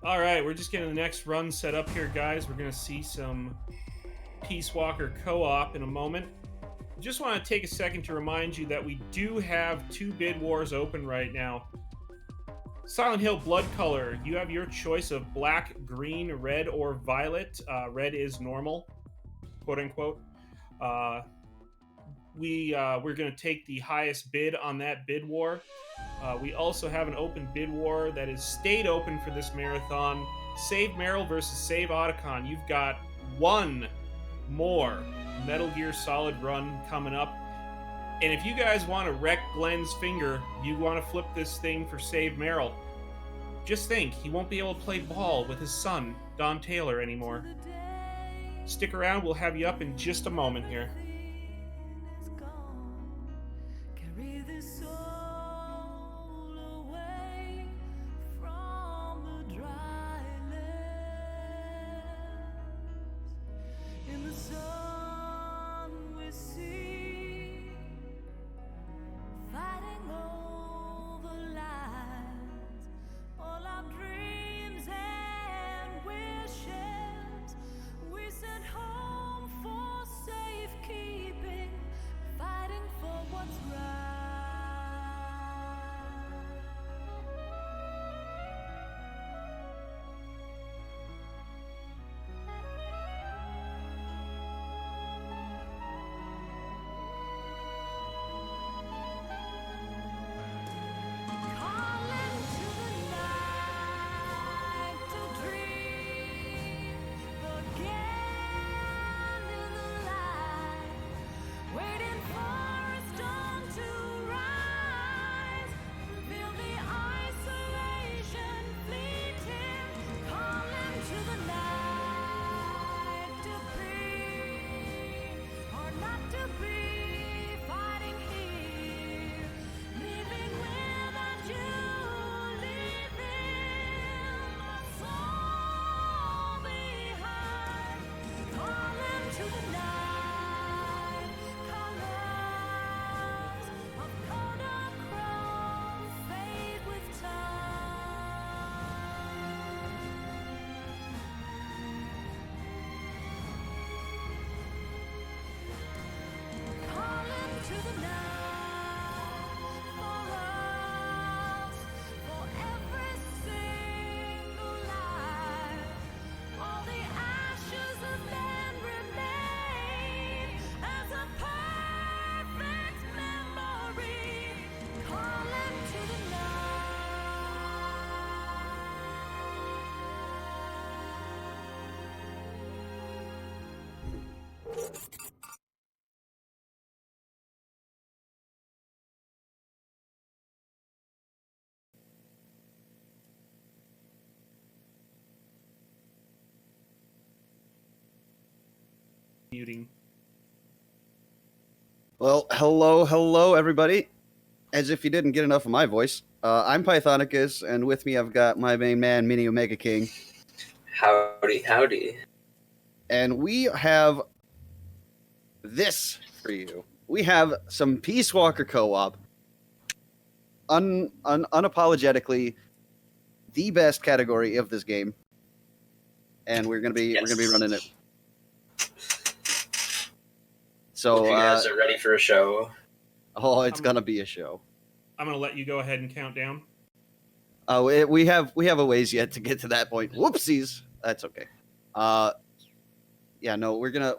All right, we're just getting the next run set up here, guys. We're going to see some Peace Walker co-op in a moment. Just want to take a second to remind you that we do have 2 bid wars open right now. Silent Hill Blood Color, you have your choice of black, green, red, or violet. Red is normal, quote unquote. We're going to take the highest bid on that bid war. We also have an open bid war that has stayed open for this marathon. Save Merrill versus Save Otacon. You've got one more Metal Gear Solid run coming up. And if you guys want to wreck Glenn's finger, you want to flip this thing for Save Merrill. Just think, he won't be able to play ball with his son, Don Taylor, anymore. Stick around, we'll have you up in just a moment here. Muting. Well, hello, everybody. As if you didn't get enough of my voice, I'm Pythonicus, and with me I've got my main man, miniomegaking. Howdy. And we have this for you. We have some Peace Walker co-op. Unapologetically, the best category of this game, and we're gonna be running it. So hope you guys are ready for a show. Oh, it's gonna be a show. I'm gonna let you go ahead and count down. We have a ways yet to get to that point. Whoopsies. That's okay. Yeah, no, we're gonna.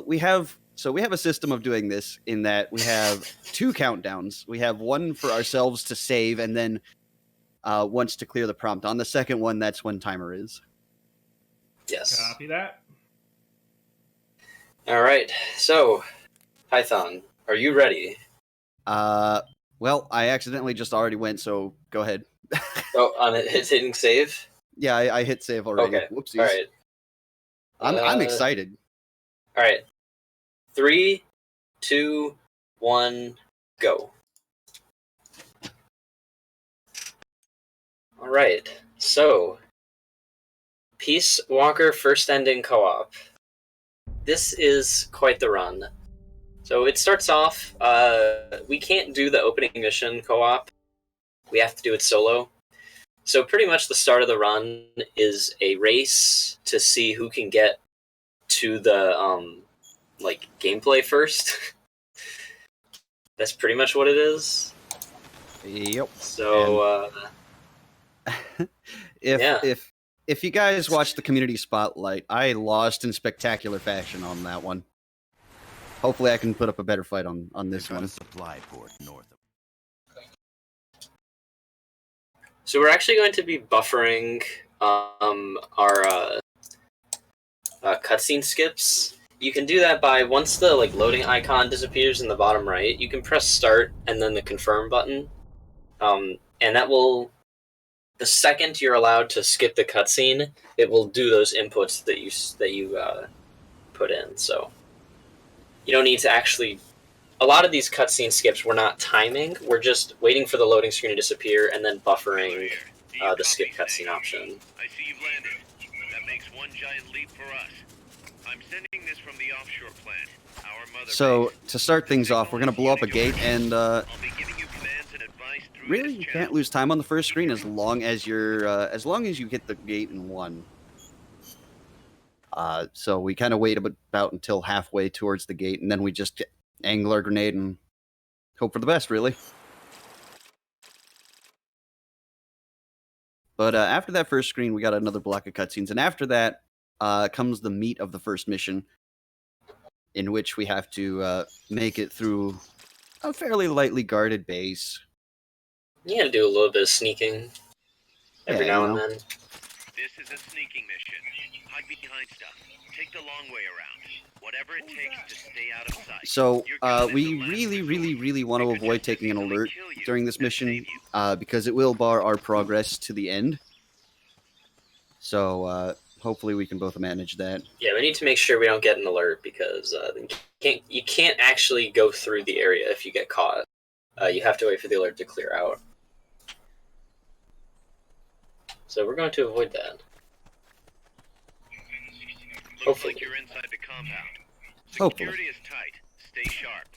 We have a system of doing this in that we have 2 countdowns. We have one for ourselves to save, and then once to clear the prompt. On the second one, that's when timer is. Yes. Copy that. All right. So, Python, are you ready? Well, I accidentally just already went, so go ahead. Oh, on it, it's hitting save? Yeah, I hit save already. Okay. Whoopsies. All right. I'm excited. All right. 3, 2, 1, go. All right. So, Peace Walker First Ending Co-op. This is quite the run. So it starts off, we can't do the opening mission co-op. We have to do it solo. So pretty much the start of the run is a race to see who can get to the like gameplay first. That's pretty much what it is. Yep. So If you guys watch the community spotlight, I lost in spectacular fashion on that one. Hopefully, I can put up a better fight on this one. Supply port north of. So we're actually going to be buffering our cutscene skips. You can do that by, once the loading icon disappears in the bottom right, you can press start and then the confirm button, and that will, the second you're allowed to skip the cutscene, it will do those inputs that you put in. So you don't need to actually. A lot of these cutscene skips we're not timing. We're just waiting for the loading screen to disappear and then buffering the skip cutscene option. I see you've landed. That makes one giant leap for us. I'm sending this from the offshore plant. Our mother So base. to start things off, we're gonna blow up a gate, and I'll be giving you commands and advice through really, this you channel. can't lose time on the first screen as long as you hit the gate in one. So we kind of wait about until halfway towards the gate, and then we just angle our grenade and hope for the best, really. But after that first screen, we got another block of cutscenes, and after that comes the meat of the first mission, in which we have to make it through a fairly lightly guarded base. You gotta do a little bit of sneaking every Yeah, now you and know. then. This is a sneaking mission. Hide behind stuff. Take the long way around. Whatever it takes to stay out of sight. So Your gun is we the last really, resort. really, really want to It could avoid just as taking an easily alert kill you during this as mission save you. because it will bar our progress to the end. So hopefully we can both manage that. Yeah, we need to make sure we don't get an alert because you can't actually go through the area if you get caught. You have to wait for the alert to clear out. So we're going to avoid that. Looks Hopefully. like you're inside the compound. Hopefully. Security is tight. Stay sharp.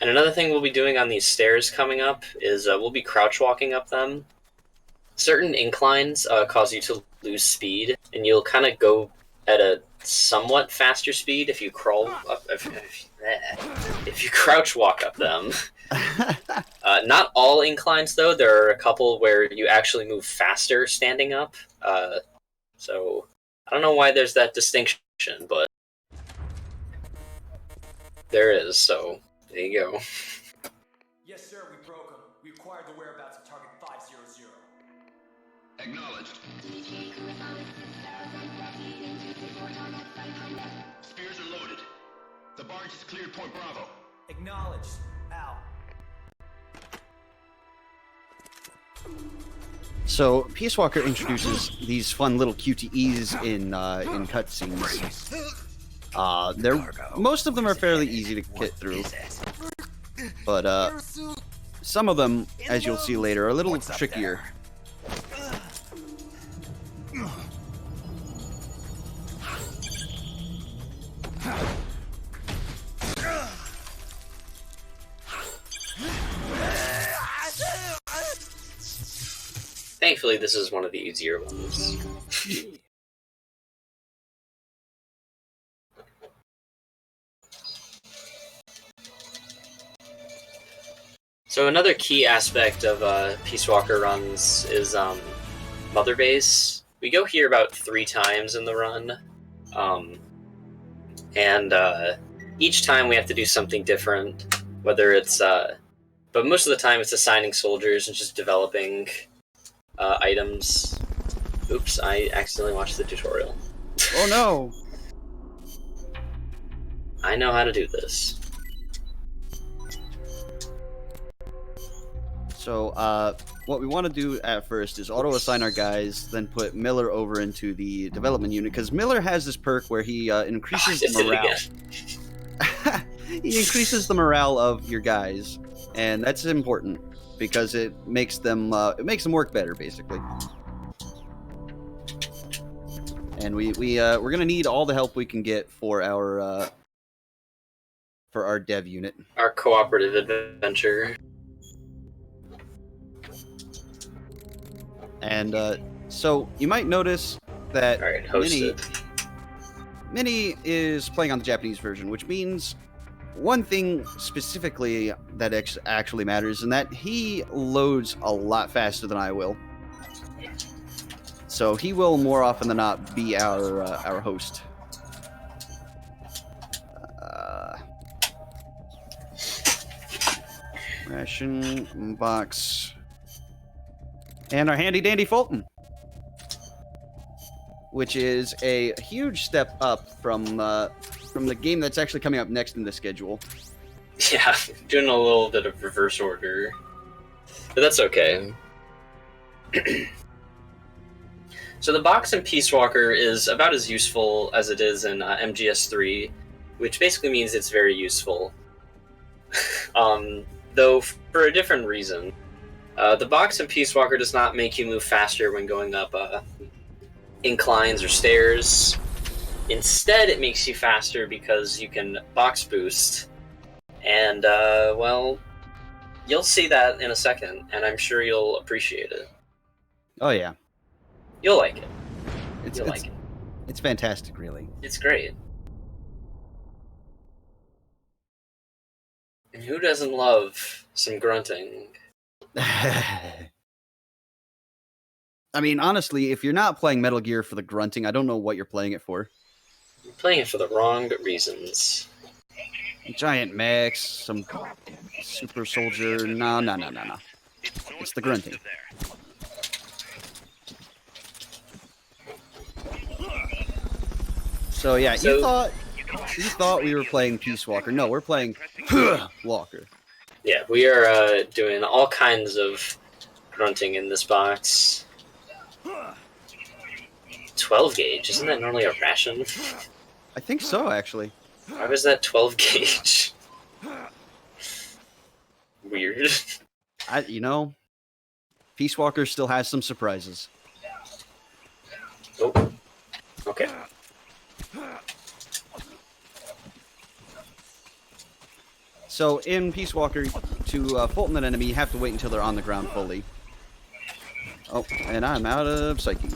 And another thing we'll be doing on these stairs coming up is we'll be crouch walking up them. Certain inclines cause you to lose speed, and you'll kind of go at a somewhat faster speed if you crawl up. If you crouch walk up them. Not all inclines, though. There are a couple where you actually move faster standing up. So I don't know why there's that distinction, but there is. So there you go. Yes, sir, we broke him. We acquired the whereabouts of target 500. Acknowledged. Spears are loaded. The barge has cleared Point Bravo. Acknowledged. Out. So Peace Walker introduces these fun little QTEs in cutscenes. Most of them are fairly easy to get through, but some of them, as you'll see later, are a little trickier. Thankfully, this is one of the easier ones. So another key aspect of Peace Walker runs is Mother Base. We go here about 3 times in the run, and each time we have to do something different. Whether it's, but most of the time it's assigning soldiers and just developing items. Oops, I accidentally watched the tutorial. Oh no! I know how to do this. So, what we want to do at first is auto-assign our guys, then put Miller over into the development unit, because Miller has this perk where he increases Just did it morale. He increases the morale of your guys, and that's important because it makes them work better, basically. And we're gonna need all the help we can get for our dev unit. Our cooperative adventure. And so you might notice that All right, hosted. Mini is playing on the Japanese version, which means one thing specifically that actually matters, and that he loads a lot faster than I will. So he will more often than not be our host. Ration box, and our handy dandy Fulton, which is a huge step up from the game that's actually coming up next in the schedule. Yeah, doing a little bit of reverse order, but that's okay. So the box in Peace Walker is about as useful as it is in MGS3, which basically means it's very useful. Though for a different reason. The box in Peace Walker does not make you move faster when going up inclines or stairs. Instead, it makes you faster because you can box boost. And, well, you'll see that in a second, and I'm sure you'll appreciate it. Oh yeah, You'll like it. it's You'll like it. It's fantastic, really. It's great. And who doesn't love some grunting? I mean, honestly, if you're not playing Metal Gear for the grunting, I don't know what you're playing it for. You're playing it for the wrong reasons. Giant mechs, some super soldier. No. It's the grunting. So yeah, you thought we were playing Peace Walker. No, we're playing Walker. Yeah, we are doing all kinds of grunting in this box. 12 gauge, isn't that normally a ration? I think so, actually. Why was that 12 gauge? Weird. Peace Walker still has some surprises. Oh, okay. So in Peace Walker, to Fulton an enemy, you have to wait until they're on the ground fully. Oh, and I'm out of psyche.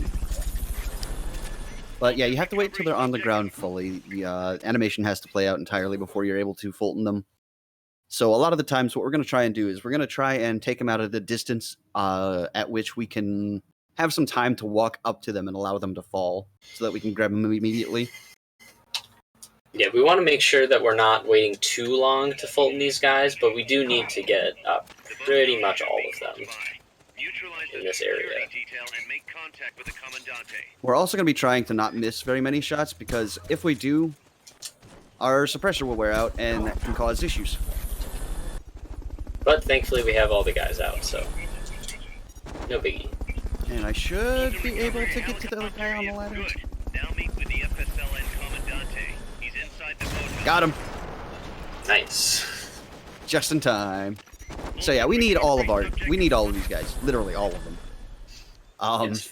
But yeah, you have to wait till they're on the ground fully. The animation has to play out entirely before you're able to Fulton them. So a lot of the times what we're going to try and do is we're going to try and take them out of the distance at which we can have some time to walk up to them and allow them to fall so that we can grab them immediately. Yeah, we want to make sure that we're not waiting too long to Fulton these guys, but we do need to get pretty much all of them in this area. We're also going to be trying to not miss very many shots, because if we do, our suppressor will wear out and that can cause issues. But thankfully we have all the guys out, so no biggie. And I should be able to get to the other guy on the ladder. Now meet with the FSLN Commandante. He's inside the boat. Got him. Nice. Just in time. So yeah, we need all of these guys. Literally all of them. It's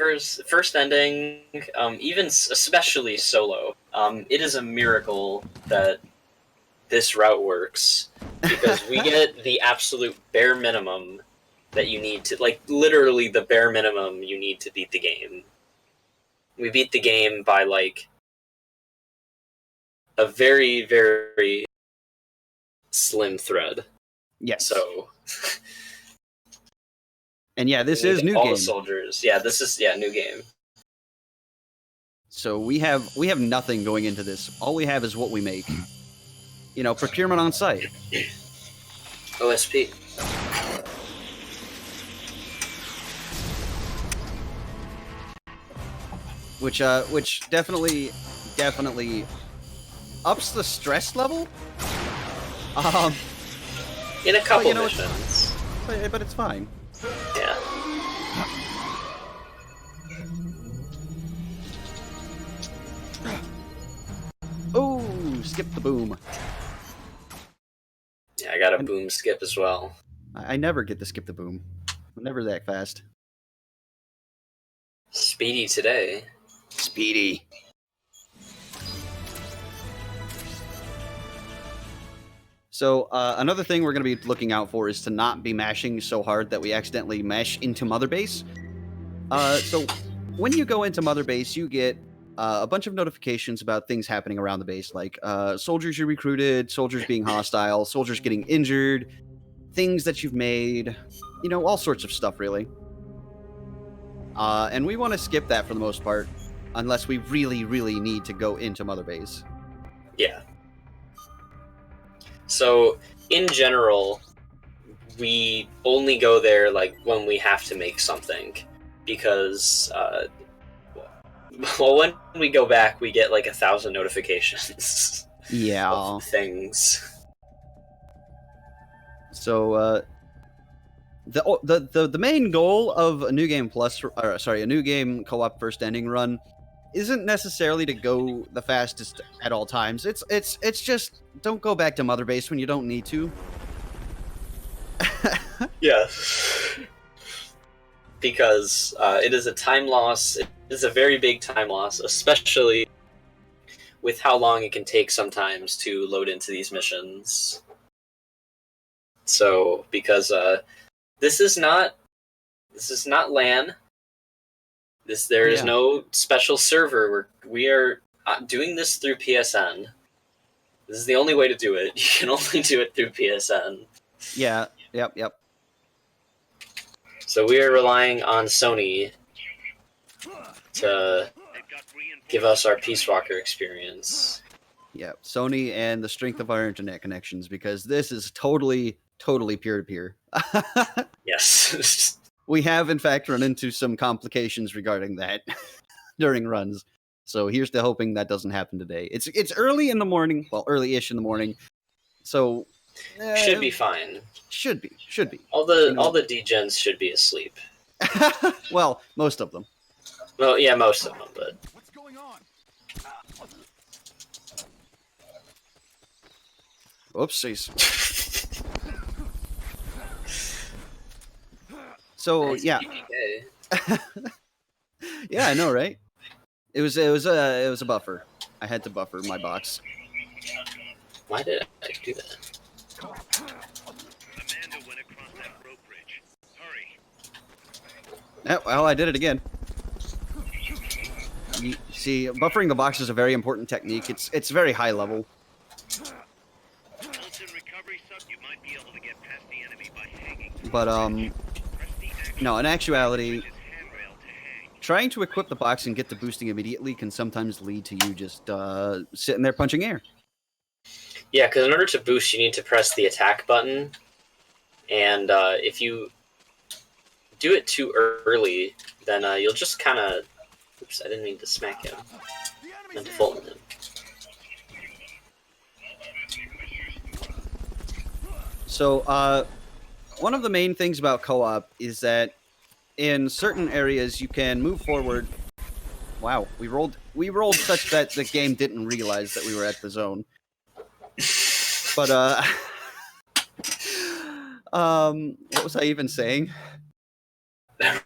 first ending, even especially solo. It is a miracle that this route works, because we get the absolute bare minimum that you need to, like, literally the bare minimum you need to beat the game. We beat the game by, like, a very, very slim thread. Yes. So... And yeah, this is new all game. The soldiers. Yeah, this is new game. So we have nothing going into this. All we have is what we make. Procurement on site. OSP. Which definitely ups the stress level. In a couple missions. But it's fine. Yeah. Oh, skip the boom. Yeah, I got a boom skip as well. I never get to skip the boom. I'm never that fast. Speedy today. Speedy. So another thing we're going to be looking out for is to not be mashing so hard that we accidentally mesh into Mother Base. So when you go into Mother Base, you get a bunch of notifications about things happening around the base, like soldiers you recruited, soldiers being hostile, soldiers getting injured, things that you've made, all sorts of stuff, really. And we want to skip that for the most part, unless we really, really need to go into Mother Base. Yeah. So, in general, we only go there like when we have to make something, because when we go back, we get like 1,000 notifications. Yeah. Of things. So the main goal of a new game plus, or sorry, a new game co-op first ending run, isn't necessarily to go the fastest at all times. It's just don't go back to Mother Base when you don't need to. Yeah. Because it is a time loss. It is a very big time loss, especially with how long it can take sometimes to load into these missions. So, because this is not LAN. There is no special server. We are doing this through PSN. This is the only way to do it. You can only do it through PSN. Yeah. Yep. So we are relying on Sony to give us our Peace Walker experience. Yeah, Sony and the strength of our internet connections, because this is totally peer-to-peer. Yes. We have, in fact, run into some complications regarding that during runs. So here's to hoping that doesn't happen today. It's early in the morning, well, early-ish in the morning. So should be fine. Should be. All the degens should be asleep. Well, most of them. Well, yeah, most of them, but What's going on? Oopsies. So yeah. Yeah, I know, right? It was a buffer. I had to buffer my box. Why did I do that? Amanda went across that rope bridge. Hurry. Yeah, well, I did it again. You see, buffering the box is a very important technique. It's very high level. Once in recovery sub, you might be able to get past the enemy by hanging. But Press the action no, in actuality, button with his handrail to hang. trying to equip the box and get to boosting immediately can sometimes lead to you just sitting there punching air. Yeah, because in order to boost, you need to press the attack button, and if you do it too early, then you'll just kind of... Oops, I didn't mean to smack him. I meant to fold him. So, one of the main things about co-op is that in certain areas you can move forward. Wow, we rolled such that the game didn't realize that we were at the zone. But what was I even saying? I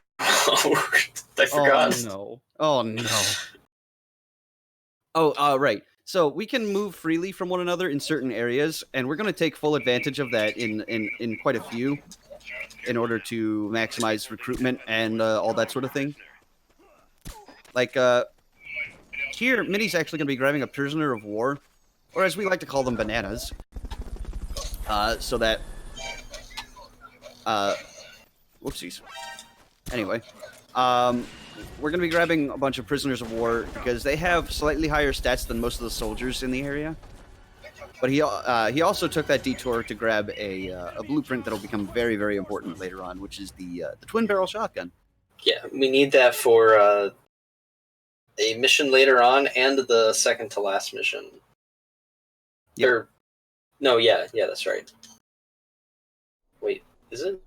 forgot. Oh no. Right. So we can move freely from one another in certain areas, and we're going to take full advantage of that in quite a few, in order to maximize recruitment and all that sort of thing. Like here, Minnie's actually going to be grabbing a prisoner of war, or as we like to call them, bananas. So that whoopsies. Anyway, we're going to be grabbing a bunch of prisoners of war because they have slightly higher stats than most of the soldiers in the area. But he also took that detour to grab a blueprint that'll become very, very important later on, which is the twin barrel shotgun. Yeah, we need that for a mission later on and the second to last mission. Yep. No, yeah, that's right. Wait, is it?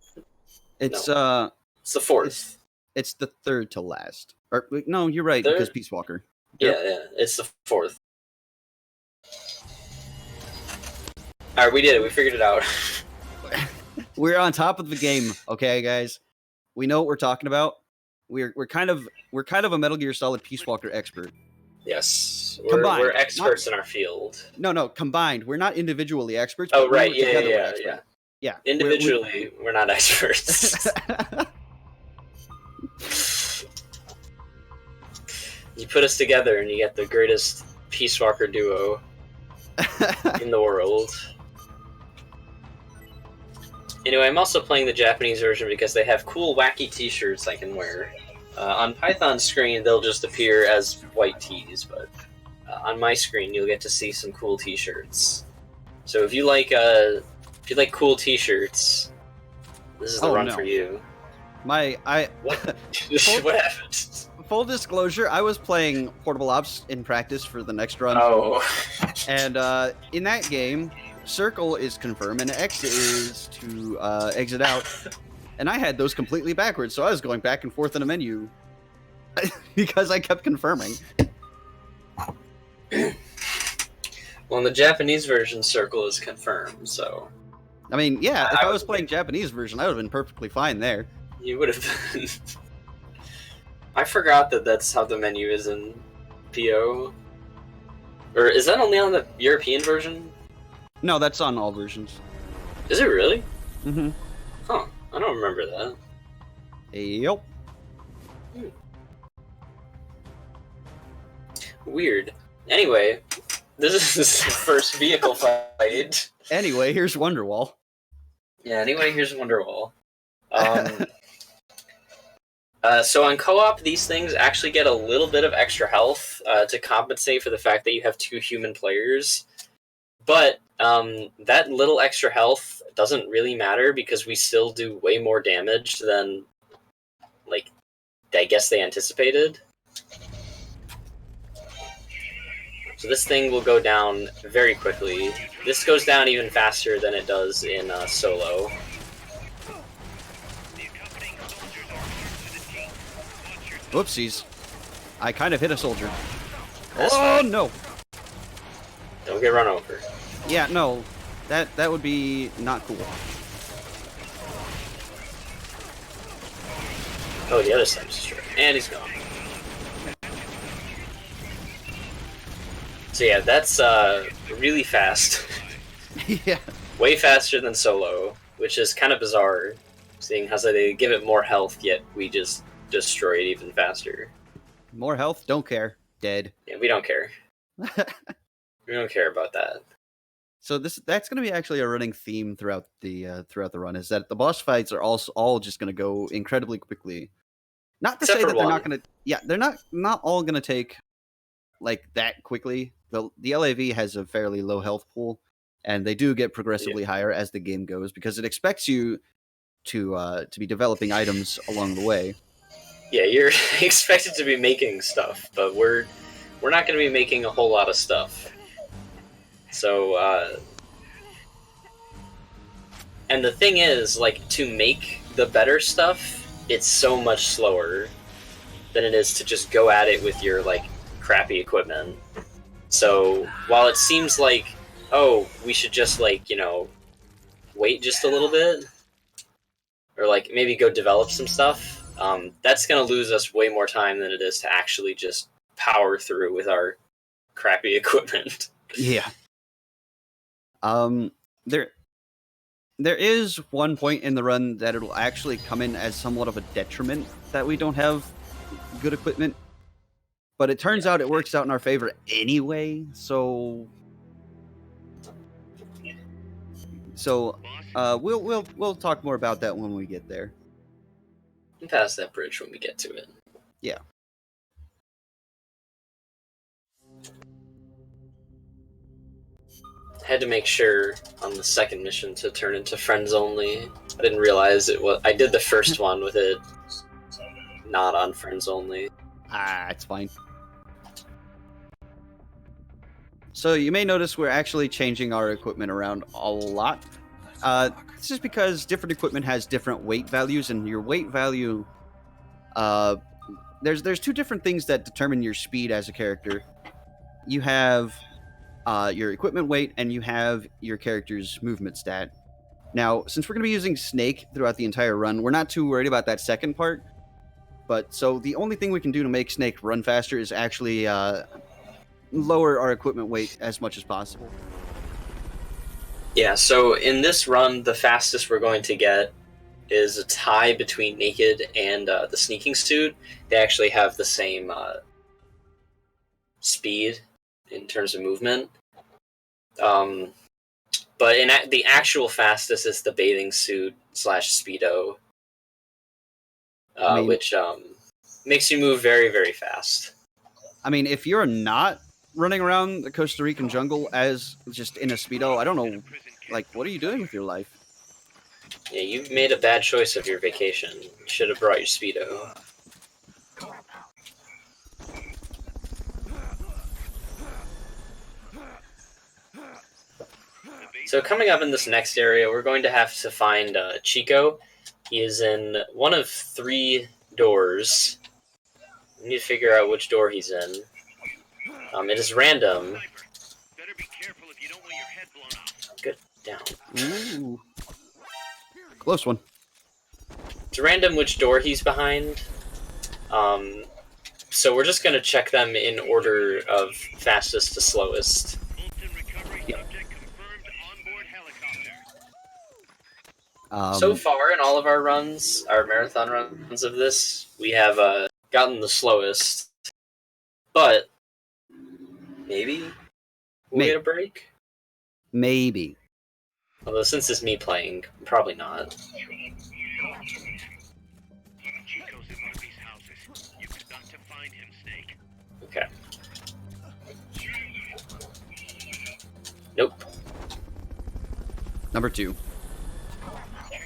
It's It's the fourth. It's the third to last. Or no, you're right, Third? because Peace Walker. Yeah, it's the fourth. Alright, we did it. We figured it out. We're on top of the game, okay, guys. We know what we're talking about. We're kind of a Metal Gear Solid Peace Walker expert. Yes, Combined, we're experts in our field. No, combined. We're not individually experts. Oh, but right, together we're yeah. expert. Yeah. Individually, we're not experts. You put us together and you get the greatest Peace Walker duo in the world. Anyway, I'm also playing the Japanese version because they have cool, wacky t-shirts I can wear. On Python's screen, they'll just appear as white tees, but on my screen, you'll get to see some cool t-shirts. So if you like cool t-shirts, this is the run for you. What? What happened? Full disclosure, I was playing Portable Ops in practice for the next run. Oh. And in that game, circle is confirm and X is to exit out. And I had those completely backwards, so I was going back and forth in a menu because I kept confirming. Well, in the Japanese version, circle is confirmed, so... I mean, yeah, if I was playing Japanese version, I would have been perfectly fine there. You would have been. I forgot that that's how the menu is in PO. Or is that only on the European version? No, that's on all versions. Is it really? Mm-hmm. Huh. I don't remember that. Yep. Weird. Anyway, this is the first vehicle fight. Anyway, here's Wonderwall. Yeah, anyway, here's Wonderwall. So on co-op, these things actually get a little bit of extra health to compensate for the fact that you have 2 human players. But that little extra health doesn't really matter because we still do way more damage than, like, I guess they anticipated. So this thing will go down very quickly. This goes down even faster than it does in solo. Whoopsies. I kind of hit a soldier. That's Oh, fine. no. Don't get run over. Yeah, no. That would be not cool. Oh, the other side's destroyed. And he's gone. So yeah, that's really fast. Yeah. Way faster than solo, which is kind of bizarre, seeing how they give it more health, yet we just destroy it even faster. More health? Don't care. Dead. Yeah, we don't care. We don't care about that. So that's going to be actually a running theme throughout the run, is that the boss fights are all just going to go incredibly quickly. Not to Except say for that they're one. not going to. Yeah, they're not all going to take like that quickly. The LAV has a fairly low health pool, and they do get progressively higher as the game goes because it expects you to be developing items along the way. Yeah, you're expected to be making stuff, but we're not going to be making a whole lot of stuff. So, and the thing is, like, to make the better stuff, it's so much slower than it is to just go at it with your, like, crappy equipment. So, while it seems like, oh, we should just, like, you know, wait just a little bit, or, like, maybe go develop some stuff, that's going to lose us way more time than it is to actually just power through with our crappy equipment. Yeah. There is one point in the run that it'll actually come in as somewhat of a detriment that we don't have good equipment, but it turns out it works out in our favor anyway. So we'll talk more about that when we get there. We'll pass that bridge when we get to it. Yeah. I had to make sure on the second mission to turn into friends only. I didn't realize it was. I did the first one with it not on friends only. It's fine. So you may notice we're actually changing our equipment around a lot. This is because different equipment has different weight values, and your weight value, there's 2 different things that determine your speed as a character. You have your equipment weight, and you have your character's movement stat. Now, since we're going to be using Snake throughout the entire run, we're not too worried about that second part. But so the only thing we can do to make Snake run faster is actually lower our equipment weight as much as possible. Yeah, so in this run, the fastest we're going to get is a tie between Naked and the Sneaking Suit. They actually have the same speed in terms of movement. But the actual fastest is the bathing suit / speedo, which makes you move very, very fast. I mean, if you're not running around the Costa Rican jungle as just in a speedo, I don't know, like, what are you doing with your life? Yeah, you made a bad choice of your vacation. You should have brought your speedo. So coming up in this next area, we're going to have to find Chico. He is in one of 3 doors. We need to figure out which door he's in. It is random. Better be careful if you don't want your head blown off. Good down. Ooh. Close one. It's random which door he's behind. So we're just going to check them in order of fastest to slowest. Fulton recovery subject confirmed onboard helicopter. So far in all of our runs, our marathon runs of this, we have gotten the slowest. But maybe we'll get a break? Maybe. Although since it's me playing, probably not. Chico's in one of these houses. You've got to find him, Snake. Okay. Nope. Number 2. Check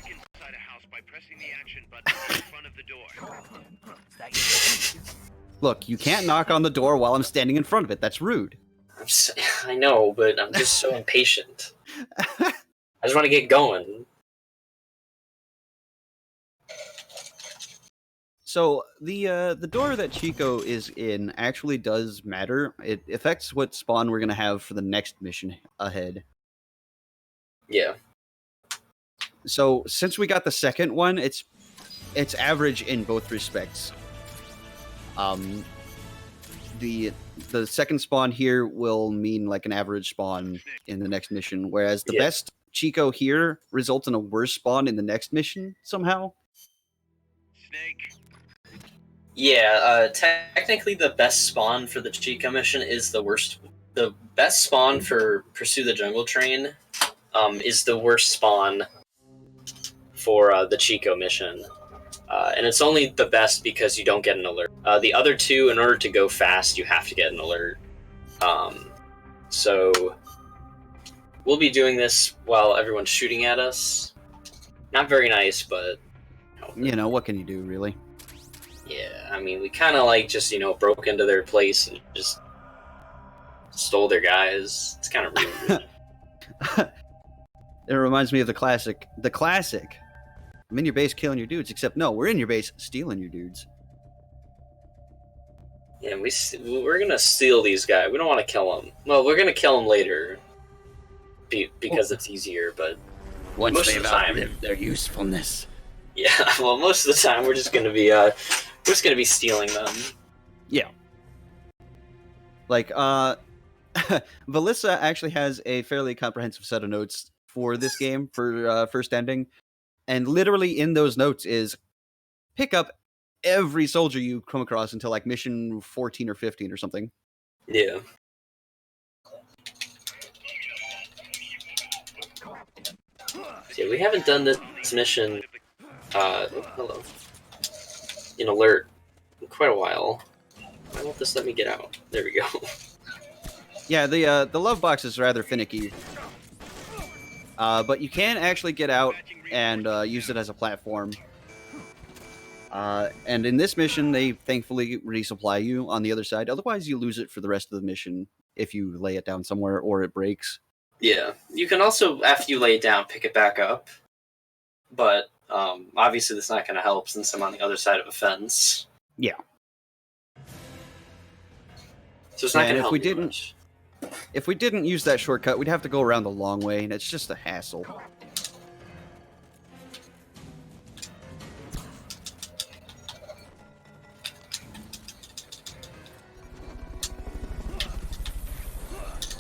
inside a house by pressing the action button in front of the door. Look, you can't knock on the door while I'm standing in front of it. That's rude. I know, but I'm just so impatient. I just want to get going. So the door that Chico is in actually does matter. It affects what spawn we're gonna have for the next mission ahead. Yeah. So since we got the second one, it's average in both respects. The second spawn here will mean like an average spawn in the next mission, whereas the best Chico here results in a worse spawn in the next mission somehow. Snake. Yeah, technically the best spawn for the Chico mission is the worst. The best spawn for Pursue the Jungle Train is the worst spawn for the Chico mission. And it's only the best because you don't get an alert. The other 2, in order to go fast, you have to get an alert. So we'll be doing this while everyone's shooting at us. Not very nice, but... You know, what can you do, really? Yeah, I mean, we kind of like just, broke into their place and just stole their guys. It's kind of rude. It reminds me of the classic. I'm in your base killing your dudes, except no, we're in your base stealing your dudes. Yeah, we're gonna steal these guys. We don't want to kill them. Well, we're gonna kill them later because it's easier. But Once they've outlived their usefulness. Yeah, well, most of the time we're just gonna be stealing them. Yeah. Like, Valissa actually has a fairly comprehensive set of notes for this game for first ending. And literally in those notes is pick up every soldier you come across until like mission 14 or 15 or something. Yeah. Yeah, we haven't done this mission, hello, in alert in quite a while. Why won't this let me get out? There we go. Yeah, the love box is rather finicky. But you can actually get out and use it as a platform. And in this mission, they thankfully resupply you on the other side. Otherwise, you lose it for the rest of the mission if you lay it down somewhere or it breaks. Yeah, you can also, after you lay it down, pick it back up. But obviously that's not going to help since I'm on the other side of a fence. Yeah. So it's not going to help me much. If we didn't use that shortcut, we'd have to go around the long way, and it's just a hassle.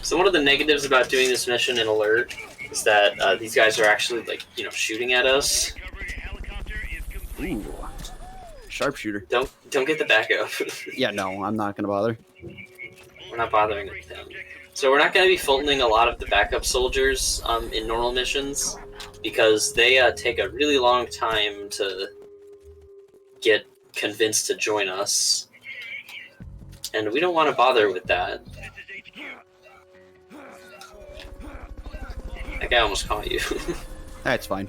So one of the negatives about doing this mission in alert is that these guys are actually, like, shooting at us. Ooh. Sharpshooter. Don't get the backup. Yeah, no, I'm not gonna bother. We're not bothering with him. So we're not going to be Fultoning a lot of the backup soldiers in normal missions because they take a really long time to get convinced to join us. And we don't want to bother with that. That guy almost caught you. That's fine.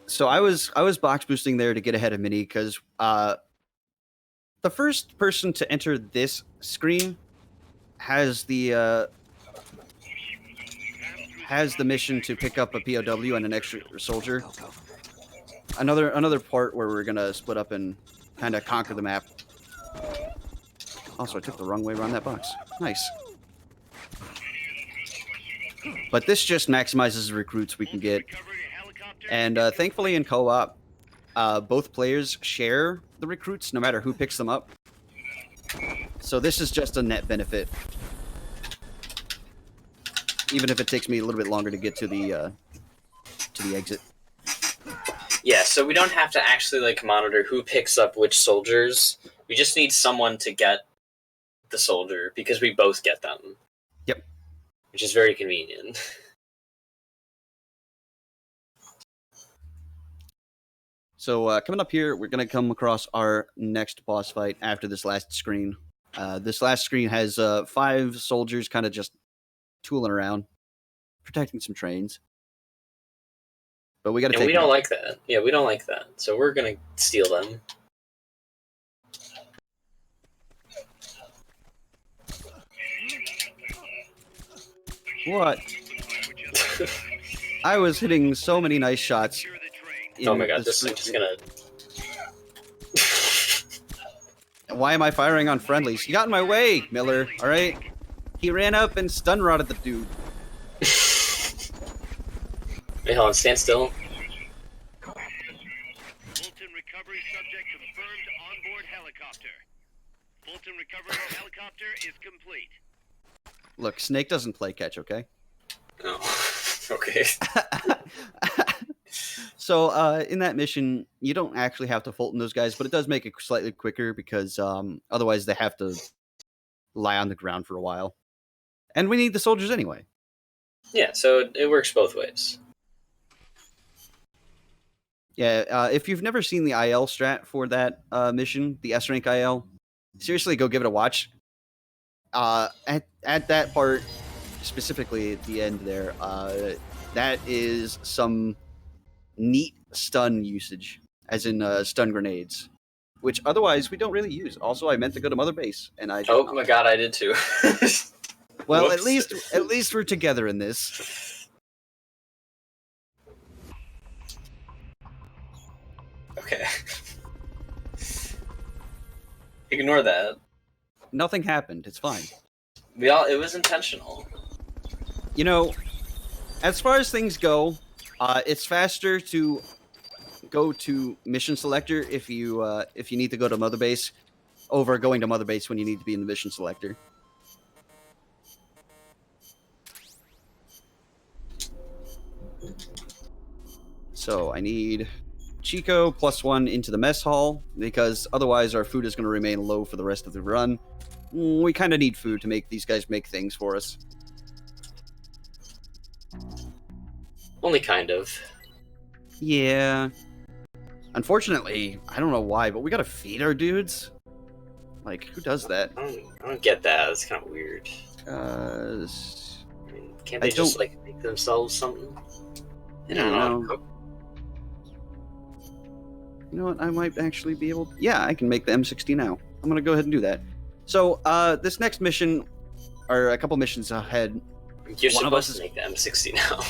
So I was box boosting there to get ahead of Mini because the first person to enter this screen has the mission to pick up a POW and an extra soldier. Another part where we're gonna split up and kind of conquer the map. Also, I took the wrong way around that box. Nice. But this just maximizes the recruits we can get. And thankfully in co-op, both players share the recruits no matter who picks them up. So this is just a net benefit. Even if it takes me a little bit longer to get to the exit. Yeah, so we don't have to actually like monitor who picks up which soldiers. We just need someone to get the soldier because we both get them. Yep. Which is very convenient. So coming up here, we're going to come across our next boss fight after this last screen. This last screen has 5 soldiers kind of just tooling around, protecting some trains. But we got to take. And we don't like that. Yeah, we don't like that. So we're going to steal them. What? I was hitting so many nice shots. Oh my god, this thing's just gonna... Why am I firing on friendlies? You got in my way, Miller, alright? He ran up and stun rodded the dude. Wait, hold on, stand still. Fulton recovery subject confirmed onboard helicopter. Fulton recovery helicopter is complete. Look, Snake doesn't play catch, okay? Oh, okay. So, in that mission, you don't actually have to Fulton those guys, but it does make it slightly quicker because otherwise they have to lie on the ground for a while. And we need the soldiers anyway. Yeah, so it works both ways. Yeah, if you've never seen the IL strat for that mission, the S-Rank IL, seriously, go give it a watch. At that part, specifically at the end there, that is some neat stun usage, as in stun grenades, which otherwise we don't really use. Also, I meant to go to Mother Base, and I did Oh not. my god, I did too. Well, Whoops. at least we're together in this. Okay. Ignore that. Nothing happened. It's fine. It was intentional. You know, as far as things go, it's faster to go to mission selector if you need to go to Mother Base over going to Mother Base when you need to be in the mission selector. So I need Chico +1 into the mess hall because otherwise our food is going to remain low for the rest of the run. We kind of need food to make these guys make things for us. Only kind of. Yeah. Unfortunately, I don't know why, but we gotta feed our dudes. Like, who does that? I don't get that. It's kind of weird. I mean, can't they just like make themselves something? I don't know. You know what? I might actually be able. Yeah, I can make the M60 now. I'm gonna go ahead and do that. So, this next mission, or a couple missions ahead. You're supposed to make the M60 now.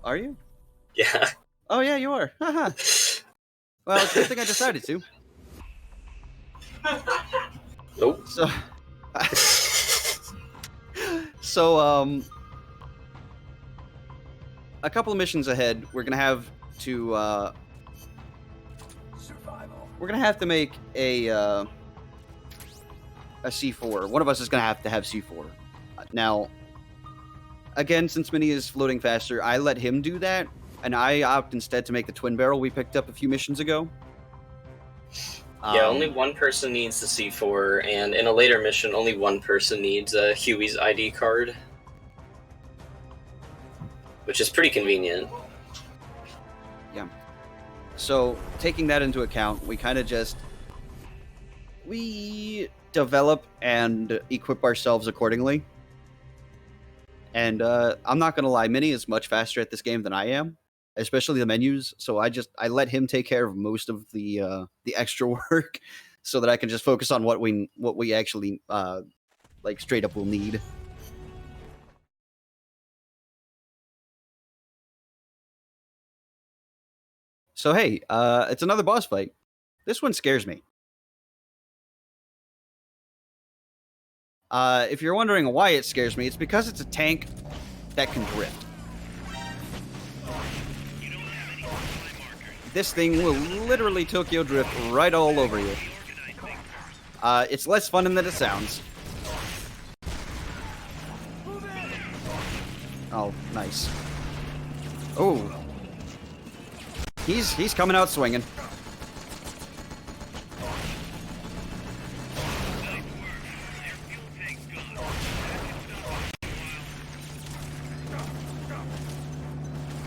Are you? Yeah. Oh yeah, you are. Haha. Well, it's a good thing I decided to. Nope. So, a couple of missions ahead, we're gonna have to make a C4. One of us is gonna have to have C4. Now, again, since Mini is floating faster, I let him do that, and I opt instead to make the twin barrel we picked up a few missions ago. Yeah, only one person needs the C4, and in a later mission, only one person needs Huey's ID card. Which is pretty convenient. Yeah. So, taking that into account, we kind of just... We develop and equip ourselves accordingly. And I'm not going to lie, Mini is much faster at this game than I am. Especially the menus, so I let him take care of most of the extra work, so that I can just focus on what we actually like straight up will need. So hey, it's another boss fight. This one scares me. If you're wondering why it scares me, it's because it's a tank that can drift. This thing will literally Tokyo drift right all over you. It's less fun than it sounds. Oh, nice. Oh. He's coming out swinging.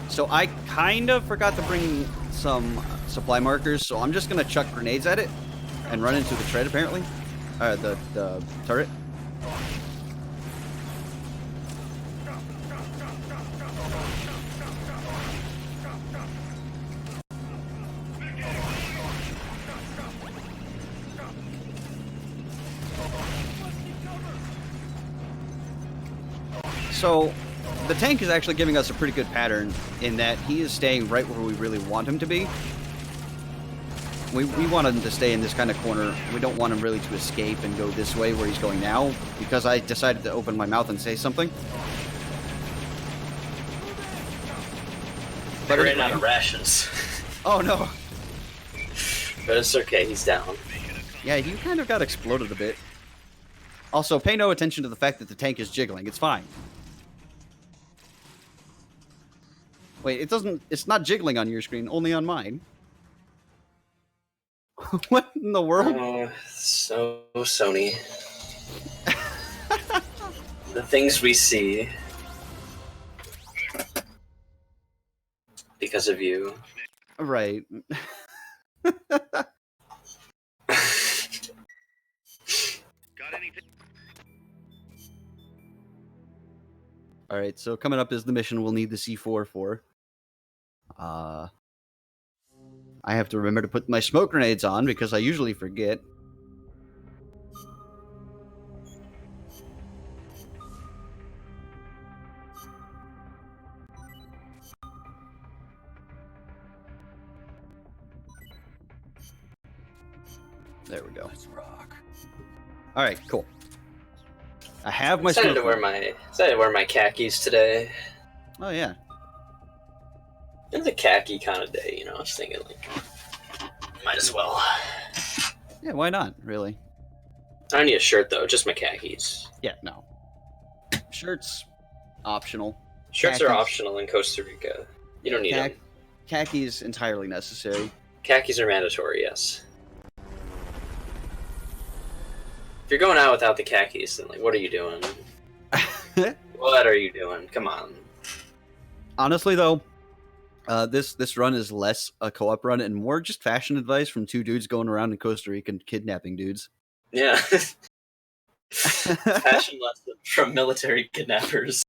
So I kind of forgot to bring some supply markers, so I'm just gonna chuck grenades at it and run into the tread, apparently. The turret. So, the tank is actually giving us a pretty good pattern in that he is staying right where we really want him to be. We want him to stay in this kind of corner. We don't want him really to escape and go this way where he's going now, because I decided to open my mouth and say something. But I ran out of rations. Oh no. But it's okay, he's down. Yeah, you kind of got exploded a bit. Also, pay no attention to the fact that the tank is jiggling. It's fine. Wait, it's not jiggling on your screen, only on mine. What in the world? Oh, so Sony. The things we see. Because of you. Right. Got anything? Alright, so coming up is the mission we'll need the C4 for. I have to remember to put my smoke grenades on because I usually forget. There we go. Alright, cool. I have my Decided smoke. to wear my khakis today. Oh yeah. It's a khaki kind of day, you know. I was thinking, like, might as well. Yeah, why not, really? I don't need a shirt though, just my khakis. Yeah, no. Shirts, optional. Shirts Khakis. are optional in Costa Rica. You don't need them. Khakis entirely necessary. Khakis are mandatory, yes. If you're going out without the khakis, then like, what are you doing? What are you doing? Come on. Honestly, though, this run is less a co-op run and more just fashion advice from two dudes going around in Costa Rica and kidnapping dudes. Yeah. Fashion lesson from military kidnappers.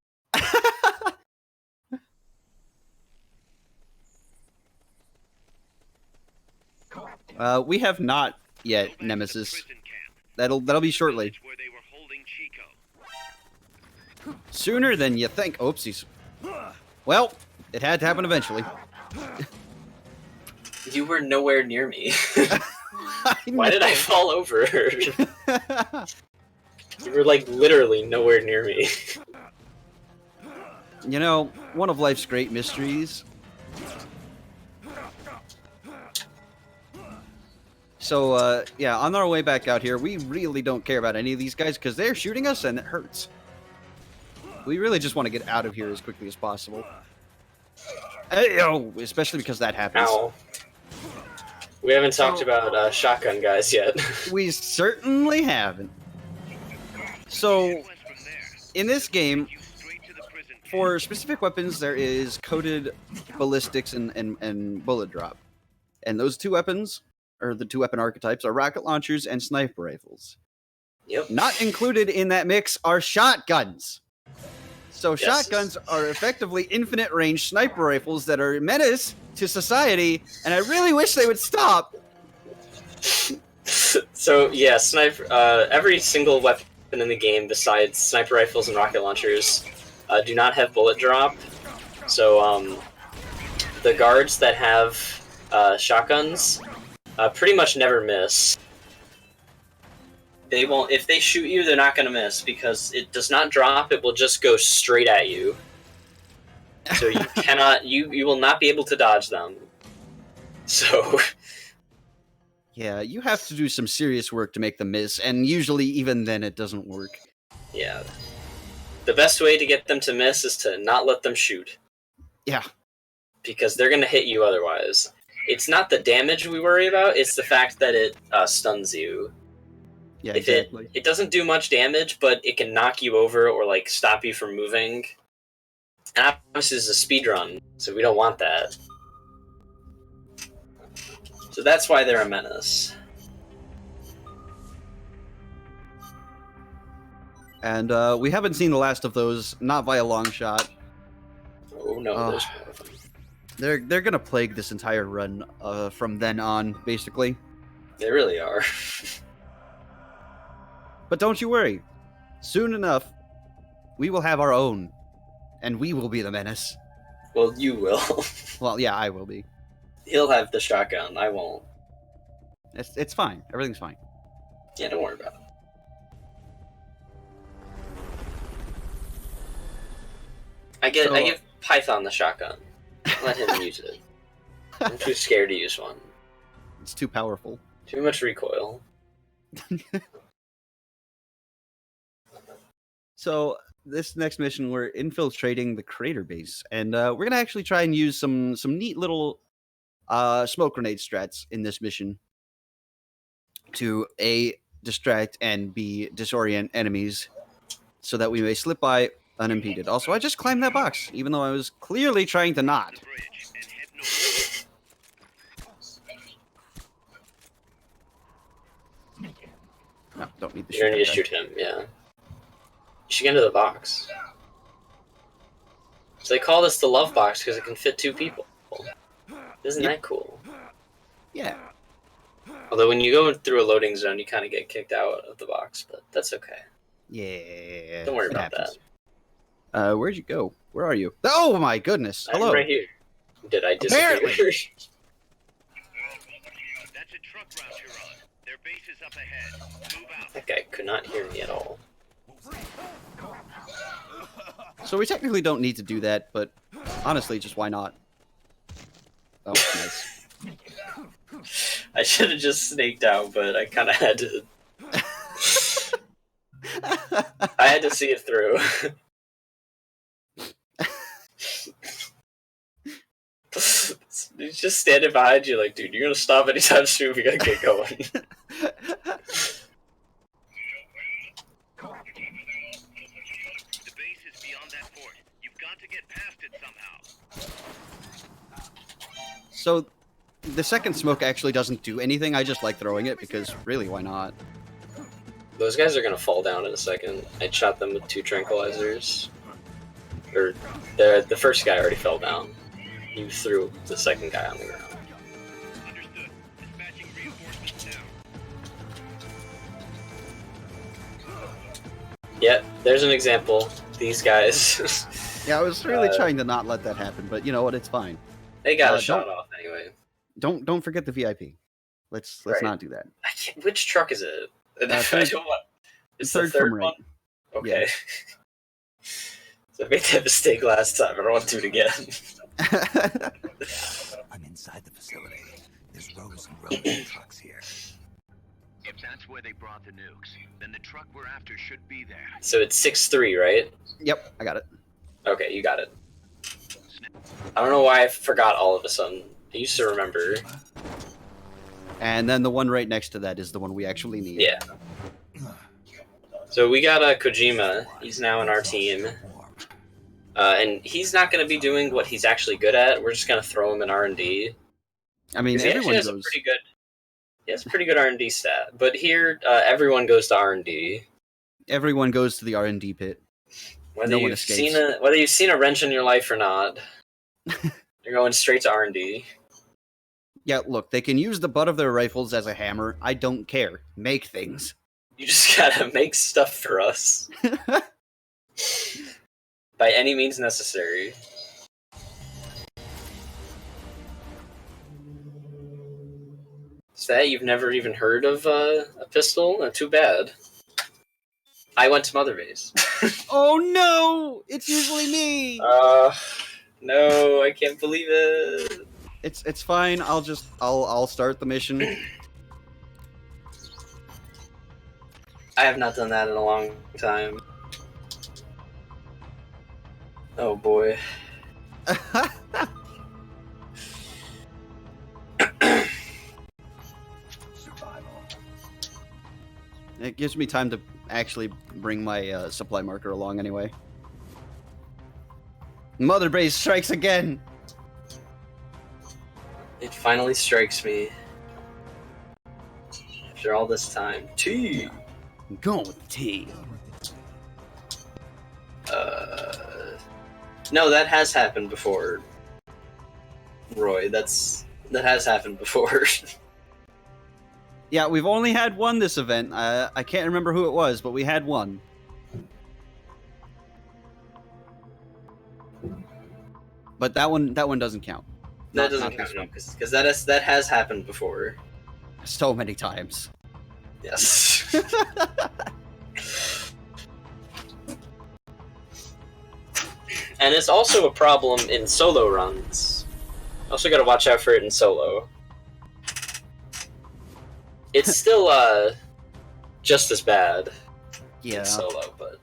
We have not yet, Nemesis. That'll be shortly. Where they were holding Chico. Sooner than you think. Oopsies. Well, it had to happen eventually. You were nowhere near me. I Why did I fall over? You were like literally nowhere near me. You know, one of life's great mysteries. So, yeah, on our way back out here, we really don't care about any of these guys because they're shooting us and it hurts. We really just want to get out of here as quickly as possible. Oh, especially because that happens. Ow. We haven't talked about shotgun guys yet. We certainly haven't. So, in this game, for specific weapons, there is coded ballistics and bullet drop. And those two weapons, or the two weapon archetypes, are rocket launchers and sniper rifles. Yep. Not included in that mix are shotguns. So shotguns are effectively infinite range sniper rifles that are a menace to society, and I really wish they would stop. So yeah, every single weapon in the game besides sniper rifles and rocket launchers do not have bullet drop. So the guards that have shotguns pretty much never miss. They won't. If they shoot you, they're not going to miss because it does not drop. It will just go straight at you. So you cannot. You will not be able to dodge them. So. Yeah, you have to do some serious work to make them miss, and usually even then it doesn't work. Yeah. The best way to get them to miss is to not let them shoot. Yeah. Because they're going to hit you otherwise. It's not the damage we worry about, it's the fact that it stuns you. Yeah, if exactly. It doesn't do much damage, but it can knock you over or like stop you from moving. And obviously this is a speed run, so we don't want that. So that's why they're a menace. And we haven't seen the last of those, not by a long shot. Oh no, there's more of them. They're gonna plague this entire run from then on, basically. They really are. But don't you worry. Soon enough, we will have our own. And we will be the menace. Well, you will. Well, yeah, I will be. He'll have the shotgun, I won't. It's fine. Everything's fine. Yeah, don't worry about it. I give Python the shotgun. Let him use it. I'm too scared to use one. It's too powerful. Too much recoil. So this next mission, we're infiltrating the crater base, and we're gonna actually try and use some neat little smoke grenade strats in this mission to A, distract, and B, disorient enemies so that we may slip by unimpeded. Also, I just climbed that box, even though I was clearly trying to not. No, don't need to shoot. You're gonna need to shoot him, yeah. You should get into the box. So they call this the love box because it can fit 2 people. Isn't that cool? Yeah. Although when you go through a loading zone, you kind of get kicked out of the box, but that's okay. Yeah. Don't worry it about happens. Where'd you go? Where are you? Oh my goodness! Hello. I'm right here. Did I disappear? Apparently. That's a truck route you're on. Their base is up ahead. Move out. That guy could not hear me at all. So we technically don't need to do that, but honestly, just why not? Oh, nice. I should have just snaked out, but I kind of had to. I had to see it through. He's just standing behind you, like, dude, you're gonna stop anytime soon. We gotta get going. The base is beyond that fort. You've got to get past it somehow. So the second smoke actually doesn't do anything. I just like throwing it because really, why not? Those guys are gonna fall down in a second. I shot them with 2 tranquilizers. Or the first guy already fell down. You threw the second guy on the ground. Understood. Dispatching reinforcements now. Yeah, there's an example. These guys. Yeah, I was really trying to not let that happen, but you know what? It's fine. They got a shot off anyway. Don't forget the VIP. Let's Right. not do that. Which truck is it? Third- I don't want. It's the third third from right. one. Okay. So I made that mistake last time. I don't want to do it again. I'm inside the facility. There's rows and rows of trucks here. If that's where they brought the nukes, then the truck we're after should be there. So it's 6-3, right? Yep, I got it. Okay, you got it. I don't know why I forgot all of a sudden. I used to remember. And then the one right next to that is the one we actually need. Yeah. So we got Kojima. He's now in our team. And he's not going to be doing what he's actually good at. We're just going to throw him in R&D. I mean, He everyone has goes. a pretty good. He has a pretty good R&D stat. But here, everyone goes to R&D. Everyone goes to the R&D pit. Whether No one you've escapes. whether you've seen a wrench in your life or not, you're going straight to R&D. Yeah, look, they can use the butt of their rifles as a hammer. I don't care. Make things. You just gotta make stuff for us. By any means necessary. Is that you've never even heard of a pistol? Too bad. I went to Mother Base. Oh no! It's usually me. No, I can't believe it. It's fine. I'll start the mission. I have not done that in a long time. Oh boy. It gives me time to actually bring my supply marker along anyway. Mother Base strikes again! It finally strikes me. After all this time. T! I'm going with T. No, that has happened before. Roy, that has happened before. Yeah, we've only had one this event. I can't remember who it was, but we had one. But that one doesn't count. That doesn't count, no, because that has happened before. So many times. Yes. And it's also a problem in solo runs. Also got to watch out for it in solo. It's still just as bad in solo, but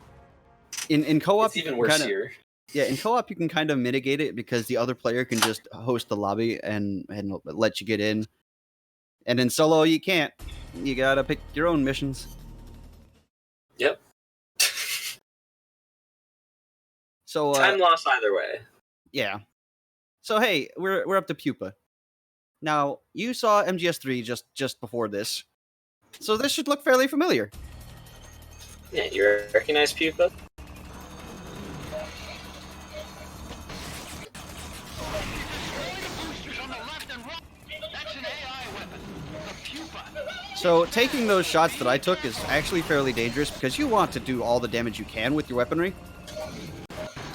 in co-op it's even worse here. Yeah, in co-op you can kind of mitigate it because the other player can just host the lobby and let you get in. And in solo you can't. You gotta pick your own missions. Yep. So time lost either way. Yeah. So hey, we're up to Pupa. Now, you saw MGS3 just before this. So this should look fairly familiar. Yeah, you recognize Pupa? So taking those shots that I took is actually fairly dangerous because you want to do all the damage you can with your weaponry.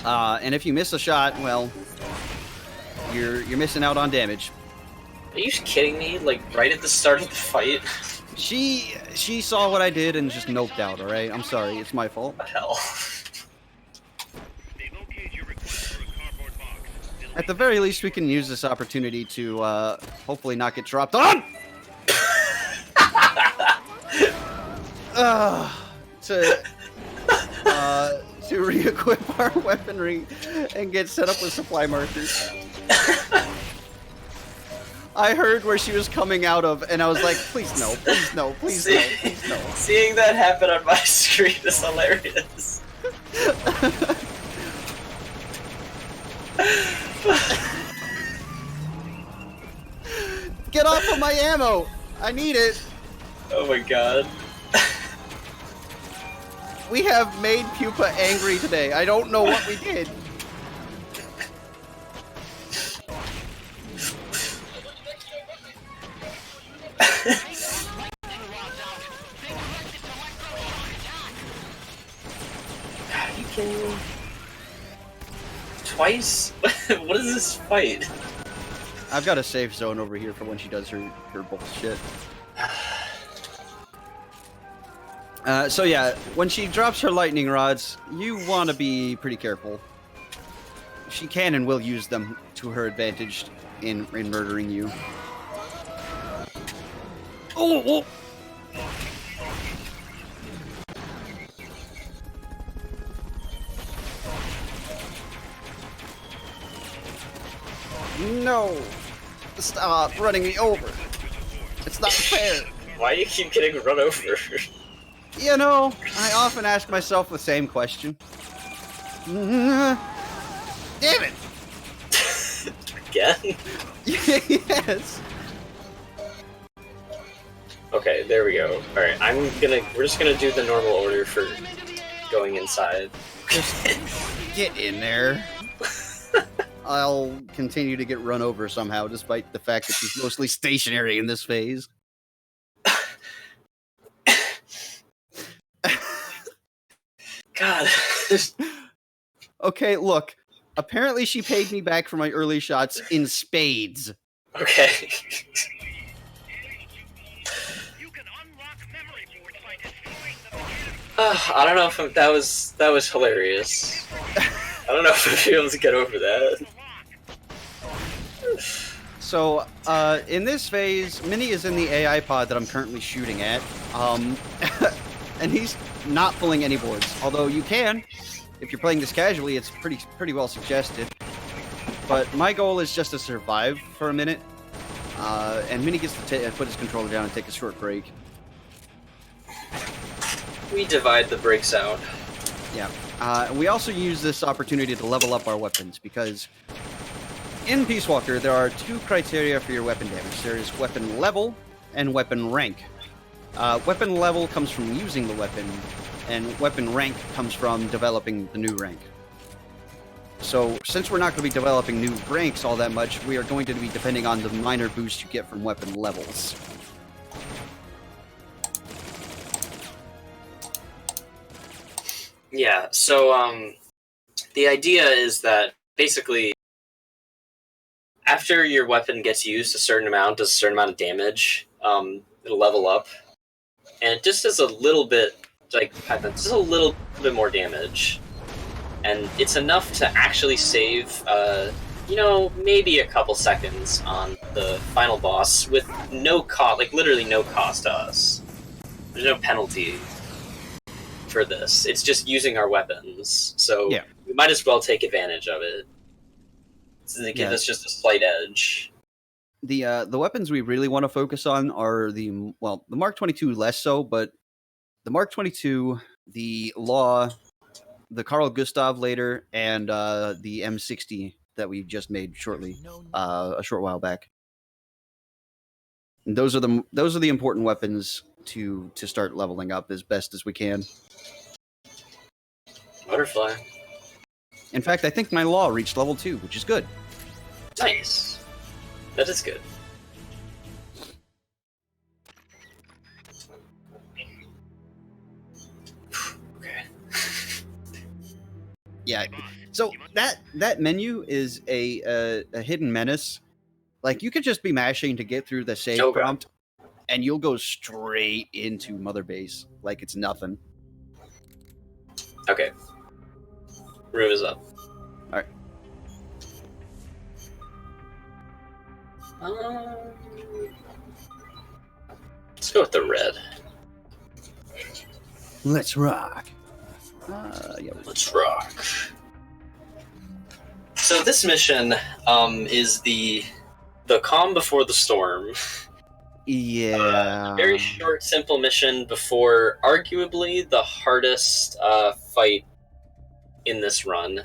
And if you miss a shot, well, you're missing out on damage. Are you kidding me? Like, right at the start of the fight? She saw what I did and just noped out, alright? I'm sorry, it's my fault. What the hell? At the very least, we can use this opportunity to hopefully not get dropped on! To re-equip our weaponry and get set up with supply markers. I heard where she was coming out of, and I was like, please no, please no, please no, please no. Seeing that happen on my screen is hilarious. Get off of my ammo! I need it! Oh my god. We have made Pupa angry today. I don't know what we did. God, you can... Twice? What is this fight? I've got a safe zone over here for when she does her bullshit. So yeah, when she drops her lightning rods, you want to be pretty careful. She can and will use them to her advantage in murdering you. Oh! No! Stop running me over! It's not fair. Why do you keep getting run over? You know, I often ask myself the same question. Damn it! Again? Yes. Okay, there we go. Alright, we're just gonna do the normal order for going inside. Just get in there. I'll continue to get run over somehow, despite the fact that she's mostly stationary in this phase. God. Okay, look. Apparently she paid me back for my early shots in spades. Okay. You can unlock memory boards by destroying the I don't know if that was hilarious. I don't know if I'll be able to get over that. So, in this phase, Mini is in the AI pod that I'm currently shooting at. And he's not pulling any boards. Although you can, if you're playing this casually, it's pretty well suggested. But my goal is just to survive for a minute. And Mini gets to put his controller down and take a short break. We divide the breaks out. Yeah. We also use this opportunity to level up our weapons, because in Peace Walker, there are two criteria for your weapon damage. There is weapon level and weapon rank. Weapon level comes from using the weapon, and weapon rank comes from developing the new rank. So, since we're not going to be developing new ranks all that much, we are going to be depending on the minor boost you get from weapon levels. Yeah, so, the idea is that, basically, after your weapon gets used a certain amount, does a certain amount of damage, it'll level up. And it just does a little bit, like, just a little bit more damage. And it's enough to actually save, maybe a couple seconds on the final boss with no cost, like, literally no cost to us. There's no penalty for this. It's just using our weapons. So yeah. We might as well take advantage of it. To give us just a slight edge. The weapons we really want to focus on are the Mark 22 less so, but the Mark 22, the Law, the Carl Gustav later, and the M60 that we just made a short while back. And those are the important weapons to start leveling up as best as we can. Butterfly. In fact, I think my Law reached level 2, which is good. Nice. That is good. Okay. Yeah. So that menu is a hidden menace. Like, you could just be mashing to get through the save prompt, and you'll go straight into Mother Base like it's nothing. Okay. Roof is up. All right. Let's go with the red. Let's rock. Let's rock. So this mission is the calm before the storm. Yeah. Very short, simple mission before arguably the hardest fight in this run.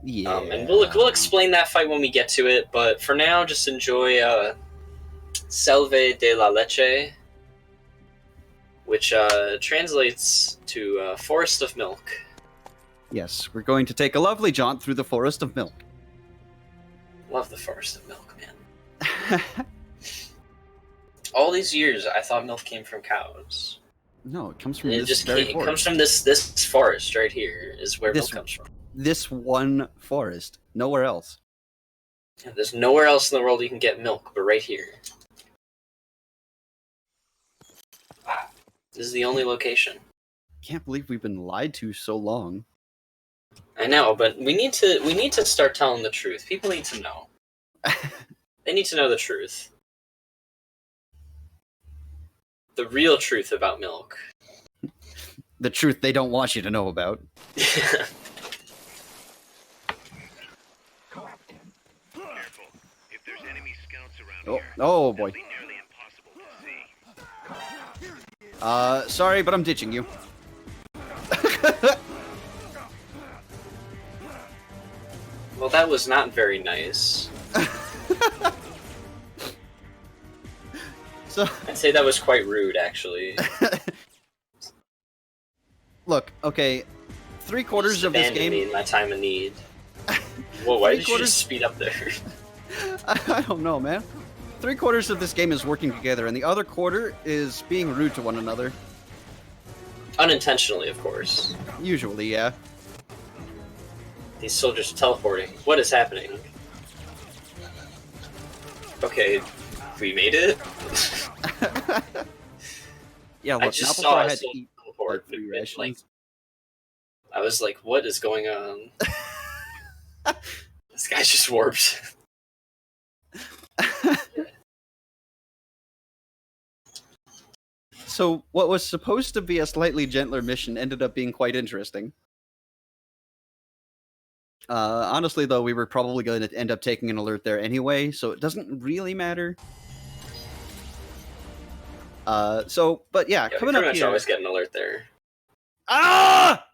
Yeah. And we'll explain that fight when we get to it, but for now, just enjoy Selve de la Leche, which translates to Forest of Milk. Yes, we're going to take a lovely jaunt through the Forest of Milk. Love the Forest of Milk, man. All these years, I thought milk came from cows. No, it comes from It this very it forest. comes from this forest right here, is where milk comes from. This one forest. Nowhere else. Yeah, there's nowhere else in the world you can get milk, but right here. This is the only location. Can't believe we've been lied to so long. I know, but we need to start telling the truth. People need to know. They need to know the truth. The real truth about milk. The truth they don't want you to know about. Careful. If there's enemy scouts around Oh, here, oh it'll boy. be nearly impossible Sorry, but I'm ditching you. Well, that was not very nice. So I'd say that was quite rude, actually. look, okay, 3/4 of this Abandoned me game. in my time of need. Whoa, why did you 3/4 just speed up there? I don't know, man. 3/4 of this game is working together, and the other quarter is being rude to one another. Unintentionally, of course. Usually, yeah. These soldiers are teleporting. What is happening? Okay, we made it. Yeah, look, I just now saw I a had to soldier eat teleport. like 3 Like, rations. I was like, what is going on? This guy just warped. So, what was supposed to be a slightly gentler mission ended up being quite interesting. Honestly, though, we were probably going to end up taking an alert there anyway, so it doesn't really matter. But yeah, Yeah, coming we up pretty much here. always get an alert there. Ah!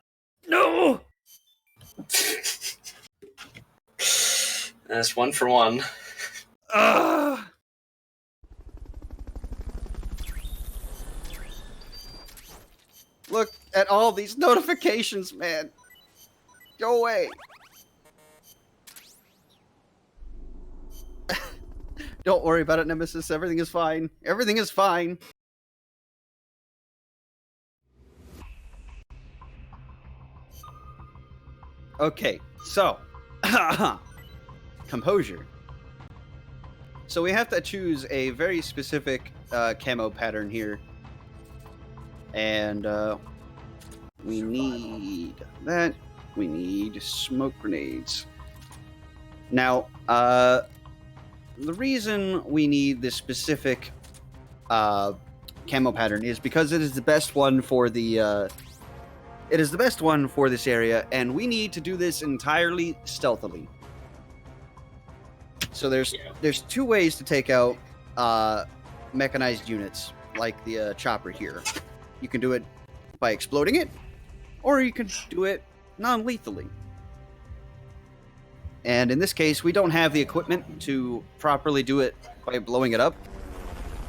No! That's 1 for 1. Ah! Look at all these notifications, man. Go away. Don't worry about it, Nemesis. Everything is fine. Everything is fine. Okay, so composure. So we have to choose a very specific camo pattern here. And we need that. We need smoke grenades. Now, the reason we need this specific camo pattern is because it is the best one for the it is the best one for this area, and we need to do this entirely stealthily. So there's 2 ways to take out mechanized units, like the chopper here. You can do it by exploding it, or you can do it non-lethally. And in this case, we don't have the equipment to properly do it by blowing it up,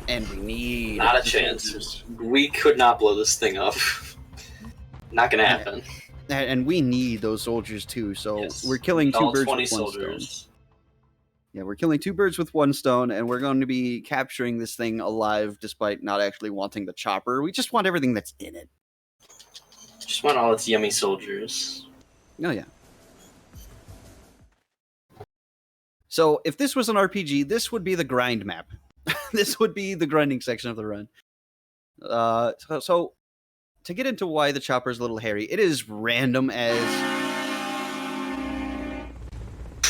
and we need... Not a chance. We could not blow this thing up. Not gonna happen. And we need those soldiers too, so Yes. we're killing 2 All birds 20 with 1 soldiers. stone. Yeah, we're killing 2 birds with 1 stone, and we're going to be capturing this thing alive despite not actually wanting the chopper. We just want everything that's in it. Just want all its yummy soldiers. Oh, yeah. So, if this was an RPG, this would be the grind map. This would be the grinding section of the run. So, to get into why the chopper is a little hairy, it is random as...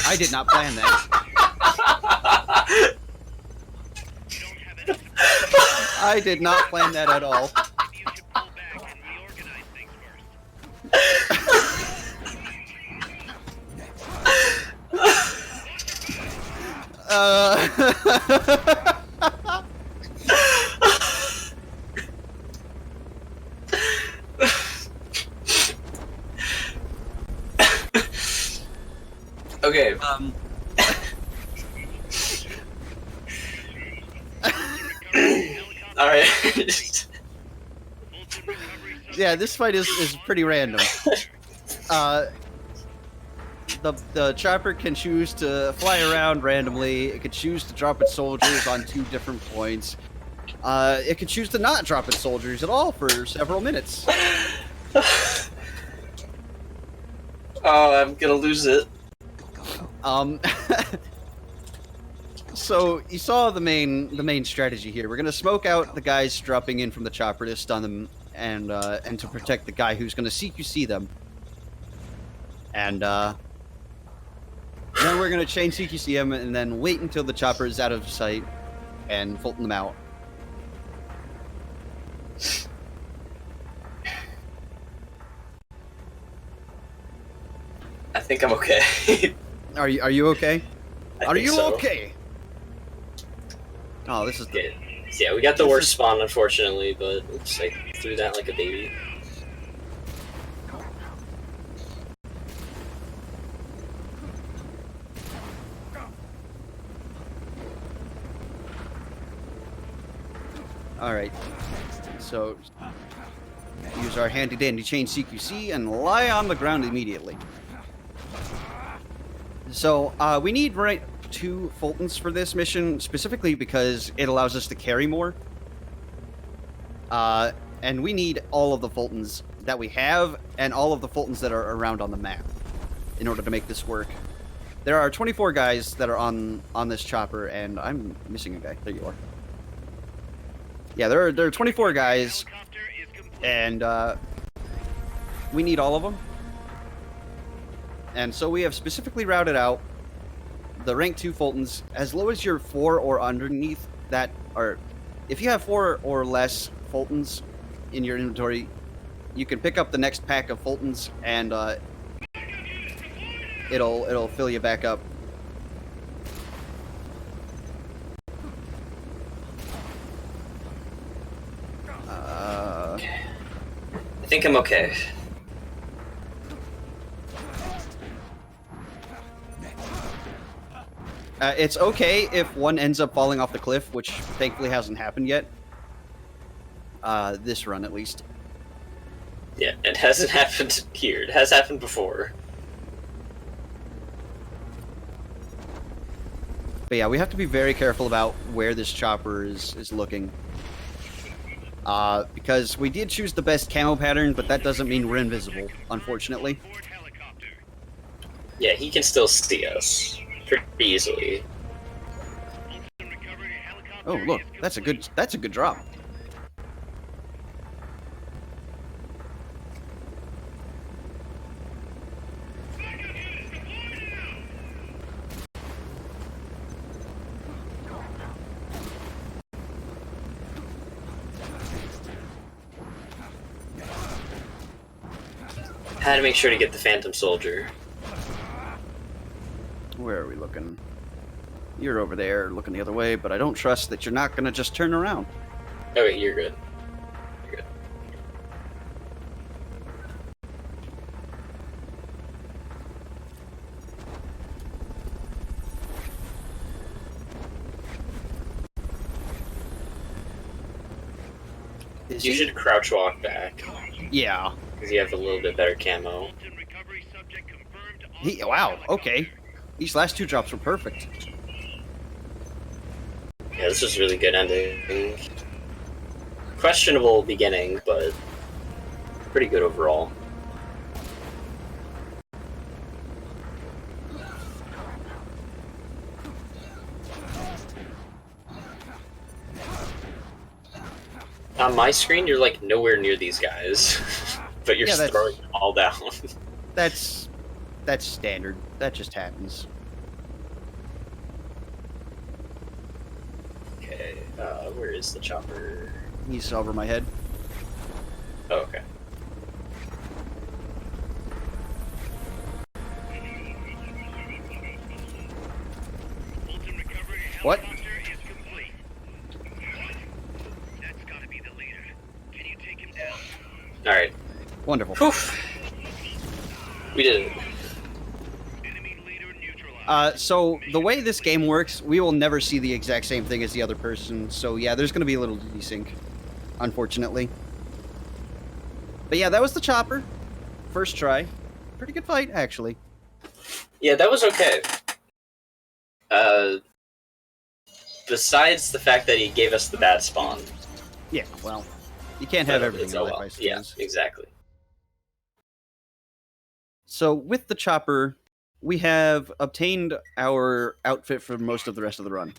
I did not plan that. I did not plan that at all. Maybe you should pull back and reorganize things first. Okay. Alright. Yeah, this fight is pretty random. The chopper can choose to fly around randomly. It could choose to drop its soldiers on 2 different points. It could choose to not drop its soldiers at all for several minutes. Oh, I'm gonna lose it. So you saw the main strategy here. We're gonna smoke out the guys dropping in from the chopper to stun them and to protect the guy who's gonna CQC them. And then we're gonna chain CQC him and then wait until the chopper is out of sight and Fulton them out. I think I'm okay. Are you okay? I Are think you so. okay? Oh, this is the Okay. Yeah, we got the worst spawn, unfortunately, but oops, I threw that like a baby. Alright. So, use our handy-dandy chain CQC and lie on the ground immediately. So, we need rank 2 Fultons for this mission, specifically because it allows us to carry more. And we need all of the Fultons that we have, and all of the Fultons that are around on the map, in order to make this work. There are 24 guys that are on this chopper, and I'm missing a guy. There you are. Yeah, there are 24 guys, and we need all of them. And so we have specifically routed out the rank 2 Fultons as low as your 4 or underneath that, or if you have 4 or less Fultons in your inventory, you can pick up the next pack of Fultons, and it'll fill you back up. I think I'm okay. It's okay if one ends up falling off the cliff, which thankfully hasn't happened yet. This run, at least. Yeah, it hasn't happened here. It has happened before. But yeah, we have to be very careful about where this chopper is looking. Because we did choose the best camo pattern, but that doesn't mean we're invisible, unfortunately. Yeah, he can still see us pretty easily. Oh, look, that's a good drop. Had to make sure to get the Phantom Soldier. Where are we looking? You're over there looking the other way, but I don't trust that you're not gonna just turn around. Okay, you're good. You're good. You should crouch walk back. Yeah. Because you have a little bit better camo. Wow, okay. These last 2 drops were perfect. Yeah, this was really good ending. Questionable beginning, but pretty good overall. On my screen, you're like nowhere near these guys, but you're throwing them all down. That's standard. That just happens. Okay, where is the chopper? He's over my head. Oh, okay. What? Alright. Wonderful. Poof. We did it. So the way this game works, we will never see the exact same thing as the other person. So yeah, there's going to be a little desync, unfortunately. But yeah, that was the chopper. First try. Pretty good fight, actually. Yeah, that was okay. Besides the fact that he gave us the bad spawn. Yeah, well, you can't have everything in life, I suppose. Yeah, exactly. So with the chopper, we have obtained our outfit for most of the rest of the run.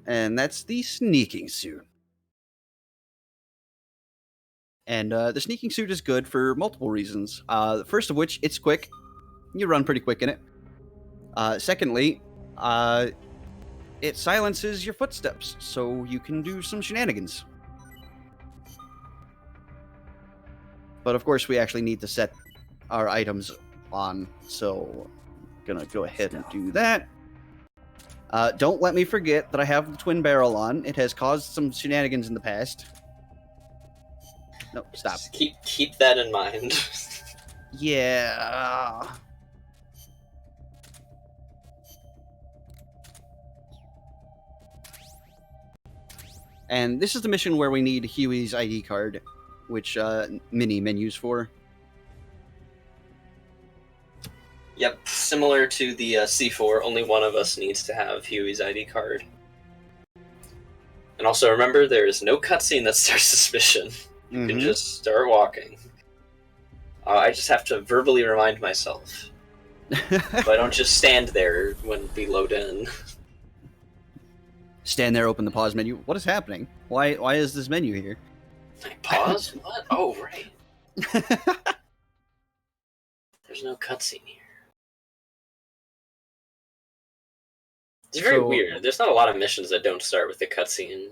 And that's the sneaking suit. And the sneaking suit is good for multiple reasons. First of which, it's quick. You run pretty quick in it. Secondly, it silences your footsteps, so you can do some shenanigans. But of course, we actually need to set our items on, so I'm gonna go ahead and do that. Don't let me forget that I have the twin barrel on. It has caused some shenanigans in the past. No, stop. Just keep that in mind. Yeah. And this is the mission where we need Huey's ID card, which mini menus for. Yep, similar to the C4, only one of us needs to have Huey's ID card. And also remember, there is no cutscene that starts this mission. You can just start walking. I just have to verbally remind myself. So I don't just stand there when we load in. Stand there, open the pause menu. What is happening? Why is this menu here? Pause? What? Oh, right. There's no cutscene here. It's very weird. There's not a lot of missions that don't start with the cutscene.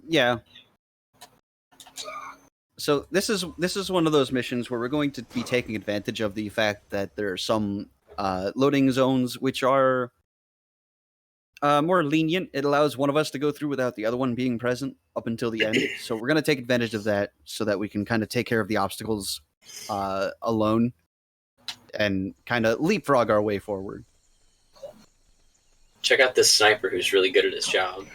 Yeah. So this is one of those missions where we're going to be taking advantage of the fact that there are some loading zones which are more lenient. It allows one of us to go through without the other one being present up until the end. So we're going to take advantage of that so that we can kind of take care of the obstacles alone and kind of leapfrog our way forward. Check out this sniper who's really good at his job.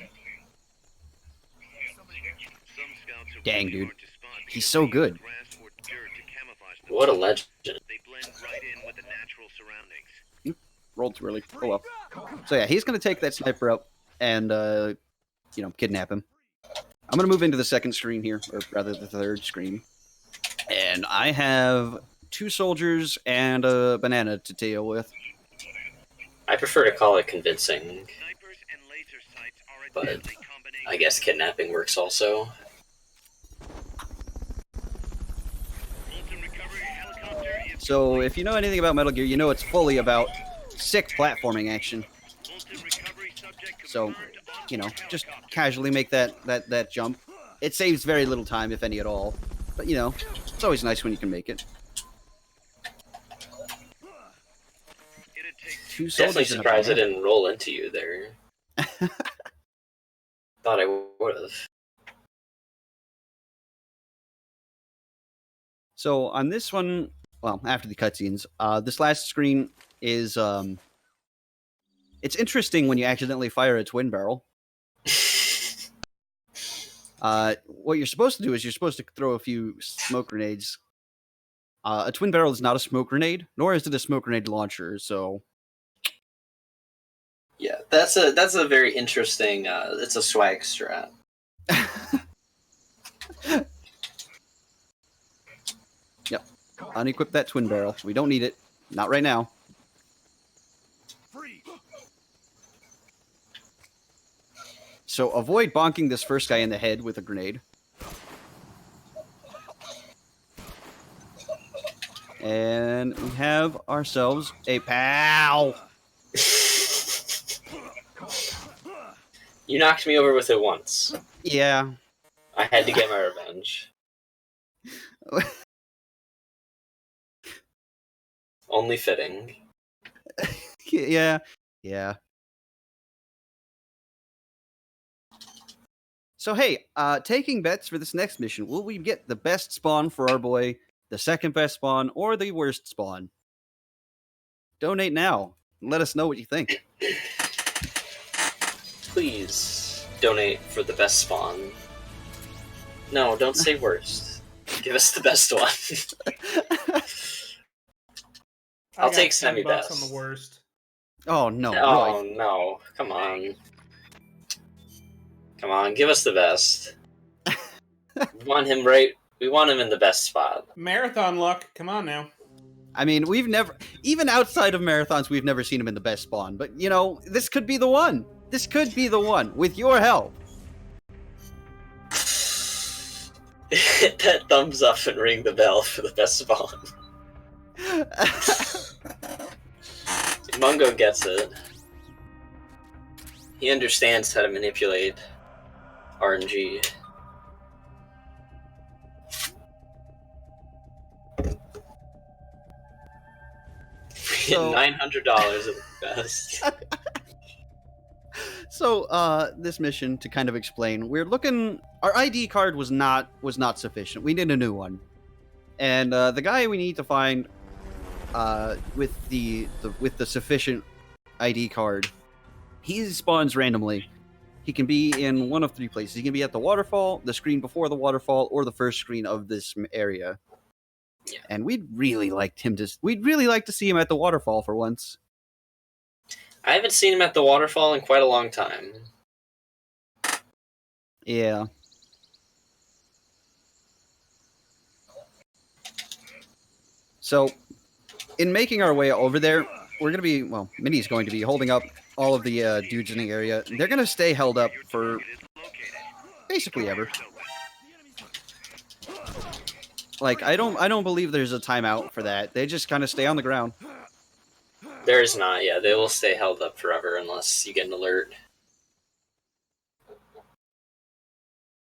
Dang, dude. He's so good. What a legend. They blend right in with the natural surroundings. Rolled too early. Oh well. So yeah, he's going to take that sniper out and, kidnap him. I'm going to move into the second screen here, or rather the third screen. And I have 2 soldiers and a banana to deal with. I prefer to call it convincing, but I guess kidnapping works also. So if you know anything about Metal Gear, you know it's fully about sick platforming action. So, just casually make that jump. It saves very little time, if any at all. But, it's always nice when you can make it. 2 soldiers. Definitely surprised I didn't roll into you there. Thought I would have. So on this one, well, after the cutscenes, this last screen is it's interesting when you accidentally fire a twin barrel. What you're supposed to do is you're supposed to throw a few smoke grenades. A twin barrel is not a smoke grenade, nor is it a smoke grenade launcher, so... Yeah, that's a very interesting, it's a swag strat. Yep. Unequip that twin barrel. We don't need it. Not right now. So avoid bonking this first guy in the head with a grenade. And we have ourselves a POW! You knocked me over with it once. Yeah. I had to get my revenge. Only fitting. Yeah. So hey, taking bets for this next mission, will we get the best spawn for our boy, the second best spawn, or the worst spawn? Donate now. Let us know what you think. Please donate for the best spawn. No, don't say worst. Give us the best one. I'll take semi-best. on the worst. Oh no! Oh Roy. no! Come on! Come on! Give us the best. We want him right. We want him in the best spot. Marathon luck. Come on now. I mean, we've never, even outside of marathons, we've never seen him in the best spawn. But this could be the one. This could be the one with your help. Hit that thumbs up and ring the bell for the best spawn. Mungo gets it. He understands how to manipulate RNG. So, $900 at the best. So, this mission, to kind of explain, we're looking. Our ID card was not sufficient. We need a new one, and the guy we need to find, with the sufficient ID card, he spawns randomly. He can be in one of three places. He can be at the waterfall, the screen before the waterfall, or the first screen of this area. Yeah. And we'd really like to see him at the waterfall for once. I haven't seen him at the waterfall in quite a long time. Yeah. So, in making our way over there, we're going to be, well, Minnie's going to be holding up all of the dudes in the area. They're going to stay held up for basically ever. Like, I don't believe there's a timeout for that. They just kind of stay on the ground. There is not, yeah. They will stay held up forever unless you get an alert.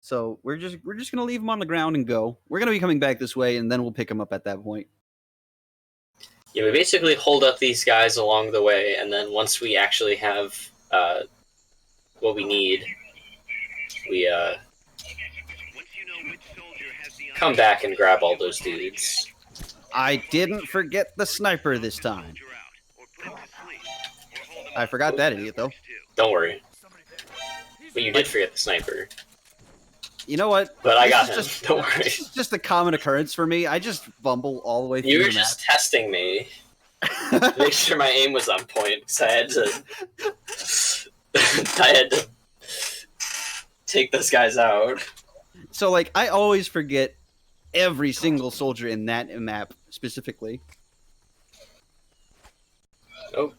So we're just gonna leave them on the ground and go. We're gonna be coming back this way, and then we'll pick them up at that point. Yeah, we basically hold up these guys along the way, and then once we actually have what we need, we come back and grab all those dudes. I didn't forget the sniper this time. I forgot that idiot, though. Don't worry. But you did forget the sniper. You know what? But I got him. Don't worry. This is just a common occurrence for me. I just fumble all the way through You were the just testing me. Make sure my aim was on point, because I had to take those guys out. So, like, I always forget every single soldier in that map, specifically. Oh,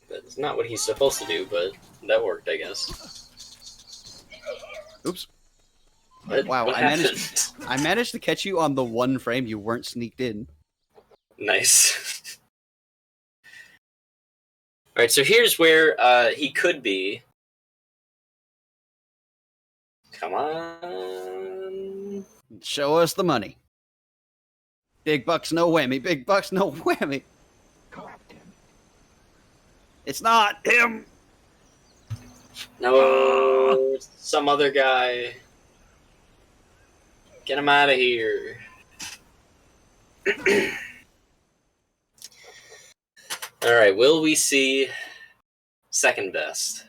that's not what he's supposed to do, but that worked, I guess. Oops. Wow, I managed to catch you on the one frame you weren't sneaked in. Nice. Alright, so here's where he could be. Come on. Show us the money. Big bucks, no whammy. Big bucks, no whammy. It's not him. No, it's some other guy. Get him out of here. Alright, will we see second best?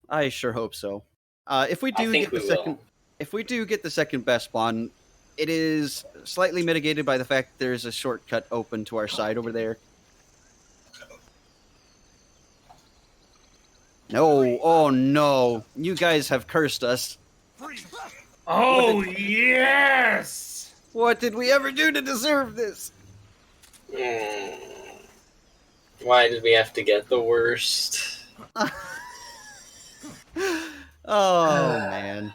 I sure hope so. If we do get the second best spawn, it is slightly mitigated by the fact that there's a shortcut open to our side over there. No, oh no, you guys have cursed us. Oh, yes! What did we ever do to deserve this? Why did we have to get the worst? Oh, man.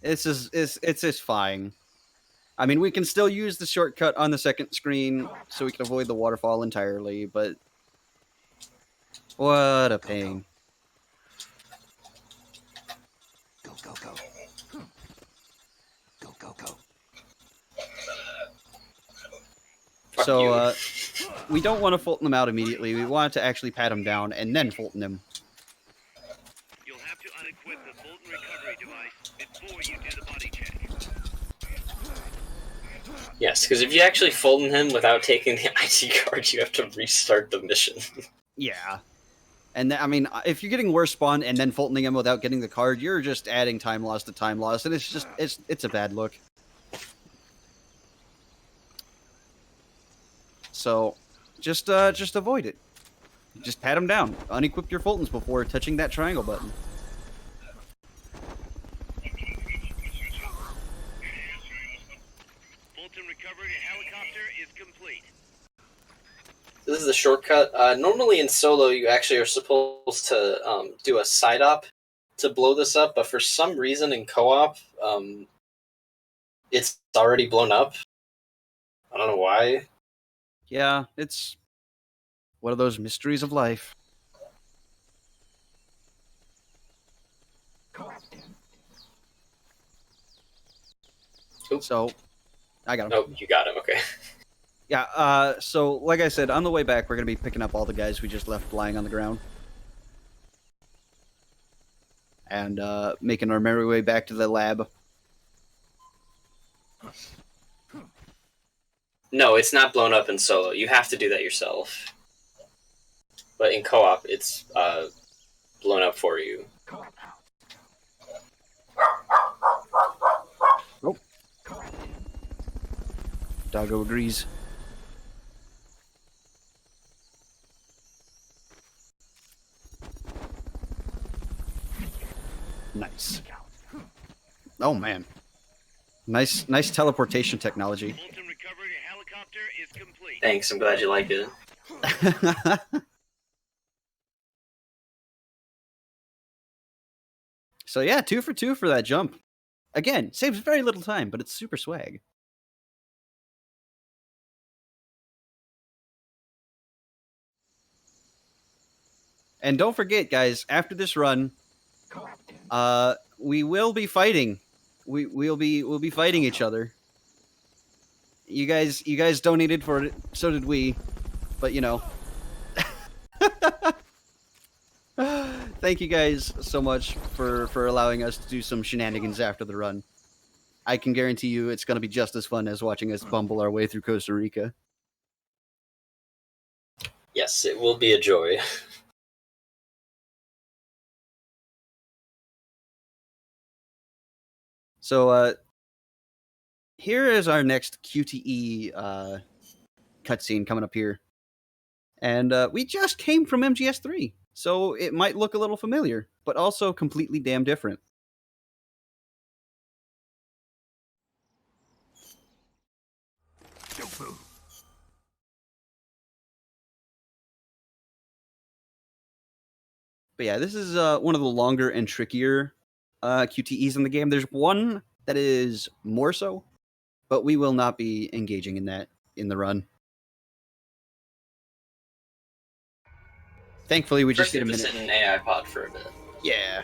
It's just fine. I mean, we can still use the shortcut on the second screen so we can avoid the waterfall entirely, but what a pain. Go, go, go. Go, go, go. So, we don't want to Fulton them out immediately. We want to actually pat him down and then Fulton him. You'll have to unequip the Fulton recovery device before you do the body check. Yes, because if you actually Fulton him without taking the ID card, you have to restart the mission. Yeah. And I mean, if you're getting worse spawn and then Fultoning him without getting the card, you're just adding time loss to time loss, and it's just, it's a bad look. So, just avoid it. Just pat him down. Unequip your Fultons before touching that triangle button. Fulton recovery helicopter is complete. This is the shortcut. Normally in solo, you actually are supposed to do a side op to blow this up, but for some reason in co-op, it's already blown up. I don't know why. Yeah, it's one of those mysteries of life. Oops. So, I got him. Oh, you got him, okay. Yeah, so like I said, on the way back, we're going to be picking up all the guys we just left lying on the ground. And making our merry way back to the lab. No, it's not blown up in solo. You have to do that yourself. But in co-op, it's blown up for you. Oh. Doggo agrees. Nice. Oh man. Nice teleportation technology. Molten recovery helicopter is complete. Thanks, I'm glad you like it. So yeah, 2 for 2 for that jump. Again, saves very little time, but it's super swag. And don't forget, guys, after this run, we will be fighting. We'll be fighting each other. You guys donated for it, so did we. But you know. Thank you guys so much for allowing us to do some shenanigans after the run. I can guarantee you it's going to be just as fun as watching us bumble our way through Costa Rica. Yes, it will be a joy. So, here is our next QTE cutscene coming up here. And we just came from MGS3, so it might look a little familiar, but also completely damn different. But yeah, this is one of the longer and trickier QTEs in the game. There's one that is more so, but we will not be engaging in that in the run. Thankfully, we just get a minute. Sit in an AI pod for a bit. Yeah.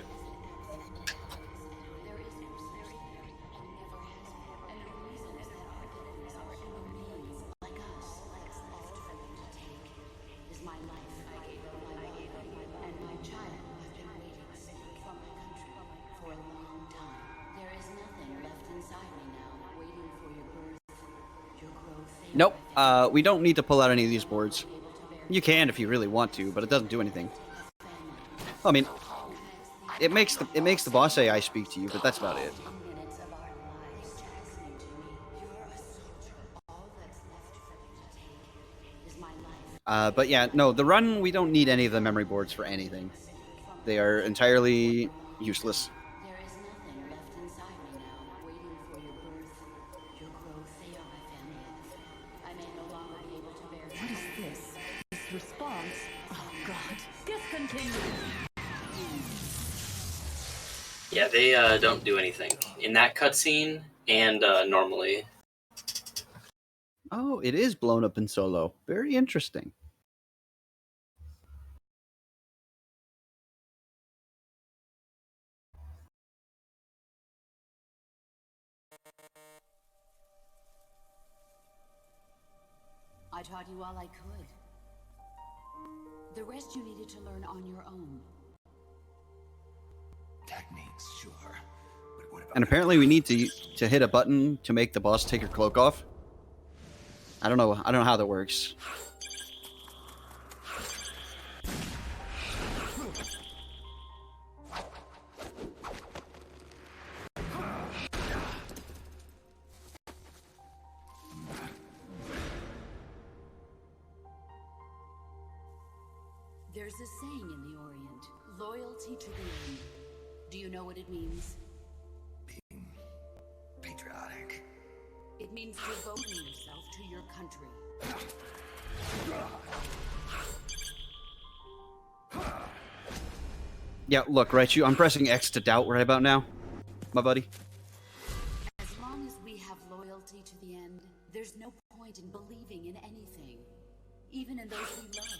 Nope. We don't need to pull out any of these boards. You can if you really want to, but it doesn't do anything. I mean, it makes the boss AI speak to you, but that's about it. But yeah, no, the run, we don't need any of the memory boards for anything. They are entirely useless. Response. Oh God. Discontinue. Yeah, they don't do anything in that cutscene and normally. Oh, it is blown up in solo. Very interesting. I taught you all I could. The rest you needed to learn on your own. Techniques, sure. But what about And apparently we need to hit a button to make the boss take her cloak off. I don't know how that works. There's a saying in the Orient, loyalty to the end. Do you know what it means? being patriotic? It means devoting yourself to your country. Yeah, look, Raichu, I'm pressing X to doubt right about now, my buddy. As long as we have loyalty to the end, there's no point in believing in anything, even in those we love.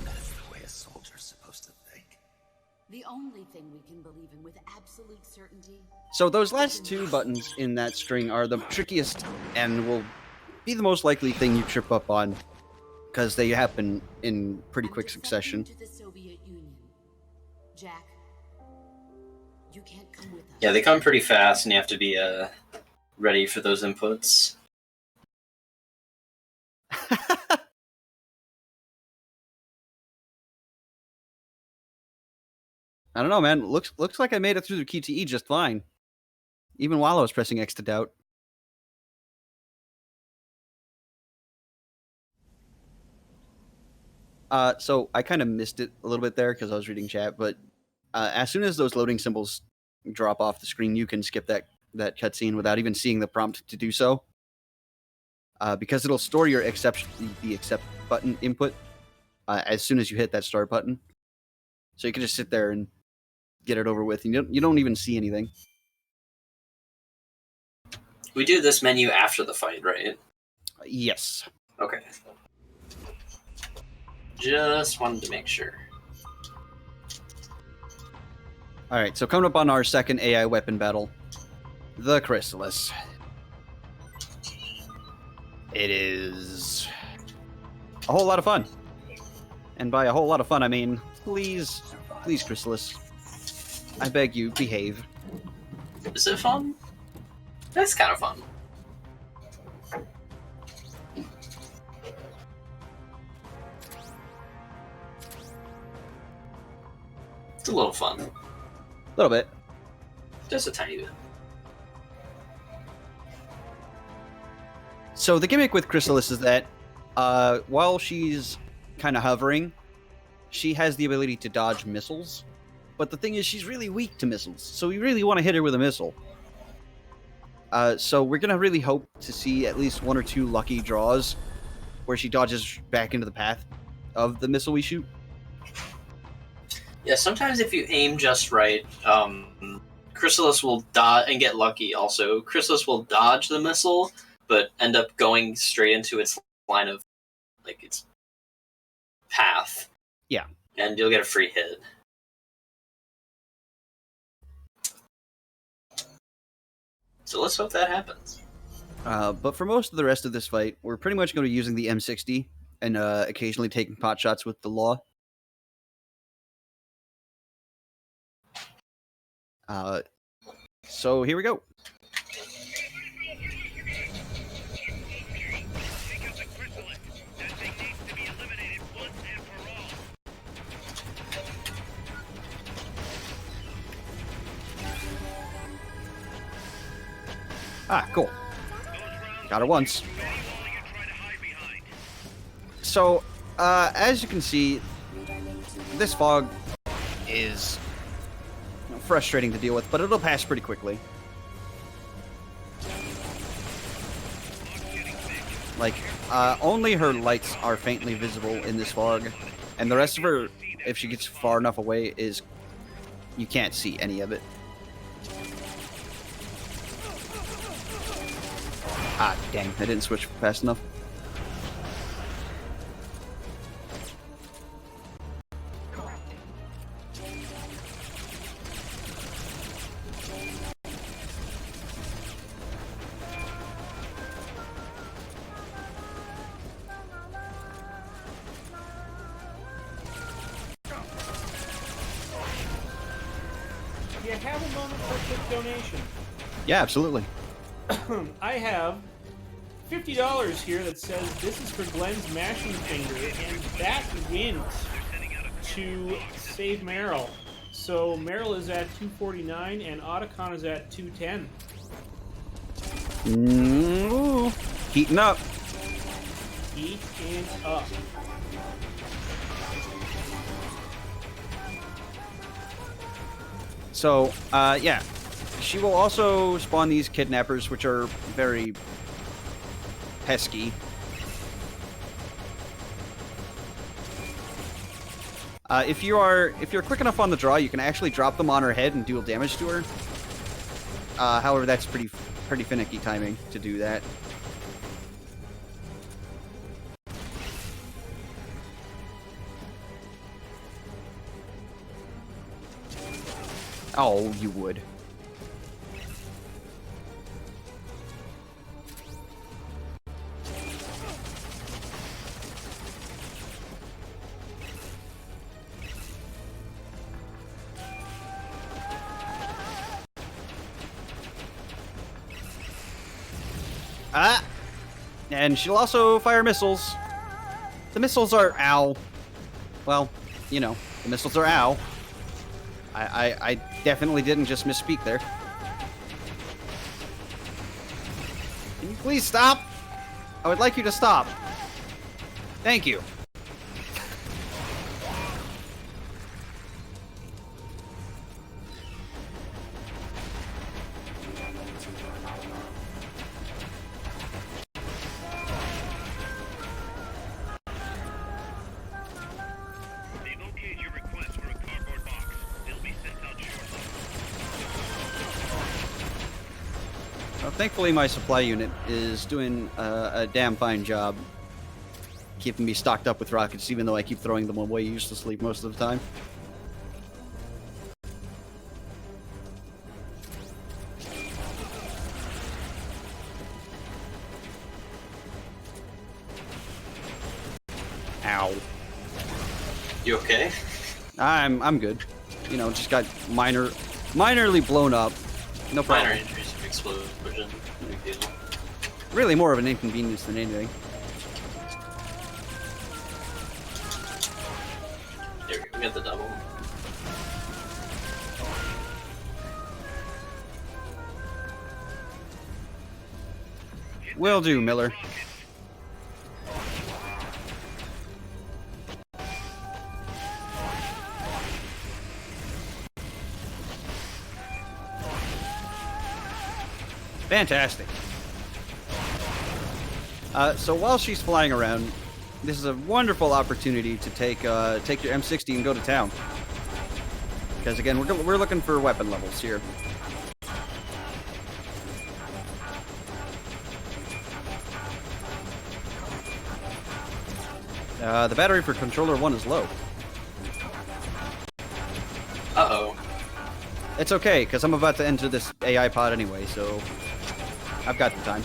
That's the way a soldier's supposed to think. The only thing we can believe in with absolute certainty. So those last two buttons in that string are the trickiest and will be the most likely thing you trip up on, because they happen in pretty I'm quick succession. defecting to the Soviet Union. Jack, you can't come with us. Yeah, they come pretty fast, and you have to be ready for those inputs. I don't know, man. Looks like I made it through the QTE just fine, even while I was pressing X to doubt. So I kind of missed it a little bit there because I was reading chat, but as soon as those loading symbols drop off the screen, you can skip that cutscene without even seeing the prompt to do so, because it'll store your the accept button input as soon as you hit that start button. So you can just sit there and get it over with, and you don't even see anything. We do this menu after the fight, right? Yes. Okay. Just wanted to make sure. All right, so coming up on our second AI weapon battle, the Chrysalis. It is a whole lot of fun. And by a whole lot of fun, I mean, please, Chrysalis, I beg you, behave. Is it fun? That's kind of fun. It's a little fun. A little bit. Just a tiny bit. So the gimmick with Chrysalis is that while she's kind of hovering, she has the ability to dodge missiles. But the thing is, she's really weak to missiles, so we really want to hit her with a missile. So we're going to really hope to see at least one or two lucky draws where she dodges back into the path of the missile we shoot. Yeah, sometimes if you aim just right, Chrysalis will dodge and get lucky also. Chrysalis will dodge the missile, but end up going straight into its line of, like, its path. Yeah. And you'll get a free hit. So let's hope that happens. But for most of the rest of this fight, we're pretty much going to be using the M60 and occasionally taking pot shots with the Law. So here we go. Ah, cool. Got her once. So, as you can see, this fog is frustrating to deal with, but it'll pass pretty quickly. Like, only her lights are faintly visible in this fog, and the rest of her, if she gets far enough away, is you can't see any of it. Ah, dang, I didn't switch fast enough. Do you have a moment for a quick donation? Yeah, absolutely. I have $50 here that says this is for Glenn's mashing finger, and that went to save Meryl. So Meryl is at 249 and Otacon is at 210. Ooh, heating up. Heating up. So, yeah. She will also spawn these kidnappers, which are very pesky. If you're quick enough on the draw, you can actually drop them on her head and deal damage to her. However, that's pretty finicky timing to do that. Oh, you would. Ah! And she'll also fire missiles. The missiles are ow. Well, you know, the missiles are ow. I definitely didn't just misspeak there. Can you please stop? I would like you to stop. Thank you. They've okayed your request for a cardboard box. It'll be sent out shortly. Well, thankfully, my supply unit is doing a damn fine job keeping me stocked up with rockets, even though I keep throwing them away uselessly most of the time. Ow. You okay? I'm good. You know, just got minorly blown up. No problem. Minor injuries from explosion. No big deal. Really more of an inconvenience than anything. There we got the double. Will do, Miller. Fantastic. So while she's flying around, this is a wonderful opportunity to take your M60 and go to town. Because again, we're looking for weapon levels here. The battery for controller 1 is low. Uh-oh. It's okay, because I'm about to enter this AI pod anyway, so I've got the time.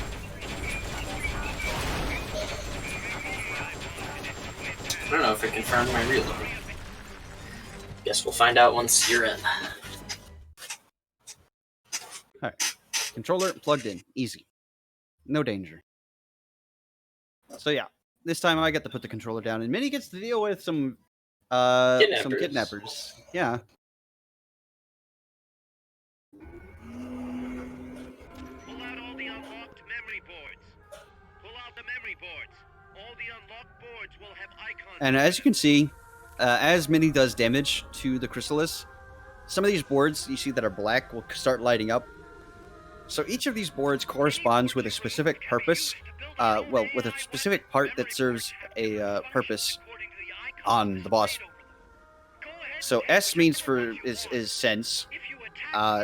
I don't know if it confirmed my reload. Guess we'll find out once you're in. Alright. Controller plugged in. Easy. No danger. So yeah, this time I get to put the controller down, and Minnie gets to deal with some kidnappers. Yeah. Pull out all the unlocked memory boards. Pull out the memory boards. All the unlocked boards will have icons. And as you can see, as Minnie does damage to the Chrysalis, some of these boards you see that are black will start lighting up. So each of these boards corresponds with a specific purpose, with a specific part that serves a purpose on the boss. So S means is sense,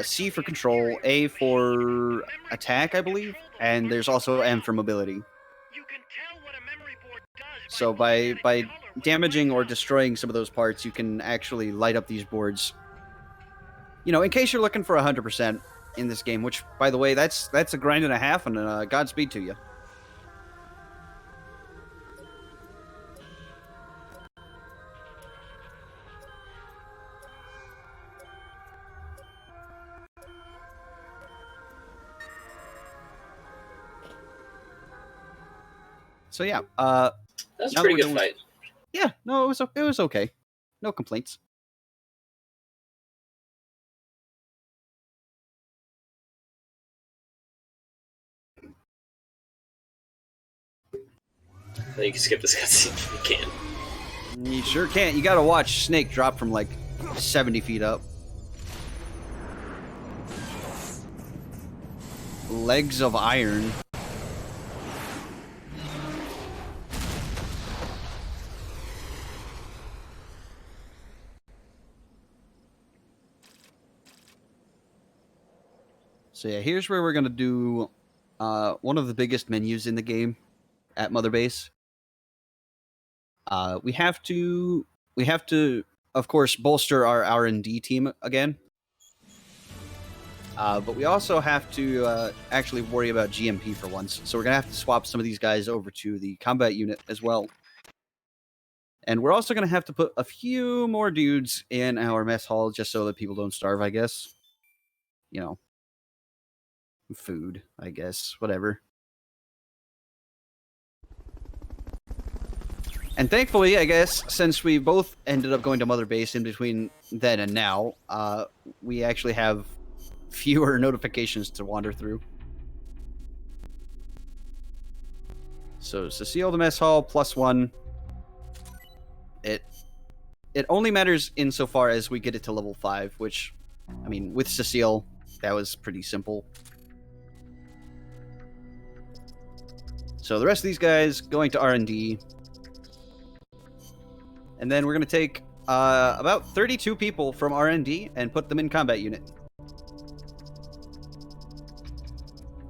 C for control, A for attack, I believe, and there's also M for mobility. So by damaging or destroying some of those parts, you can actually light up these boards. You know, in case you're looking for 100% in this game, which, by the way, that's a grind and a half, and Godspeed to you. So yeah, That's a pretty good fight. Yeah, no, it was okay. No complaints. You can skip this cutscene. You can. You sure can't. You gotta watch Snake drop from like 70 feet up. Legs of iron. So yeah, here's where we're gonna do one of the biggest menus in the game at Mother Base. We have to, of course, bolster our R&D team again. But we also have to actually worry about GMP for once. So we're gonna have to swap some of these guys over to the combat unit as well. And we're also gonna have to put a few more dudes in our mess hall just so that people don't starve, I guess. You know. Food, I guess. Whatever. And thankfully, I guess, since we both ended up going to Mother Base in between then and now, we actually have fewer notifications to wander through. So Cecile the mess hall +1. It only matters insofar as we get it to level 5, which, I mean, with Cecile, that was pretty simple. So the rest of these guys going to R&D. And then we're going to take about 32 people from R&D and put them in combat unit.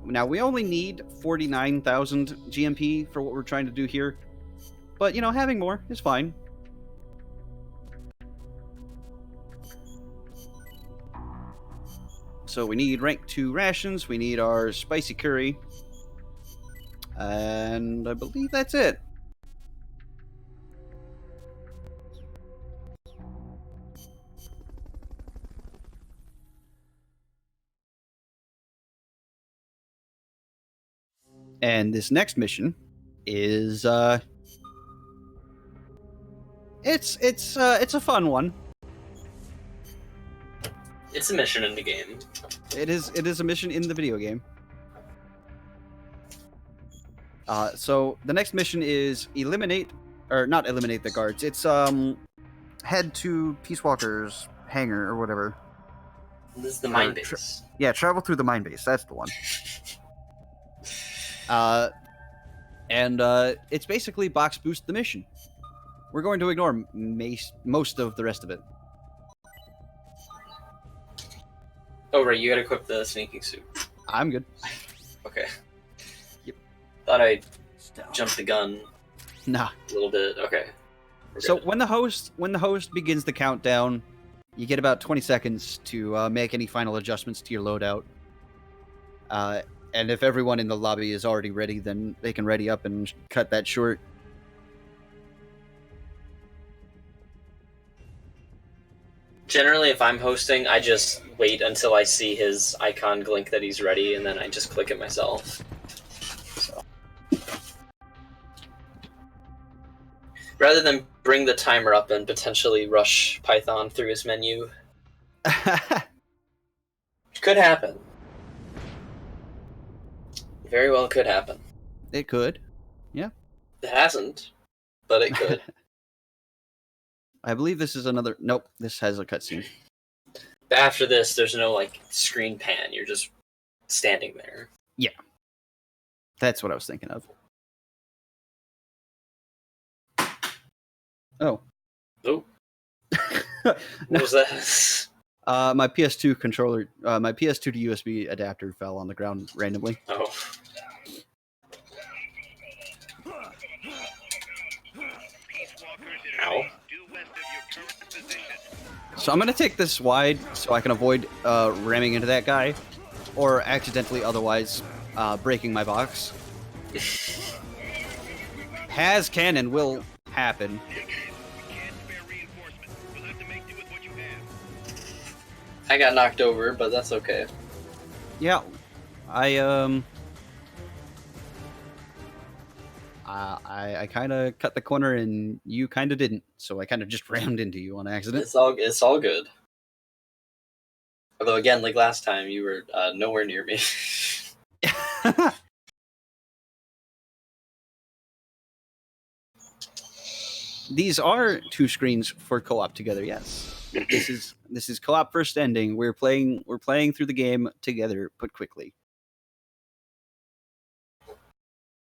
Now, we only need 49,000 GMP for what we're trying to do here. But, you know, having more is fine. So we need rank 2 rations, we need our spicy curry, and I believe that's it. And this next mission is it's a fun one. It's a mission in the game. It is a mission in the video game. So the next mission is not eliminate the guards. It's head to Peace Walker's hangar or whatever. This is the mine base. Yeah, travel through the mine base. That's the one. And it's basically box boost the mission. We're going to ignore most of the rest of it. Oh, right, you gotta equip the sneaking suit. I'm good. Okay. Yep. Thought I jumped the gun Nah. a little bit. Okay. So when the host begins the countdown, you get about 20 seconds to make any final adjustments to your loadout. And if everyone in the lobby is already ready, then they can ready up and cut that short. Generally, if I'm hosting, I just wait until I see his icon blink that he's ready, and then I just click it myself. So. Rather than bring the timer up and potentially rush Python through his menu. Could happen. Very well could happen. It could. Yeah. It hasn't, but it could. I believe this is another... Nope, this has a cutscene. After this, there's no, like, screen pan. You're just standing there. Yeah. That's what I was thinking of. Oh. Oh. What was that? My PS2 controller... my PS2 to USB adapter fell on the ground randomly. Oh. Ow. So I'm going to take this wide so I can avoid ramming into that guy or accidentally otherwise breaking my box. Can and will happen. I got knocked over, but that's okay. Yeah. I kind of cut the corner and you kind of didn't, so I kind of just rammed into you on accident. It's all good. Although again, like last time, you were nowhere near me. These are 2 screens for co-op together. Yes, this is co-op first ending. We're playing through the game together, but quickly.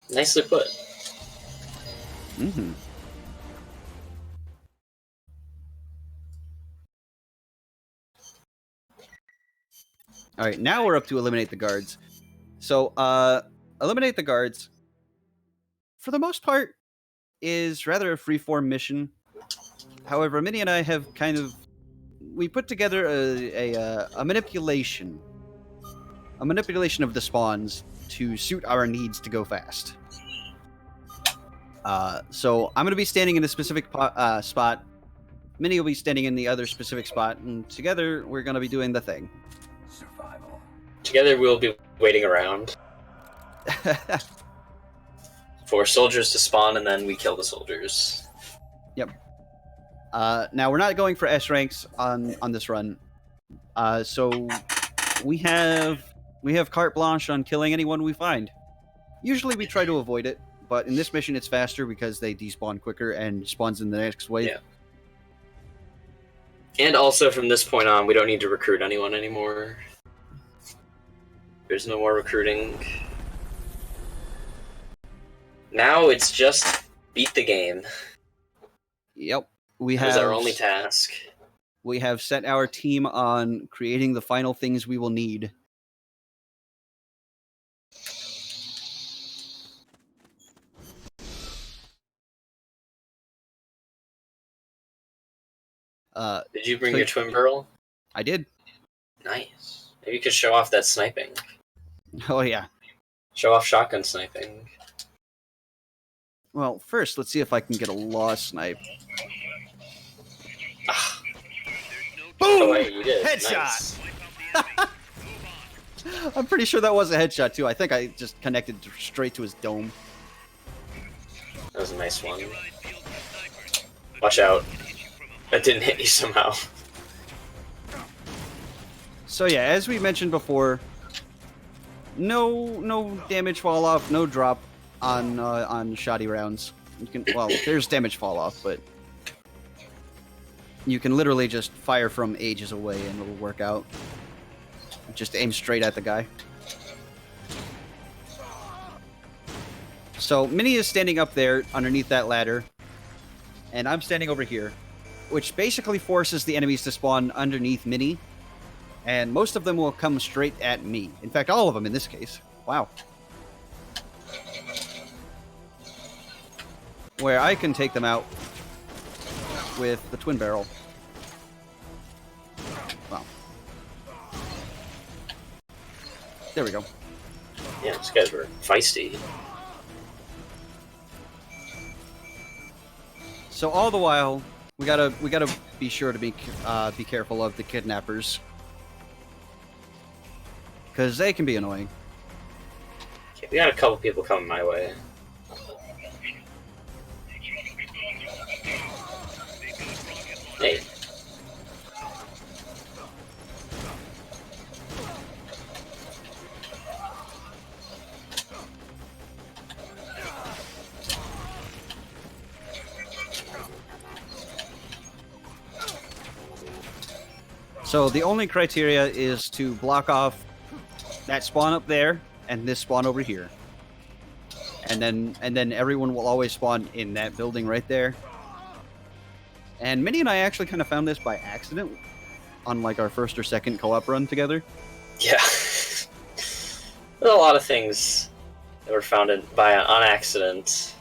Nicely put. Mm-hmm. All right, now we're up to eliminate the guards. So, eliminate the guards, for the most part, is rather a free-form mission. However, Minnie and I have we put together a manipulation of the spawns to suit our needs to go fast. So I'm going to be standing in a specific spot. Minnie will be standing in the other specific spot, and together we're going to be doing the thing. Survival. Together we'll be waiting around for soldiers to spawn, and then we kill the soldiers. Yep. Now we're not going for S ranks on this run, so we have carte blanche on killing anyone we find. Usually we try to avoid it, but in this mission it's faster because they despawn quicker and spawns in the next wave. Yeah. And also from this point on, we don't need to recruit anyone anymore. There's no more recruiting. Now it's just beat the game. Yep. That is our only task. We have set our team on creating the final things we will need. Did you bring your twin barrel? I did. Nice. Maybe you could show off that sniping. Oh, yeah. Show off shotgun sniping. Well, first, let's see if I can get a law snipe. Ah. Boom! Oh, wait, you did. Headshot! Nice. I'm pretty sure that was a headshot, too. I think I just connected straight to his dome. That was a nice one. Watch out. That didn't hit you somehow. So yeah, as we mentioned before, no damage fall off, no drop on shoddy rounds. You can, well, there's damage fall off, but you can literally just fire from ages away and it'll work out. Just aim straight at the guy. So Minnie is standing up there underneath that ladder, and I'm standing over here, which basically forces the enemies to spawn underneath Minnie, and most of them will come straight at me. In fact, all of them in this case. Wow. Where I can take them out with the twin barrel. Wow. There we go. Yeah, these guys were feisty. So all the while, we gotta be sure to be careful of the kidnappers, because they can be annoying. Okay, we got a couple people coming my way. Hey. So the only criteria is to block off that spawn up there and this spawn over here, and then everyone will always spawn in that building right there. And Minnie and I actually kind of found this by accident on like our first or second co-op run together. Yeah. There's a lot of things that were found on accident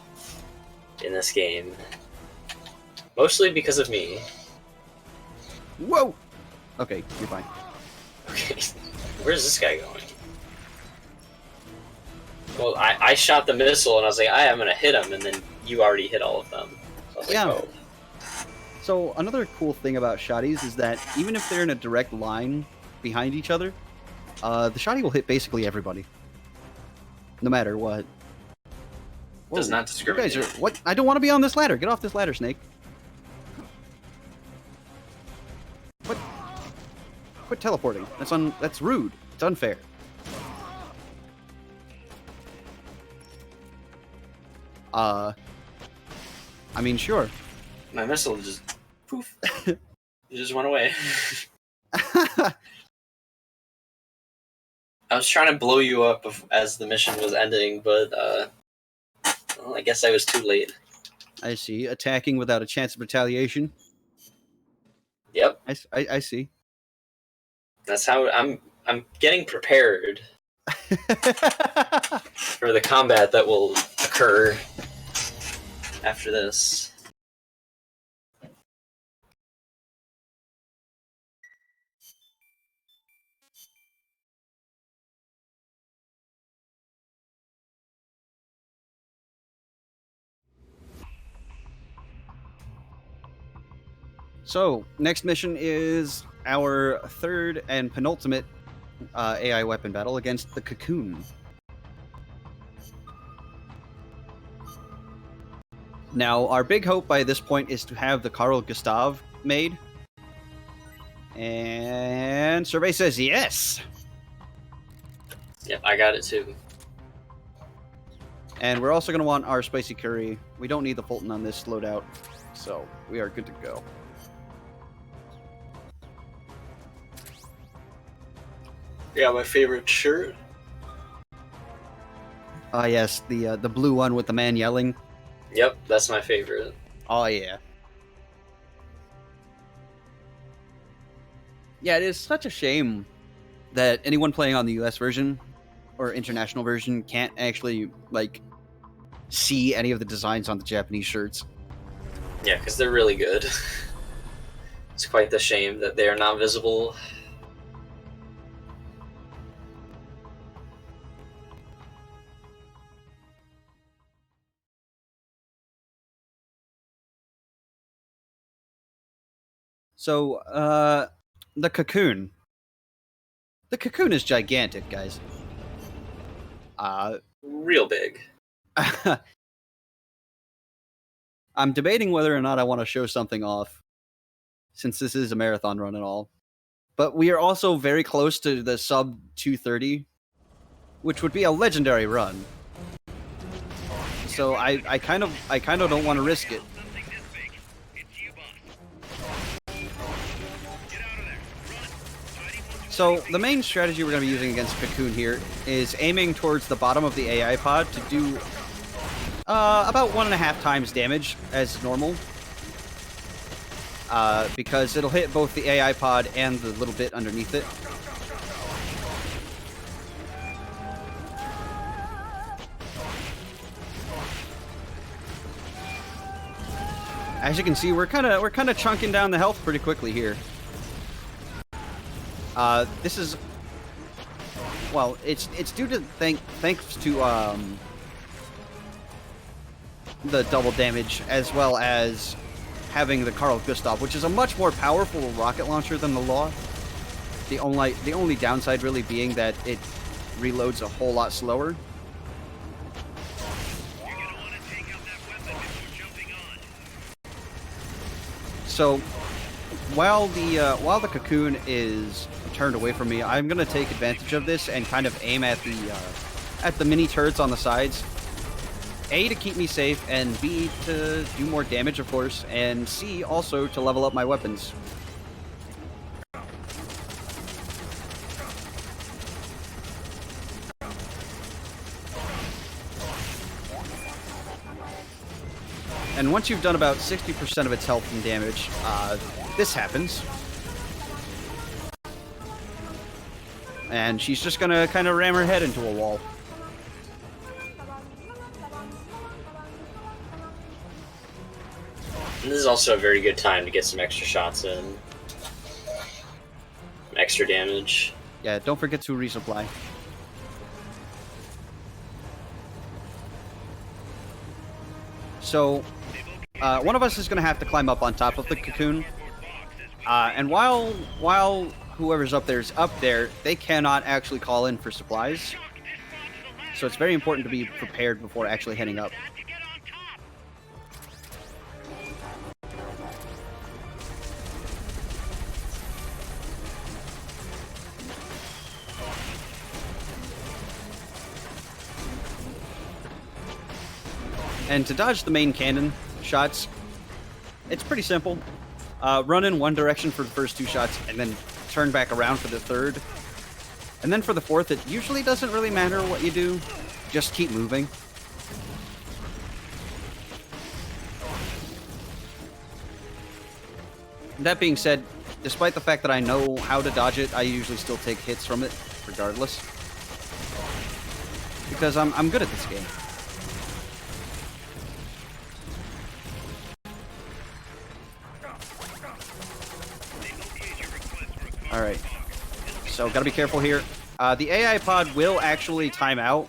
in this game. Mostly because of me. Whoa! Okay, you're fine. Okay, where's this guy going? Well, I shot the missile and I was like, I'm gonna hit him, and then you already hit all of them. So I was Yeah. like, oh. So another cool thing about shotties is that even if they're in a direct line behind each other, the shotty will hit basically everybody, no matter what. Does not discriminate. You guys are, what? I don't want to be on this ladder. Get off this ladder, Snake. What? Quit teleporting. That's rude. It's unfair. I mean, sure. My missile just poof. It just went away. I was trying to blow you up as the mission was ending, but well, I guess I was too late. I see. Attacking without a chance of retaliation. Yep. I see. That's how I'm getting prepared for the combat that will occur after this. So, next mission is our third and penultimate AI weapon battle against the Cocoon. Now, our big hope by this point is to have the Carl Gustav made. And survey says yes. Yep, I got it too. And we're also going to want our spicy curry. We don't need the Fulton on this loadout, so we are good to go. Yeah, my favorite shirt. Ah, yes, the blue one with the man yelling. Yep, that's my favorite. Oh, yeah. Yeah, it is such a shame that anyone playing on the US version or international version can't actually, like, see any of the designs on the Japanese shirts. Yeah, because they're really good. It's quite the shame that they are not visible. So, the cocoon. The cocoon is gigantic, guys. Real big. I'm debating whether or not I want to show something off, since this is a marathon run and all. But we are also very close to the sub 230, which would be a legendary run. So I kind of don't want to risk it. So the main strategy we're going to be using against Cocoon here is aiming towards the bottom of the AI pod to do about 1.5 times damage as normal. Because it'll hit both the AI pod and the little bit underneath it. As you can see, we're kind of chunking down the health pretty quickly here. This is, well, it's due to thanks to the double damage as well as having the Carl Gustav, which is a much more powerful rocket launcher than the Law. The only downside really being that it reloads a whole lot slower. So while the Cocoon is turned away from me, I'm gonna take advantage of this and kind of aim at the mini turrets on the sides. A, to keep me safe, and B, to do more damage, of course, and C, also to level up my weapons. And once you've done about 60% of its health and damage, this happens. And she's just gonna kind of ram her head into a wall. And this is also a very good time to get some extra shots in. Some extra damage. Yeah, don't forget to resupply. So, one of us is going to have to climb up on top of the Cocoon. And while whoever's up there is up there, they cannot actually call in for supplies. So it's very important to be prepared before actually heading up. And to dodge the main cannon shots, it's pretty simple. Run in one direction for the first 2 shots, and then turn back around for the third. And then for the fourth, it usually doesn't really matter what you do. Just keep moving. That being said, despite the fact that I know how to dodge it, I usually still take hits from it, regardless. Because I'm good at this game. Alright, so gotta be careful here. The AI pod will actually time out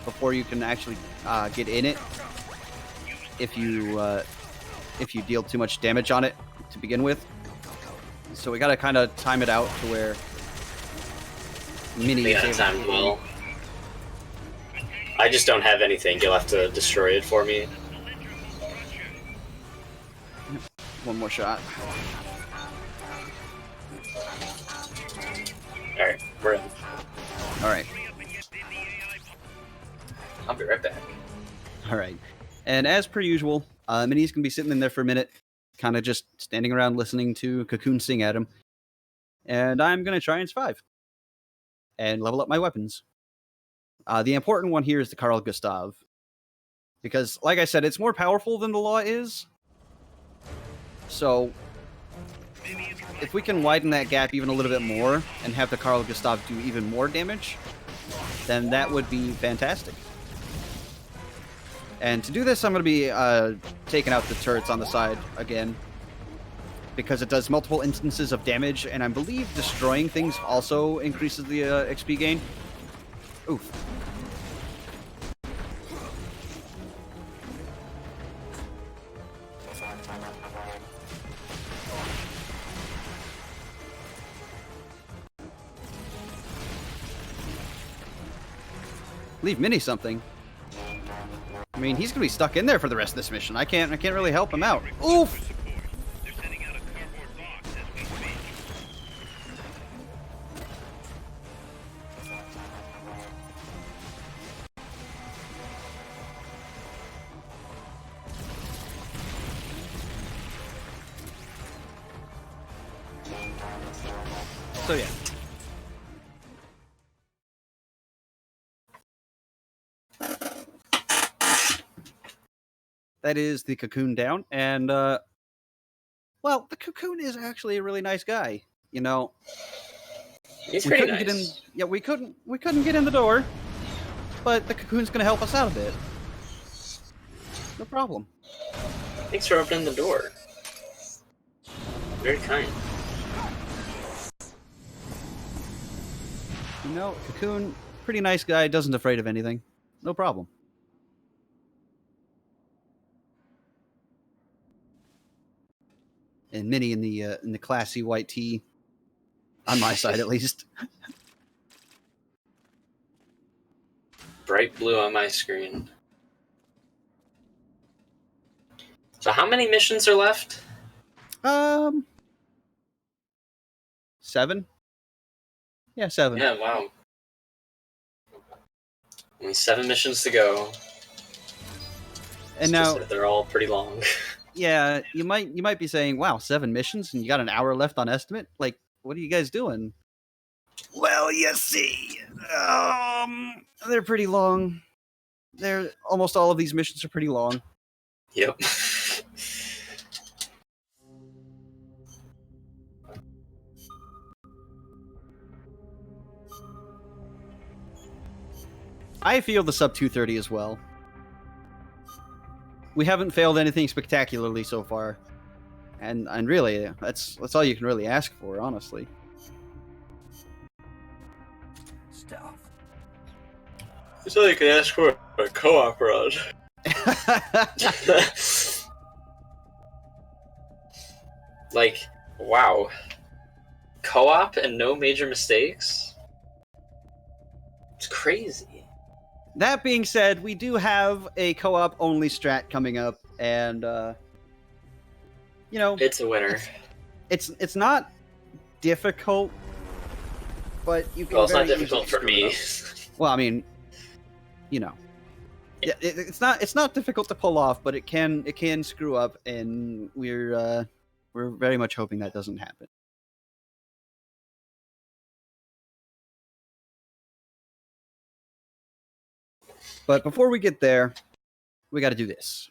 before you can actually get in it if you deal too much damage on it to begin with. So we gotta kind of time it out to where Mini is able timed well. I just don't have anything. You'll have to destroy it for me. one more shot. Alright, we're in. Alright. I'll be right back. Alright. And as per usual, Minnie's going to be sitting in there for a minute, kind of just standing around listening to Cocoon sing at him. And I'm going to try and survive. And level up my weapons. The important one here is the Carl Gustav. Because, like I said, it's more powerful than the Law is. So, if we can widen that gap even a little bit more, and have the Carl Gustav do even more damage, then that would be fantastic. And to do this, I'm going to be taking out the turrets on the side again. Because it does multiple instances of damage, and I believe destroying things also increases the XP gain. Oof. Leave Minnie something. I mean, he's gonna be stuck in there for the rest of this mission. I can't really help him out. Oof! They're sending out a cardboard box as we speak. So yeah. That is the Cocoon down, and well, the Cocoon is actually a really nice guy. You know, He's we pretty couldn't nice. get in. Yeah, we couldn't get in the door, but the Cocoon's gonna help us out a bit. No problem. Thanks for opening the door. Very kind. You know, Cocoon, pretty nice guy, doesn't afraid of anything. No problem. And Minnie in the classy white tee, on my side at least. Bright blue on my screen. So how many missions are left? 7. Yeah, 7. Yeah, wow. Only 7 missions to go. And It's now, just that they're all pretty long. yeah, you might be saying, "Wow, 7 missions, and you got an hour left on estimate. Like, what are you guys doing?" Well, you see, they're pretty long. They're almost all of these missions are pretty long. Yep. I feel the sub 230 as well. We haven't failed anything spectacularly so far, and really, that's all you can really ask for, honestly. Stealth. That's all you can ask for a co-op run. Like, wow. Co-op and no major mistakes? It's crazy. That being said, we do have a co-op only strat coming up, and you know, It's a winner. it's not difficult, but you can. Well, it's not very difficult easily for screw it me. up. Well, I mean, you know, yeah, it's not difficult to pull off, but it can screw up, and we're very much hoping that doesn't happen. But before we get there, we got to do this.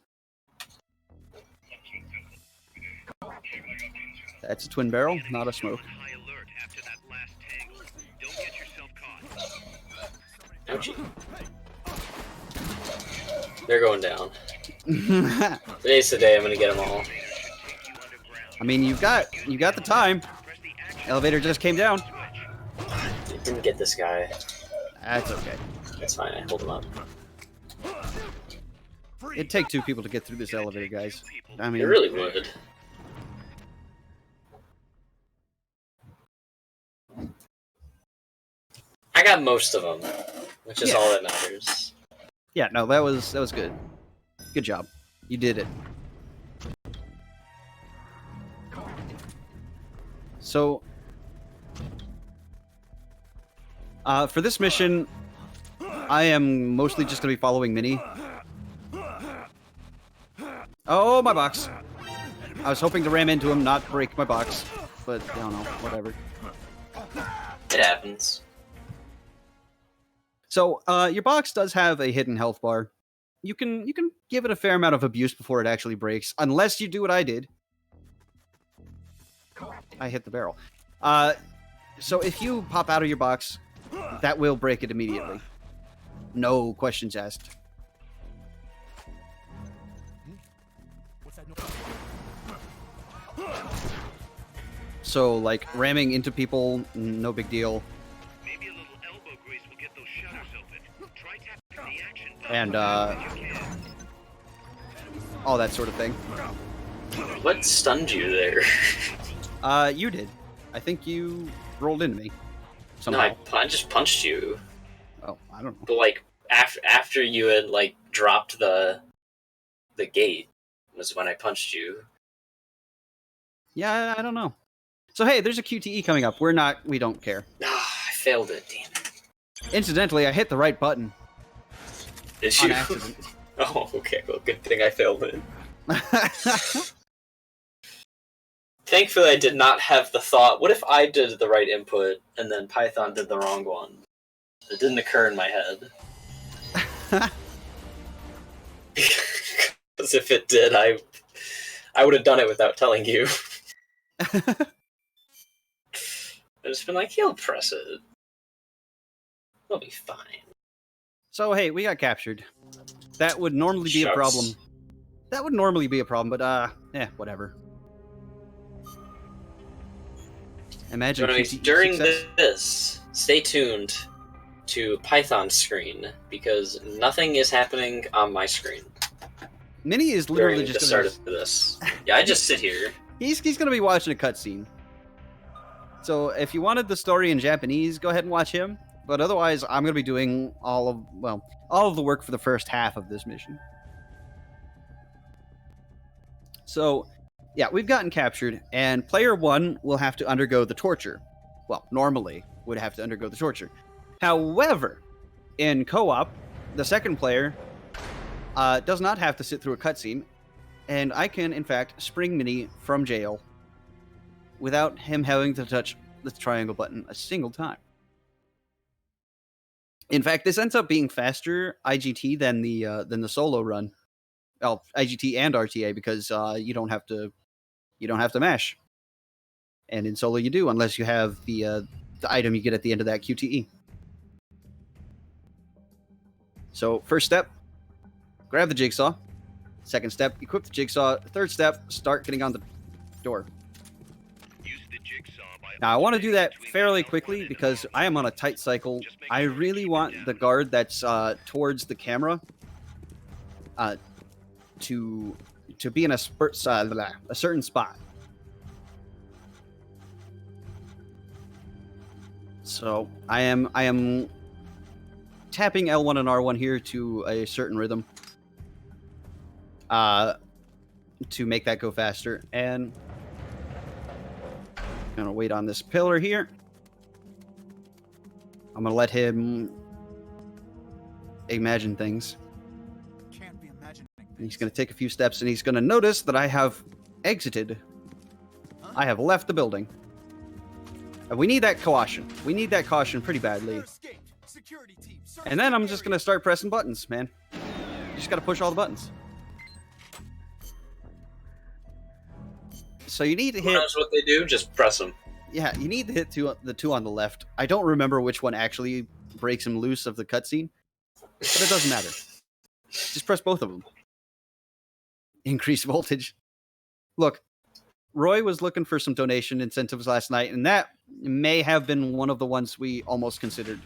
That's a twin barrel, not a smoke. High alert after that last tangle. Don't get yourself caught. Ouchie. They're going down. Today's the day I'm gonna get them all. I mean, you got the time. Elevator just came down. Didn't get this guy. That's okay. That's fine, I hold him up. It'd take 2 people to get through this elevator, guys. I It mean, really would. I got most of them, which is Yeah. all that matters. yeah, no, that was good. Good job. You did it. So, for this mission, I am mostly just going to be following Mini. Oh, my box. I was hoping to ram into him, not break my box. But, I don't know, whatever. It happens. So, your box does have a hidden health bar. You can give it a fair amount of abuse before it actually breaks, unless you do what I did. I hit the barrel. So if you pop out of your box, that will break it immediately. No questions asked. So, like, ramming into people, no big deal. Maybe a little elbow grease will get those shutters open. Try tapping the action button And, if you can. all that sort of thing. What stunned you there? You did. I think you rolled into me. No, Somehow. I just punched you. Oh, I don't know. But like after you had like dropped the gate was when I punched you. Yeah, I don't know. So hey, there's a QTE coming up. We don't care. I failed it, damn it. Incidentally, I hit the right button Did on you? accident. Oh, okay. Well, good thing I failed it. Thankfully, I did not have the thought, what if I did the right input and then Python did the wrong one? It didn't occur in my head. Because if it did, I would have done it without telling you. I'd just been like, he'll press it. He'll be fine. So hey, we got captured. That would normally be a Shucks. problem. That would normally be a problem, but whatever. Imagine But QTE during success. this, stay tuned to Python's screen, because nothing is happening on my screen Mini is during literally the just start gonna, of this. Yeah, I just sit here. he's gonna be watching a cutscene. So if you wanted the story in Japanese, go ahead and watch him. But otherwise, I'm gonna be doing all of the work for the first half of this mission. So, yeah, we've gotten captured, and player 1 will have to undergo the torture. Well, normally would have to undergo the torture. However, in co-op, the second player does not have to sit through a cutscene, and I can, in fact, spring Mini from jail without him having to touch the triangle button a single time. In fact, this ends up being faster IGT than the solo run. Well, IGT and RTA, because you don't have to mash. And in solo you do, unless you have the item you get at the end of that QTE. So first step, grab the jigsaw. Second step, equip the jigsaw. Third step, start getting on the door. Use the jigsaw by Now I want to do that between fairly the quickly outlet and because the I am on a tight cycle. I really want the guard that's towards the camera to be in a certain spot. So I am tapping L1 and R1 here to a certain rhythm to make that go faster, and I'm gonna wait on this pillar here. I'm gonna let him imagine things. Can't be imagining And he's gonna take a few steps, and he's gonna notice that I have exited. I have left the building. And we need that caution. We need that caution pretty badly. And then I'm just gonna start pressing buttons, man. You just gotta push all the buttons. So you need to Who hit. knows what they do? Just press them. Yeah, you need to hit the two on the left. I don't remember which one actually breaks him loose of the cutscene, but it doesn't matter. Just press both of them. Increase voltage. Look, Roy was looking for some donation incentives last night, and that may have been one of the ones we almost considered.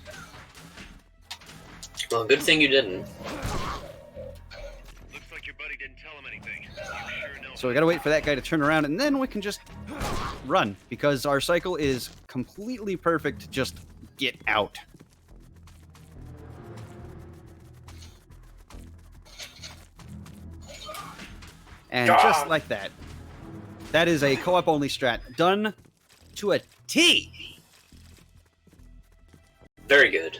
Well, good thing you didn't. Looks like your buddy didn't tell him anything. You sure know. So we gotta wait for that guy to turn around, and then we can just run, because our cycle is completely perfect to just get out. And just like that. That is a co-op only strat. Done To a T. Very good.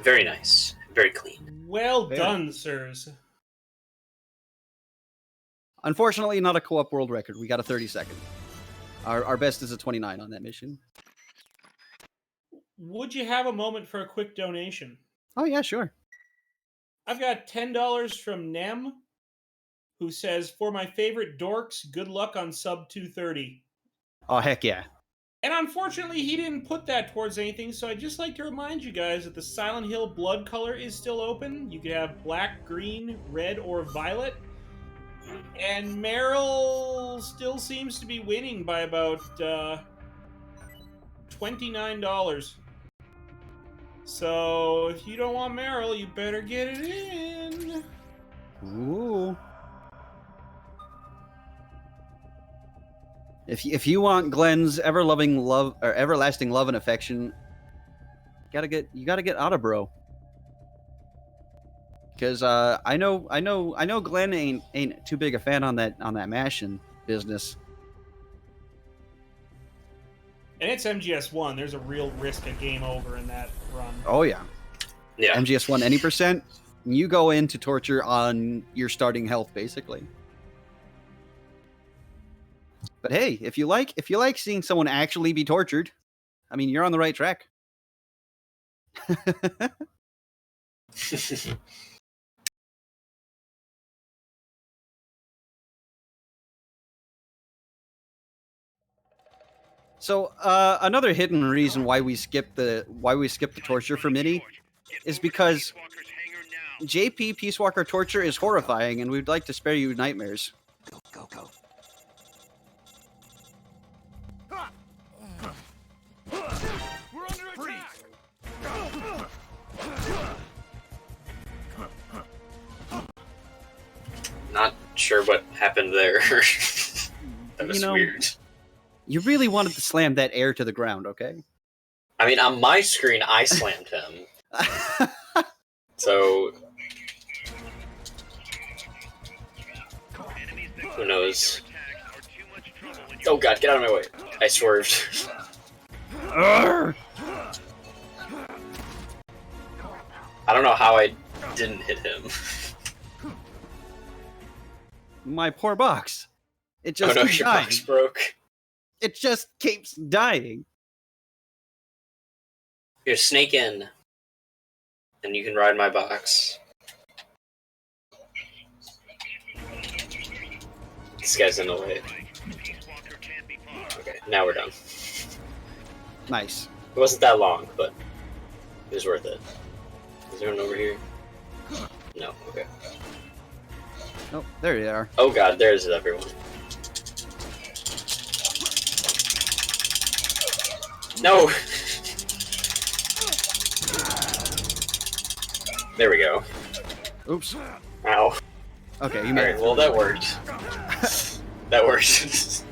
Very nice. Very clean. Well Very. done, sirs. Unfortunately, not a co-op world record. We got a 32nd. Our best is a 29 on that mission. Would you have a moment for a quick donation? Oh, yeah, sure. I've got $10 from Nem, who says, "For my favorite dorks, good luck on sub 230." Oh, heck yeah. And unfortunately, he didn't put that towards anything, so I'd just like to remind you guys that the Silent Hill blood color is still open. You can have black, green, red, or violet. And Meryl still seems to be winning by about $29. So if you don't want Meryl, you better get it in. Ooh. If you want Glenn's ever-loving love or everlasting love and affection, you gotta get Autobro. Because I know Glenn ain't too big a fan on that mashing business. And it's MGS1. There's a real risk of game over in that run. Oh yeah. Yeah. MGS1 any percent, you go into torture on your starting health basically. But hey, if you like seeing someone actually be tortured, I mean, you're on the right track. So another hidden reason why we skipped the torture for Mini is because JP Peace Walker torture is horrifying, and we'd like to spare you nightmares. Go, go, go. We're under attack! Not sure what happened there. That was weird. You really wanted to slam that air to the ground, okay? I mean, on my screen, I slammed him. So, who knows? Oh god, get out of my way. I swerved. I don't know how I didn't hit him. My poor box. It just Oh no, keeps your dying. box broke. It just keeps dying. Here, snake in. And you can ride my box. This guy's in the way. Okay, now we're done. Nice. It wasn't that long, but it was worth it. Is there one over here? No, okay. Oh, there you are. Oh god, there's everyone. No! There we go. Oops. Ow. Okay, you made Alright, it. well that worked. That worked.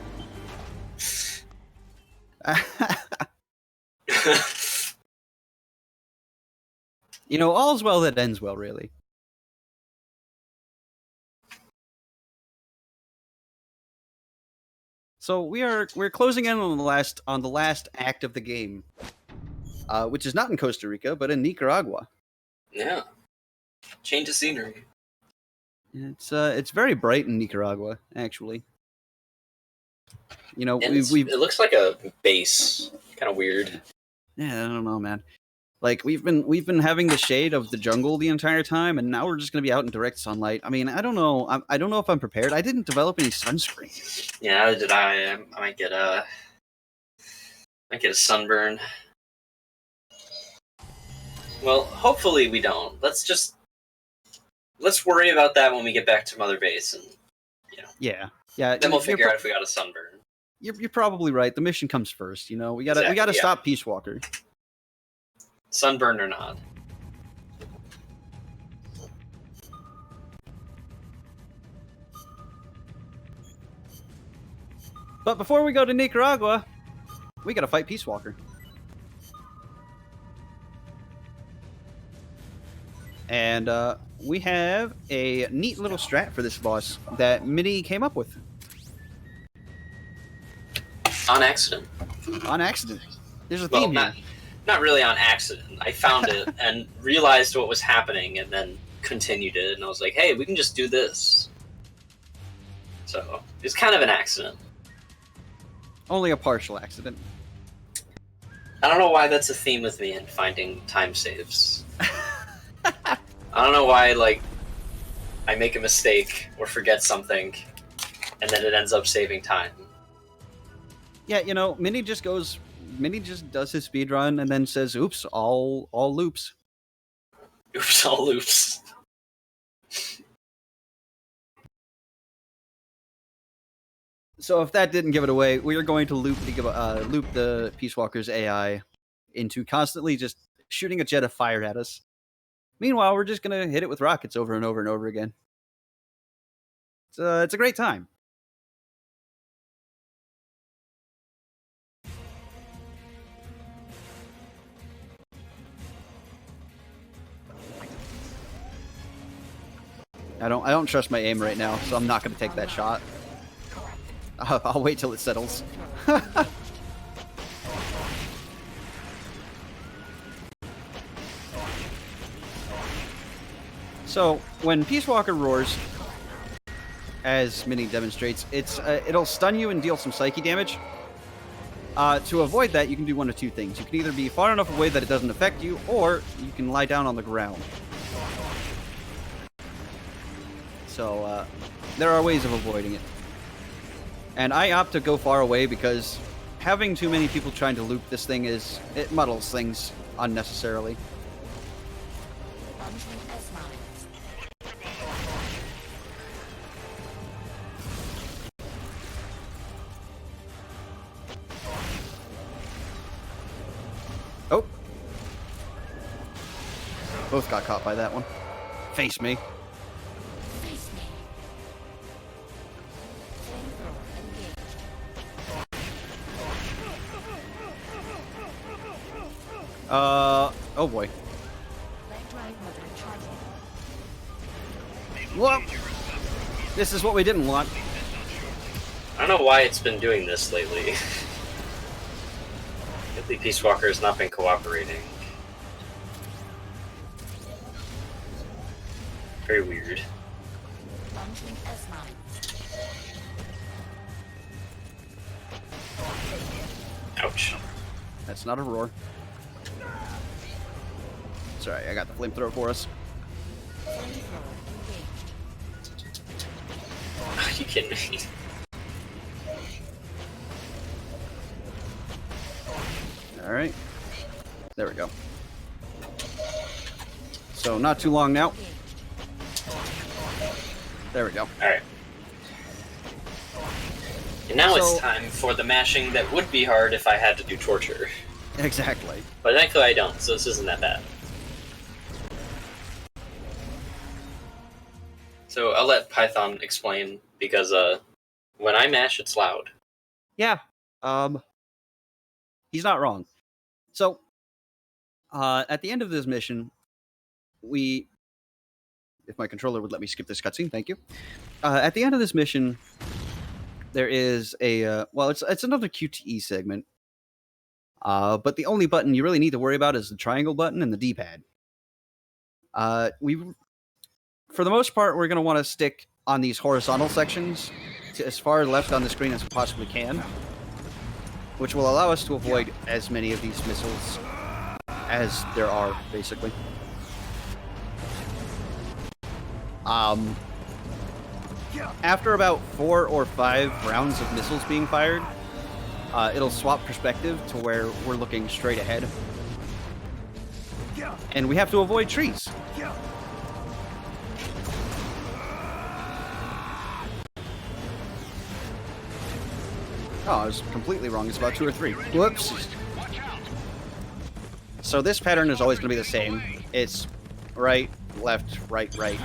You know, all's well that ends well, really. So we're closing in on the last act of the game, which is not in Costa Rica, but in Nicaragua. Yeah. Change of scenery. It's very bright in Nicaragua, actually. You know, And we've it looks like a base. Kind of weird. yeah, I don't know, man. Like we've been having the shade of the jungle the entire time, and now we're just gonna be out in direct sunlight. I mean, I don't know. I don't know if I'm prepared. I didn't develop any sunscreen. Yeah, neither did I. I might get a sunburn. Well, hopefully we don't. Let's worry about that when we get back to Mother Base, and Yeah. then we'll figure out if we got a sunburn. You're probably right. The mission comes first. You know, we gotta Exactly, yeah. stop Peace Walker. Sunburn or not. But before we go to Nicaragua, we gotta fight Peace Walker. And we have a neat little strat for this boss that Mini came up with. On accident. On accident. There's a Well, theme here. not really on accident. I found it and realized what was happening, and then continued it. And I was like, "Hey, we can just do this." So it's kind of an accident. Only a partial accident. I don't know why that's a theme with me in finding time saves. I don't know why, like, I make a mistake or forget something, and then it ends up saving time. Yeah, you know, Minnie just does his speed run and then says, "Oops, all loops." Oops, all loops. So if that didn't give it away, we are going to loop the Peace Walker's AI into constantly just shooting a jet of fire at us. Meanwhile, we're just gonna hit it with rockets over and over and over again. It's a great time. I don't trust my aim right now, so I'm not gonna take that shot. I'll wait till it settles. So, when Peace Walker roars, as Minnie demonstrates, it'll stun you and deal some psyche damage. To avoid that, you can do one of two things. You can either be far enough away that it doesn't affect you, or you can lie down on the ground. So, there are ways of avoiding it. And I opt to go far away because having too many people trying to loop this thing it muddles things unnecessarily. Oh. Both got caught by that one. Face me. Oh boy. Whoop! This is what we didn't want. I don't know why it's been doing this lately. The Peace Walker has not been cooperating. Very weird. Ouch. That's not a roar. Sorry, I got the flamethrower for us. Are you kidding me? Alright. There we go. So, not too long now. There we go. Alright. And now it's time for the mashing that would be hard if I had to do torture. Exactly. But thankfully I don't, so this isn't that bad. So I'll let Python explain, because when I mash, it's loud. Yeah. He's not wrong. So, at the end of this mission, if my controller would let me skip this cutscene, thank you. At the end of this mission, there is it's another QTE segment. But the only button you really need to worry about is the triangle button and the D-pad. For the most part, we're going to want to stick on these horizontal sections to as far left on the screen as we possibly can, which will allow us to avoid as many of these missiles as there are, basically. After about 4 or 5 rounds of missiles being fired, it'll swap perspective to where we're looking straight ahead. And we have to avoid trees. Oh, I was completely wrong. It's about 2 or 3. Whoops. So this pattern is always going to be the same. It's right, left, right, right.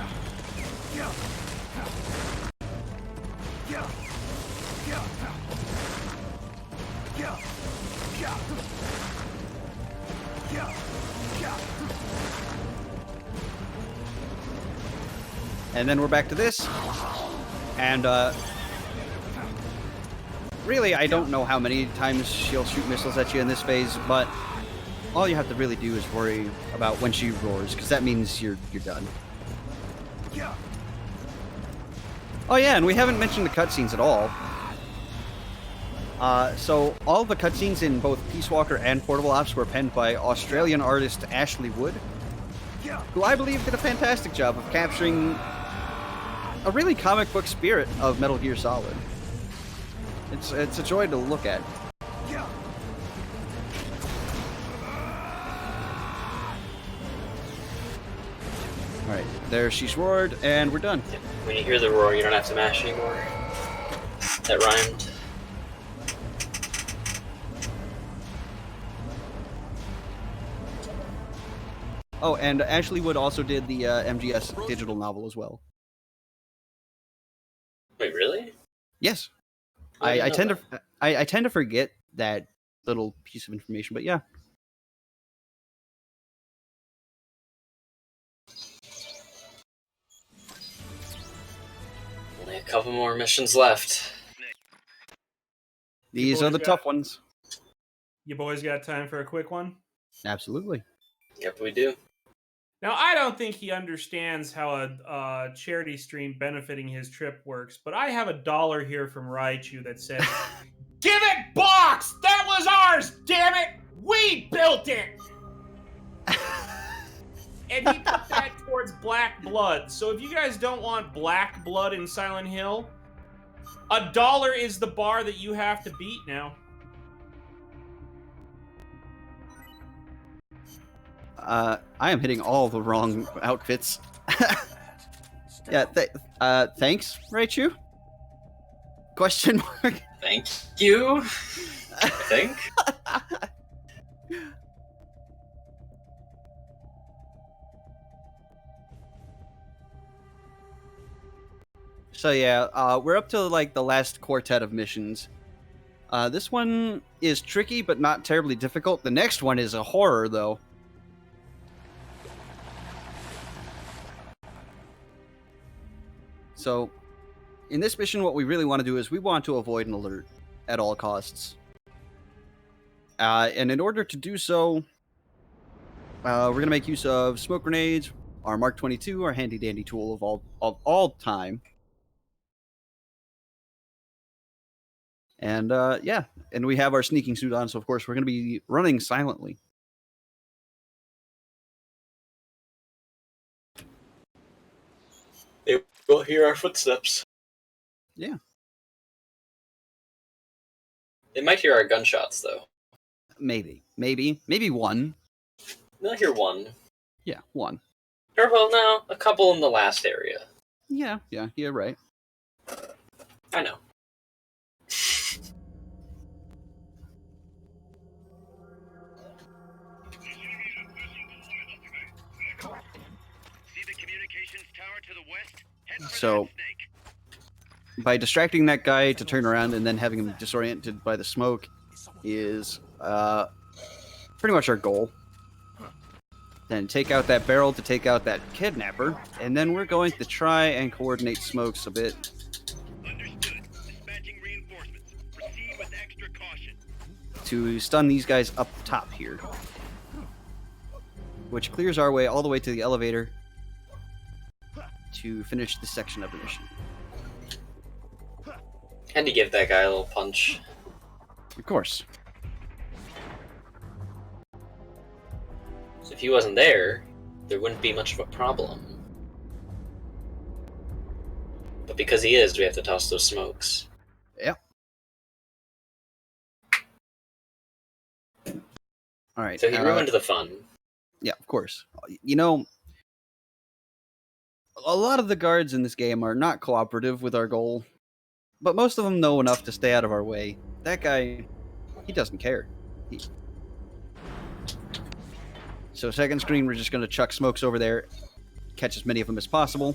And then we're back to this. And, really, I don't know how many times she'll shoot missiles at you in this phase, but all you have to really do is worry about when she roars, because that means you're done. Oh yeah, and we haven't mentioned the cutscenes at all. So all the cutscenes in both Peace Walker and Portable Ops were penned by Australian artist Ashley Wood, who I believe did a fantastic job of capturing a really comic book spirit of Metal Gear Solid. It's a joy to look at. Alright, there she's roared, and we're done. When you hear the roar, you don't have to mash anymore. That rhymed. Oh, and Ashley Wood also did the MGS digital novel as well. Wait, really? Yes. I I didn't know tend to I tend to forget that little piece of information, but yeah. Only a couple more missions left. These are the tough ones. You boys got time for a quick one? Absolutely. Yep, we do. Now, I don't think he understands how a charity stream benefiting his trip works, but I have $1 here from Raichu that says, "Give it box! That was ours, damn it! We built it!" And he put that towards Black Blood. So if you guys don't want Black Blood in Silent Hill, $1 is the bar that you have to beat now. I am hitting all the wrong outfits. Yeah, thanks, Raichu? Question mark? Thank you. I think. So yeah, we're up to like the last quartet of missions. This one is tricky, but not terribly difficult. The next one is a horror, though. So, in this mission, what we really want to do is we want to avoid an alert at all costs. And in order to do so, we're going to make use of smoke grenades, our Mark 22, our handy-dandy tool of all time. And, yeah, and we have our sneaking suit on, so of course we're going to be running silently. They will hear our footsteps. Yeah. They might hear our gunshots, though. Maybe one. They'll hear one. Yeah, one. Or, well, no, a couple in the last area. Yeah, you're right. I know. See the communications tower to the west? Head for So, that snake. by distracting that guy to turn around and then having him disoriented by the smoke is pretty much our goal. Then take out that barrel to take out that kidnapper, and then we're going to try and coordinate smokes a bit. Understood. Dispatching reinforcements. Proceed with extra caution. To stun these guys up top here. Which clears our way all the way to the elevator to finish this section of the mission. Had to give that guy a little punch. Of course. So if he wasn't there, there wouldn't be much of a problem. But because he is, we have to toss those smokes. Yep. Alright. So he ruined the fun. Yeah, of course. You know, a lot of the guards in this game are not cooperative with our goal, but most of them know enough to stay out of our way. That guy, he doesn't care. So second screen, we're just going to chuck smokes over there, catch as many of them as possible.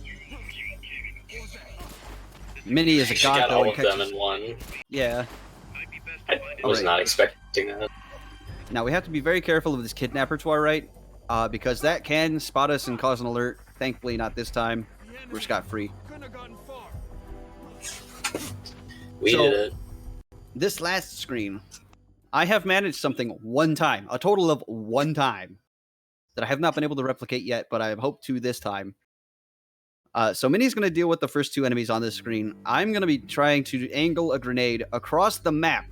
Minnie is a She god, got though, all and of them catches... in one. Yeah. I was not expecting that. Now, we have to be very careful of this kidnapper to our right, because that can spot us and cause an alert. Thankfully, not this time. We're scot-free. We did it. this last screen, I have managed something one time, a total of one time, that I have not been able to replicate yet, but I hope to this time. So Minnie's going to deal with the first two enemies on this screen. I'm going to be trying to angle a grenade across the map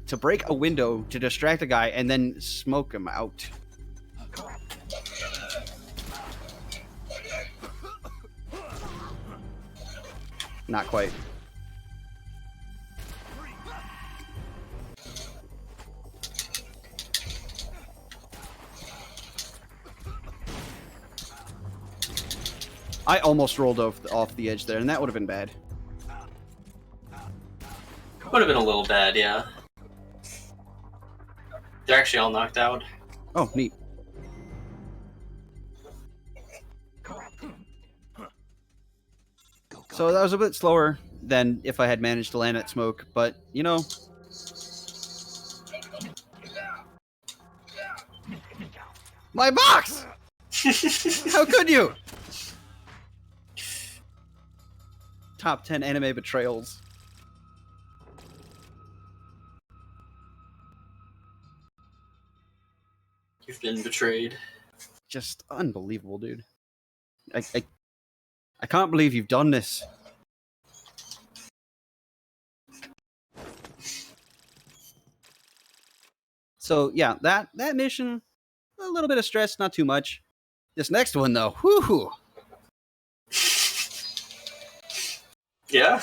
to break a window to distract a guy and then smoke him out. Not quite. I almost rolled off the edge there, and that would have been bad. Would have been a little bad, yeah. They're actually all knocked out. Oh, neat. So that was a bit slower than if I had managed to land that smoke, but, you know... My box! How could you? Top 10 anime betrayals. You've been betrayed. Just unbelievable, dude. I can't believe you've done this. So yeah, that mission, a little bit of stress, not too much. This next one though, whoo. Yeah.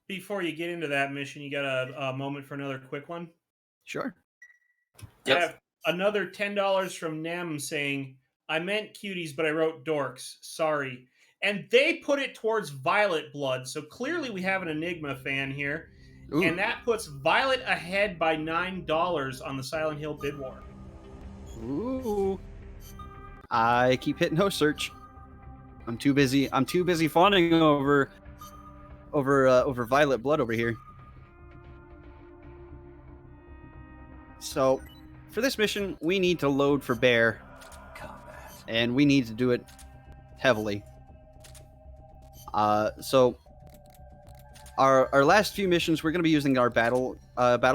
Before you get into that mission, you got a moment for another quick one? Sure. Yep. I have another $10 from Nem saying, I meant cuties, but I wrote dorks. Sorry. And they put it towards Violet Blood. So clearly we have an Enigma fan here. Ooh. And that puts Violet ahead by $9 on the Silent Hill bid war. Ooh. I keep hitting host search. I'm too busy fawning over Violet Blood over here. So, for this mission, we need to load for bear. And we need to do it heavily. So our last few missions, we're going to be using our battle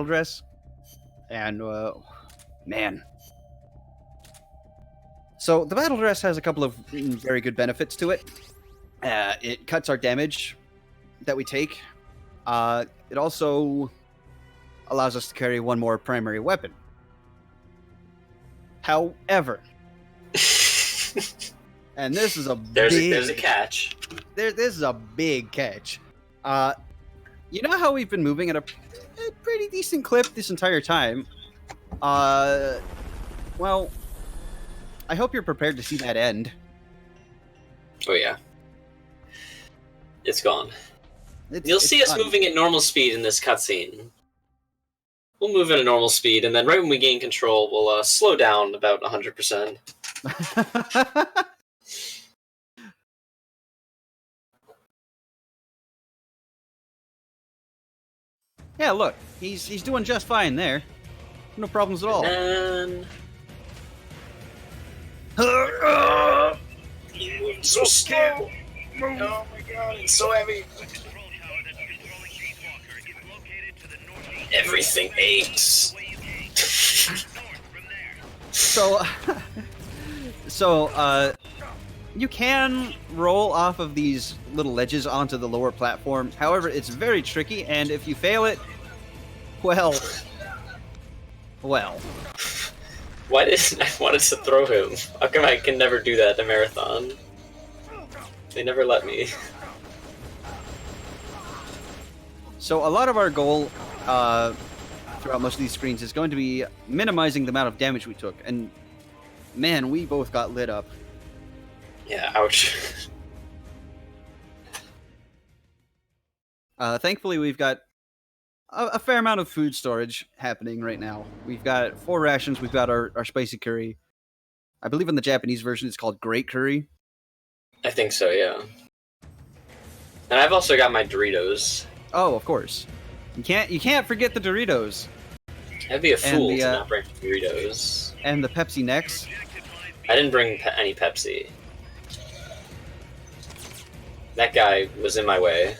dress, and man. So the battle dress has a couple of very good benefits to it. It cuts our damage that we take. It also allows us to carry one more primary weapon. However. And this is there's a catch. This is a big catch. You know how we've been moving at a pretty decent clip this entire time? Well, I hope you're prepared to see that end. Oh yeah. It's gone. You'll see us moving at normal speed in this cutscene. We'll move at a normal speed, and then right when we gain control, we'll slow down about 100%. Yeah, look, he's doing just fine there. No problems at all. And so slow. Oh my god, it's so heavy. Everything aches. So you can roll off of these little ledges onto the lower platform. However, it's very tricky, and if you fail it, well. Why didn't I want to throw him? How come I can never do that in a marathon? They never let me. So a lot of our goal throughout most of these screens is going to be minimizing the amount of damage we took, and man, we both got lit up. Yeah, ouch. Thankfully, we've got a fair amount of food storage happening right now. We've got 4 rations. We've got our spicy curry. I believe in the Japanese version it's called great curry. I think so, yeah. And I've also got my Doritos. Oh, of course. You can't forget the Doritos. I'd be a fool to not bring Doritos. And the Pepsi Nex. I didn't bring any Pepsi. That guy was in my way.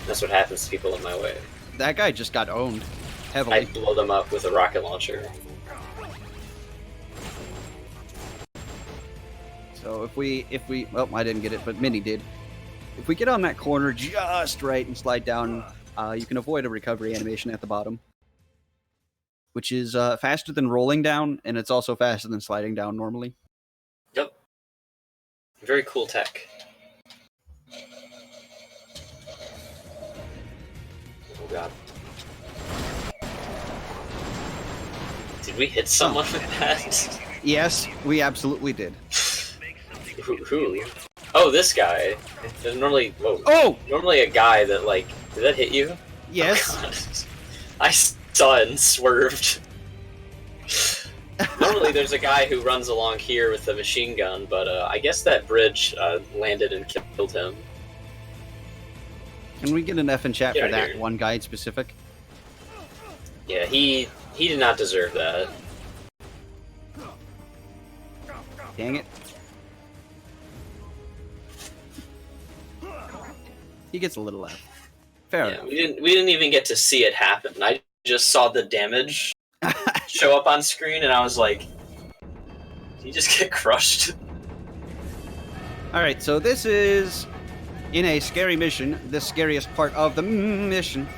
That's what happens to people in my way. that guy just got owned I heavily. blow them up with a rocket launcher. So if we, well, I didn't get it, but Minnie did. If we get on that corner just right and slide down, you can avoid a recovery animation at the bottom, which is faster than rolling down, and it's also faster than sliding down normally. Yep. Very cool tech. Oh god. Did we hit someone with that? Yes, we absolutely did. Who? Oh, this guy. There's normally... Whoa. Oh! Normally a guy that, like... Did that hit you? Yes. Oh, God. I saw it and swerved. Normally there's a guy who runs along here with a machine gun, but I guess that bridge landed and killed him. Can we get an F in chat Get for out that here. one guy in specific? Yeah, he did not deserve that. Dang it. He gets a little F. Fair Yeah, enough. we didn't even get to see it happen. I just saw the damage show up on screen, and I was like, "Did he just get crushed?" Alright, so this is, in a scary mission, the scariest part of the mission.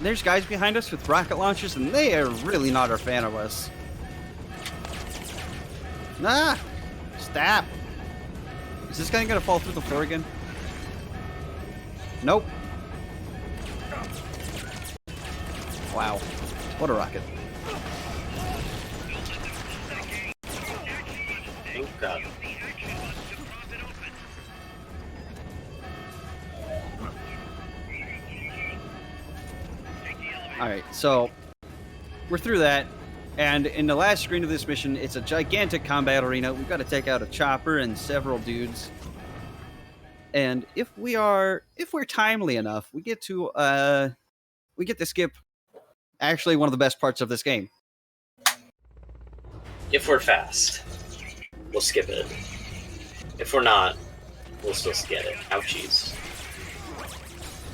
There's guys behind us with rocket launchers, and they are really not a fan of us. Nah! Stop! Is this guy gonna fall through the floor again? Nope. Wow. What a rocket. Oh god. Alright, so we're through that, and in the last screen of this mission, it's a gigantic combat arena. We've got to take out a chopper and several dudes. And if we're timely enough, we get to skip actually one of the best parts of this game. If we're fast, we'll skip it. If we're not, we'll still get it. Ouchies.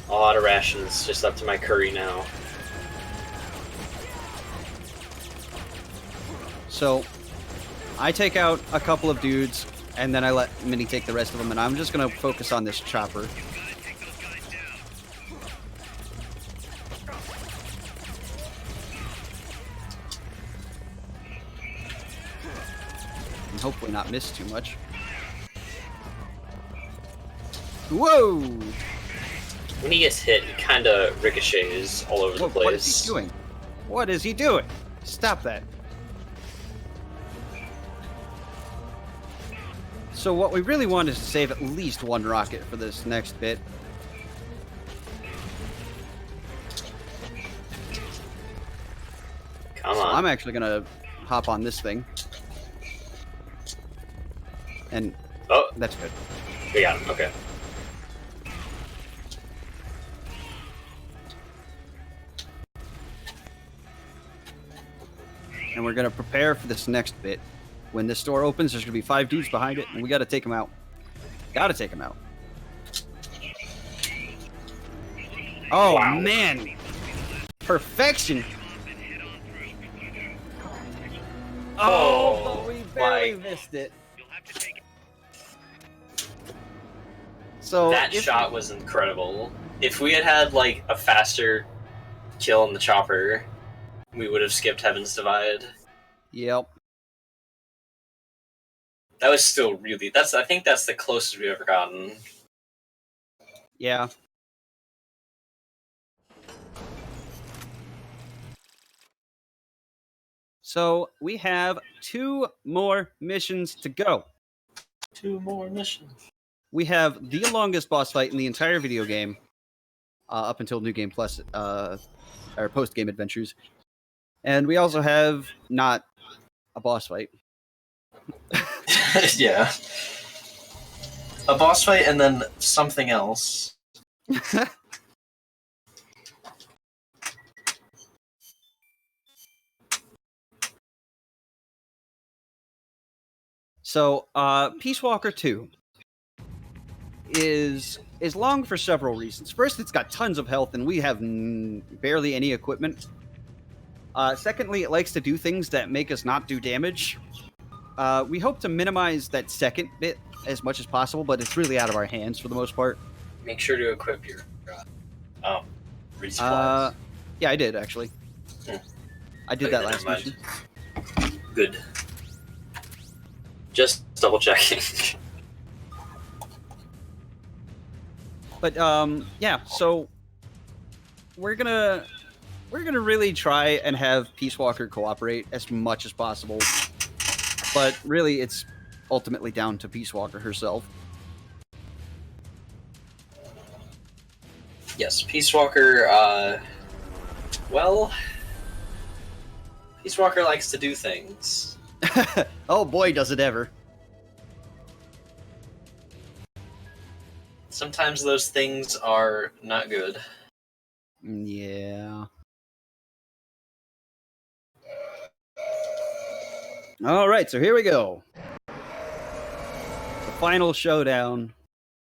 All out of rations, just up to my curry now. So I take out a couple of dudes, and then I let Minnie take the rest of them, and I'm just going to focus on this chopper. And hopefully not miss too much. Whoa! When he gets hit, he kind of ricochets all over the place. What is he doing? What is he doing? Stop that. So what we really want is to save at least one rocket for this next bit. Come So on. I'm actually going to hop on this thing. And Oh, that's good. we got him. Okay. And we're going to prepare for this next bit. When this door opens, there's going to be 5 dudes behind it, and we got to take them out. Got to take them out. Oh, Wow. man. Perfection. Oh, but we barely my- missed it. You'll have to take So That if- shot was incredible. If we had had, like, a faster kill in the chopper, we would have skipped Heaven's Divide. Yep. That was still really... I think that's the closest we've ever gotten. Yeah. So we have 2 more missions to go. 2 more missions. We have the longest boss fight in the entire video game, up until New Game Plus, or post-game adventures. And we also have not a boss fight. Yeah. A boss fight and then something else. So, Peace Walker 2 is long for several reasons. First, it's got tons of health, and we have barely any equipment. Secondly, it likes to do things that make us not do damage. We hope to minimize that second bit as much as possible, but it's really out of our hands for the most part. Make sure to equip your resupplies. Yeah, I did, actually. I did that last mission. Good. Just double checking. But yeah, so we're gonna really try and have Peace Walker cooperate as much as possible. But really, it's ultimately down to Peace Walker herself. Yes, Peace Walker. Well, Peace Walker likes to do things. Oh boy, does it ever. Sometimes those things are not good. Yeah. All right, so here we go. The final showdown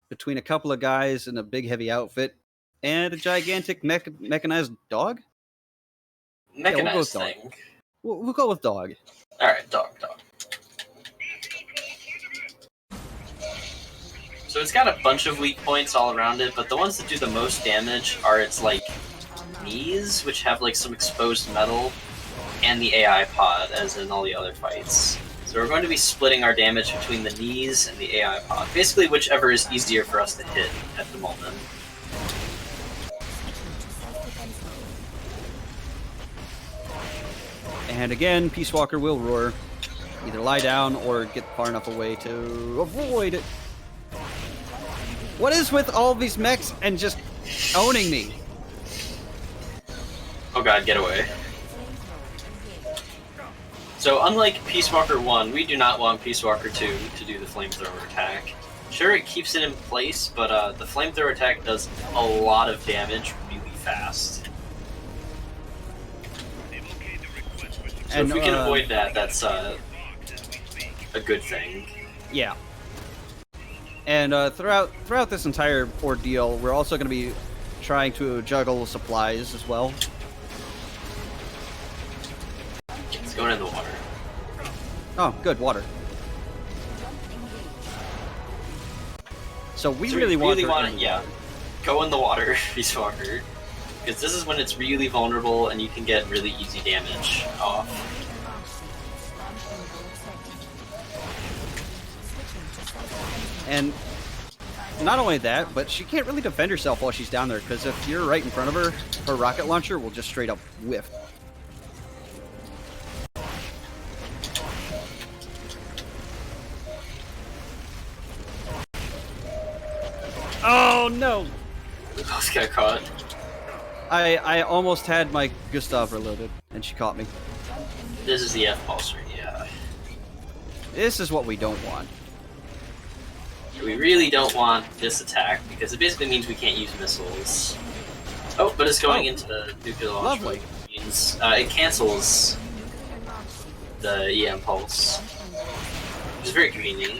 between a couple of guys in a big, heavy outfit and a gigantic mechanized dog? Mechanized yeah, thing. We'll go with dog. Alright, dog. So it's got a bunch of weak points all around it, but the ones that do the most damage are its, like, knees, which have, like, some exposed metal, and the AI pod, as in all the other fights. So we're going to be splitting our damage between the knees and the AI pod. Basically, whichever is easier for us to hit at the moment. And again, Peace Walker will roar. Either lie down or get far enough away to avoid it. What is with all these mechs and just owning me? Oh god, get away. So unlike Peace Walker 1, we do not want Peace Walker 2 to do the flamethrower attack. Sure, it keeps it in place, but the flamethrower attack does a lot of damage really fast. So And if we can avoid that, that's a good thing. Yeah. And throughout this entire ordeal, we're also going to be trying to juggle supplies as well. It's going in the water. Oh, good, water. So we really want it, yeah. Go in the water, Peace Walker. Because this is when it's really vulnerable and you can get really easy damage off. And not only that, but she can't really defend herself while she's down there, because if you're right in front of her, her rocket launcher will just straight up whiff. Oh no! Both got caught. I almost had my Gustav reloaded, and she caught me. This is the F-pulser, yeah. This is what we don't want. We really don't want this attack, because it basically means we can't use missiles. Oh, but it's going into the nuclear launch. Lovely. Which means it cancels the EM pulse, which is very convenient.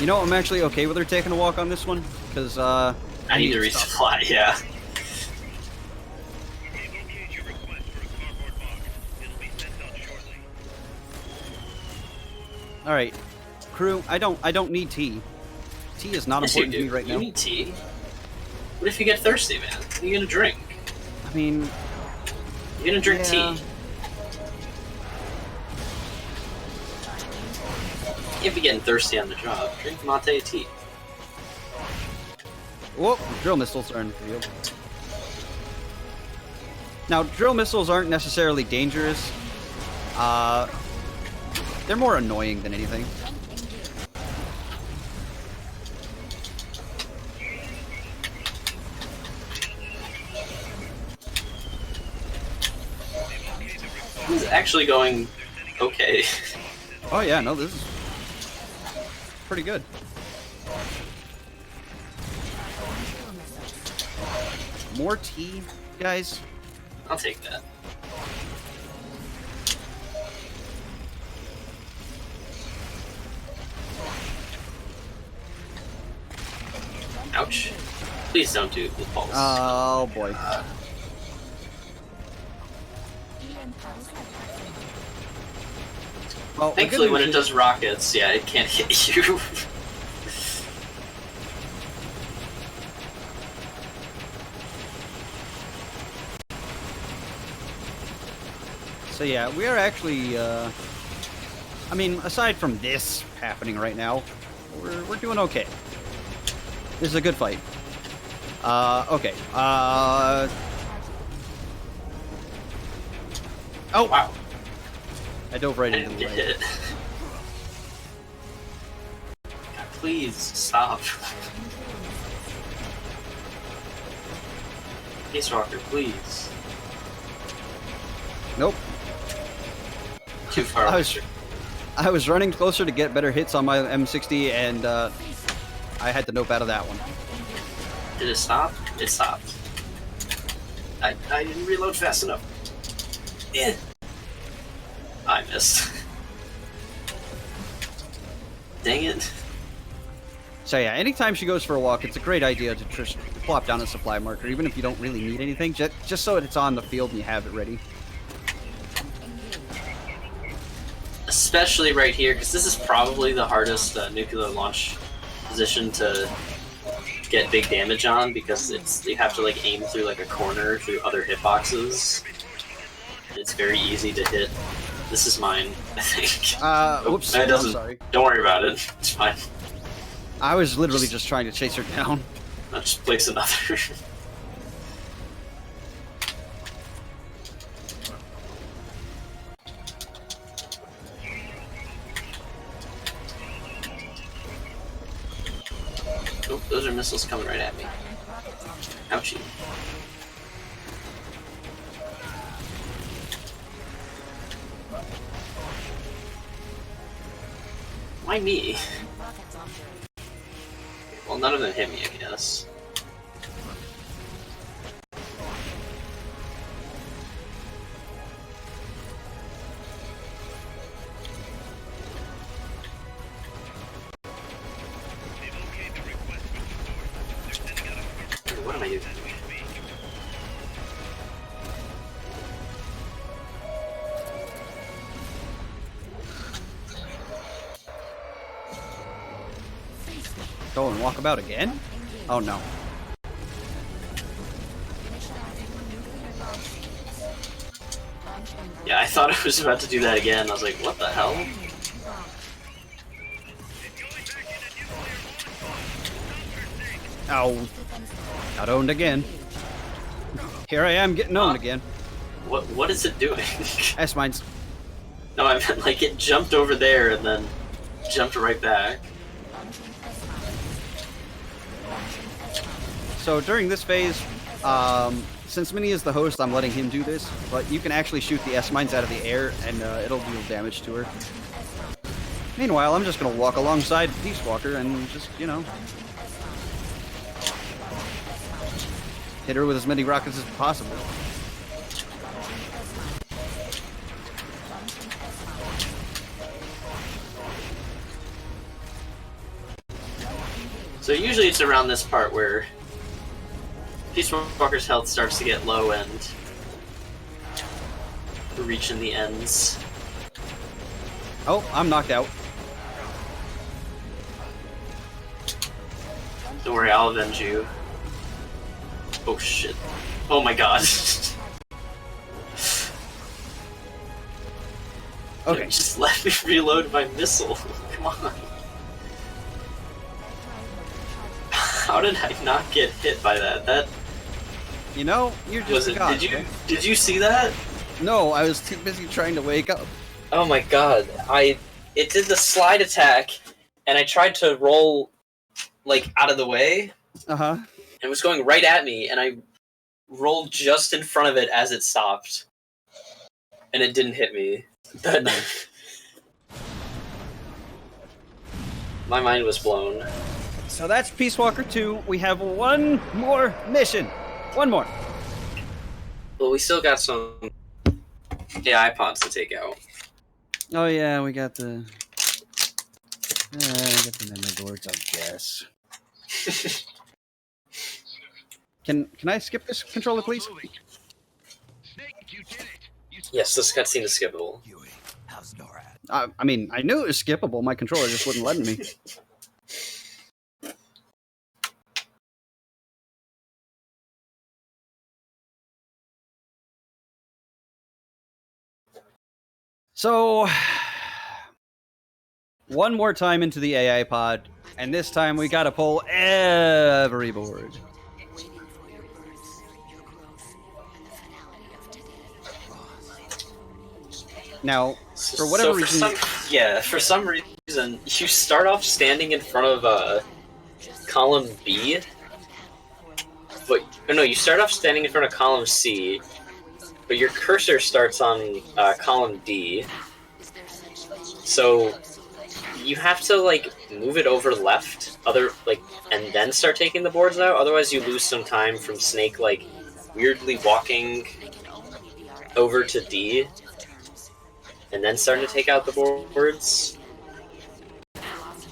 You know, I'm actually okay with her taking a walk on this one, because, I need to resupply, yeah. Alright, crew, I don't need tea. Tea is not Yes, important you to me right now. You need tea? What if you get thirsty, man? What are you gonna drink? I mean... You're gonna drink tea. You can't be getting thirsty on the job. Drink mate tea. Whoa, drill missiles are in the field. Now, drill missiles aren't necessarily dangerous. They're more annoying than anything. This is actually going okay. Oh yeah, no, this is pretty good. More tea, guys? I'll take that. Please don't do the pulse. Oh boy. Well, the Thankfully, good when news it does rockets, yeah, it can't hit you. So yeah, we are actually, I mean, aside from this happening right now, we're doing okay. This is a good fight. Okay. Oh! Wow. I dove right I into didn't the get light. hit. God, please, stop. Peace Walker, please. Nope. Too far away. I was running closer to get better hits on my M60, and I had to nope out of that one. Did it stop? It stopped. I didn't reload fast enough. Yeah. I missed. Dang it. So yeah, anytime she goes for a walk, it's a great idea to just plop down a supply marker, even if you don't really need anything, just so it's on the field and you have it ready. Especially right here, because this is probably the hardest nuclear launch position to get big damage on, because you have to like aim through like a corner through other hitboxes. It's very easy to hit. This is mine, I think. Whoops, it doesn't. I'm sorry. Don't worry about it. It's fine. I was literally just trying to chase her down. I'll just place another. Oh, those are missiles coming right at me. Ouchie. Why me? Well, none of them hit me, I guess. What am I doing? Go and walk about again? Oh no. Yeah, I thought I was about to do that again. I was like, what the hell? Ow. Got owned again. Here I am getting owned again. What is it doing? S-mines. No, I meant like it jumped over there and then jumped right back. So during this phase, since Mini is the host, I'm letting him do this, but you can actually shoot the S-mines out of the air and it'll deal damage to her. Meanwhile, I'm just going to walk alongside Peace Walker and just, you know, hit her with as many rockets as possible. So usually it's around this part where Peace Walker's health starts to get low and we're reaching the ends. Oh, I'm knocked out. Don't worry, I'll avenge you. Oh shit. Oh my god. Okay. Just let me reload my missile. Come on. How did I not get hit by that? That You know, you're just was a it. god. Did you see that? No, I was too busy trying to wake up. Oh my god. It did the slide attack and I tried to roll like out of the way. Uh-huh. It was going right at me and I rolled just in front of it as it stopped. And it didn't hit me. But my mind was blown. So that's Peace Walker 2. We have one more mission. One more. Well, we still got some AI pods to take out. Oh yeah, we got the... we got the memory boards, I guess. Can I skip this controller, please? Snake, you did it. You Yes, this cutscene is skippable. Huey, how's NORAD? I mean, I knew it was skippable. My controller just wouldn't let me. So, one more time into the AI pod, and this time we gotta pull every board. Waiting for your birth, your growth, and the finality of today. Now, for whatever reason... For some reason, you start off standing in front of column B, but no, you start off standing in front of column C, but your cursor starts on column D, so you have to like move it over left, and then start taking the boards out. Otherwise, you lose some time from Snake like weirdly walking over to D, and then starting to take out the boards. I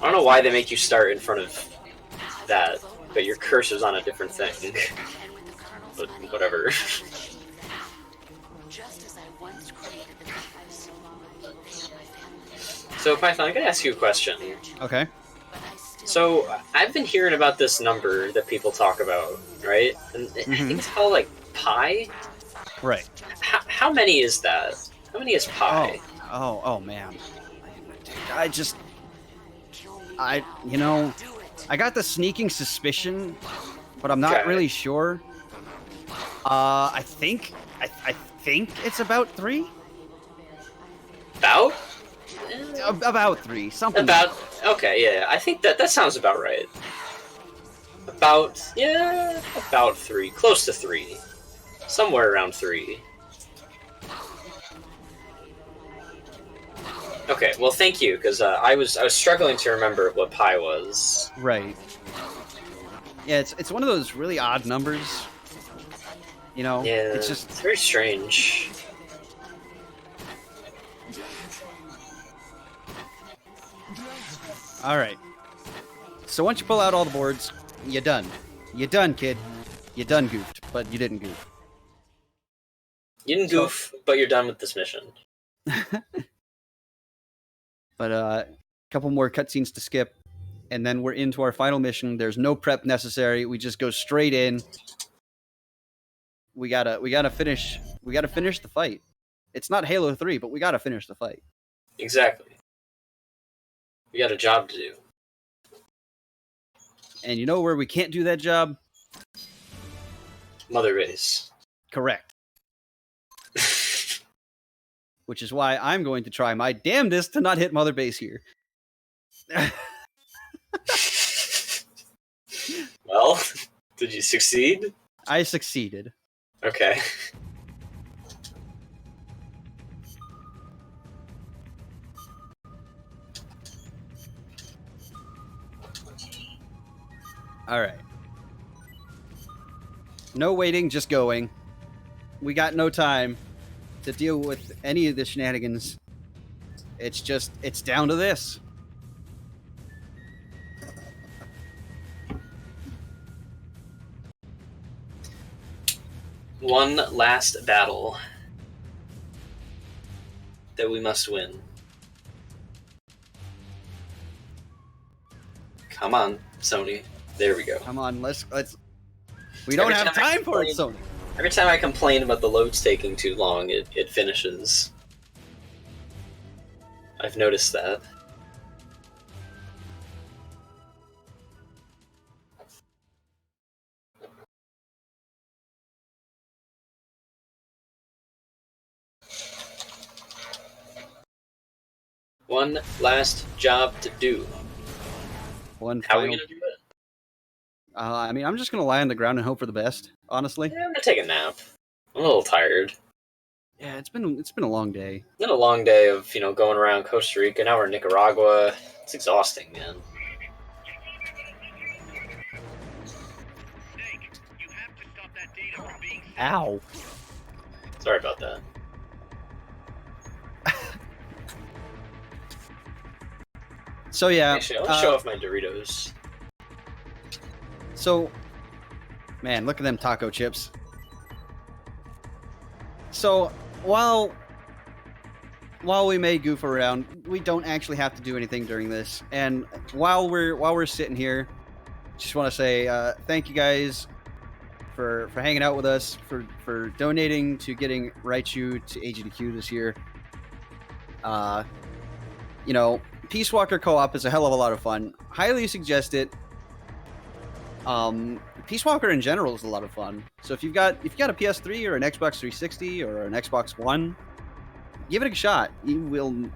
don't know why they make you start in front of that, but your cursor's on a different thing. But whatever. So, Python, I'm gonna ask you a question. Okay. So, I've been hearing about this number that people talk about, right? And I think it's called, like, pi? Right. How many is that? How many is pi? Oh, man. You know, I got the sneaking suspicion, but I'm not really sure. I think it's about 3. About? About 3, something. Okay, yeah, I think that sounds about right. About 3, close to 3, somewhere around 3. Okay, well, thank you, because I was struggling to remember what pi was. Right. Yeah, it's one of those really odd numbers. You know, Yeah, it's just it's very strange. all right. So once you pull out all the boards, you're done. You're done, kid. You done goofed, but you didn't goof. You didn't goof, but you're done with this mission. But a couple more cutscenes to skip, and then we're into our final mission. There's no prep necessary. We just go straight in. We gotta finish the fight. It's not Halo 3, but we gotta finish the fight. Exactly. We got a job to do. And you know where we can't do that job? Mother base. Correct. Which is why I'm going to try my damnedest to not hit Mother Base here. Well, did you succeed? I succeeded. Okay. Alright. No waiting, just going. We got no time to deal with any of the shenanigans. It's down to this. One last battle that we must win. Come on, Sony. There we go. Come on, let's. We don't have time for it, Sony. Every time I complain about the loads taking too long, it finishes. I've noticed that. One last job to do. How are we gonna do it? I mean, I'm just gonna lie on the ground and hope for the best. Honestly. Yeah, I'm gonna take a nap. I'm a little tired. Yeah, it's been a long day. It's been a long day of going around Costa Rica. Now we're in Nicaragua. It's exhausting, man. Snake, you have to stop that data from being sent. Ow. Sorry about that. So yeah. Actually, I'll show off my Doritos. So Man, look at them taco chips. So while we may goof around, we don't actually have to do anything during this. And while we're sitting here, just want to say thank you guys for hanging out with us, for donating to getting Raichu to AGDQ this year. You know, Peace Walker co-op is a hell of a lot of fun. Highly suggest it. Peace Walker in general is a lot of fun. So if you've got a PS3 or an Xbox 360 or an Xbox One, give it a shot. You'll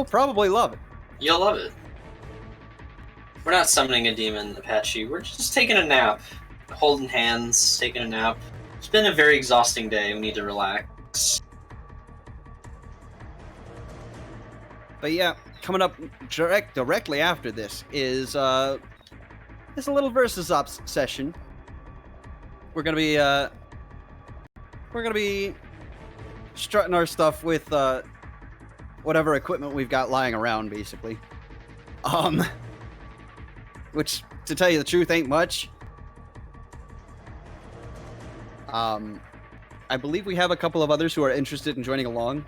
probably love it. You'll love it. We're not summoning a demon, Apache. We're just taking a nap. Holding hands, taking a nap. It's been a very exhausting day. We need to relax. But yeah, coming up directly after this is a little versus ops session. We're gonna be strutting our stuff with whatever equipment we've got lying around, basically. Which, to tell you the truth, ain't much. I believe we have a couple of others who are interested in joining along.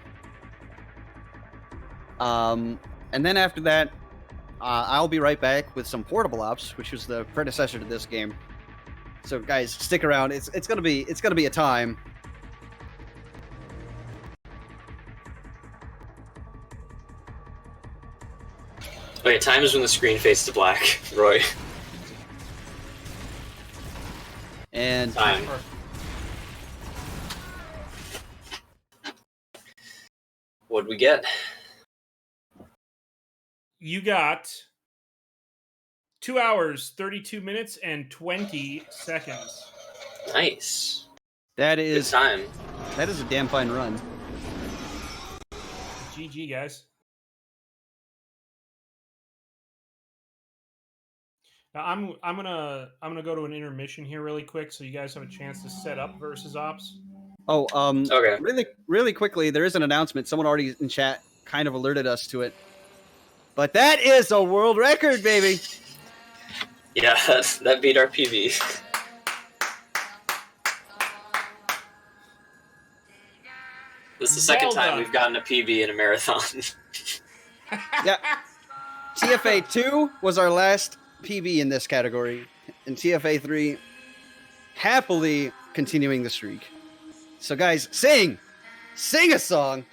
And then after that, I'll be right back with some Portable Ops, which was the predecessor to this game. So guys, stick around. It's gonna be a time. Okay, time is when the screen fades to black, Roy. And Time. What'd we get? You got 2 hours, 32 minutes, and 20 seconds. Nice. that Good is time. a damn fine run. GG, guys. Now I'm gonna go to an intermission here really quick, so you guys have a chance to set up versus ops. Oh, Okay. really quickly, there is an announcement. Someone already in chat kind of alerted us to it. But that is a world record, baby. Yeah, that beat our PB. This is the second Well time done. we've gotten a PB in a marathon. Yeah. TFA2 was our last PB in this category, and TFA3 happily continuing the streak. So guys, sing a song.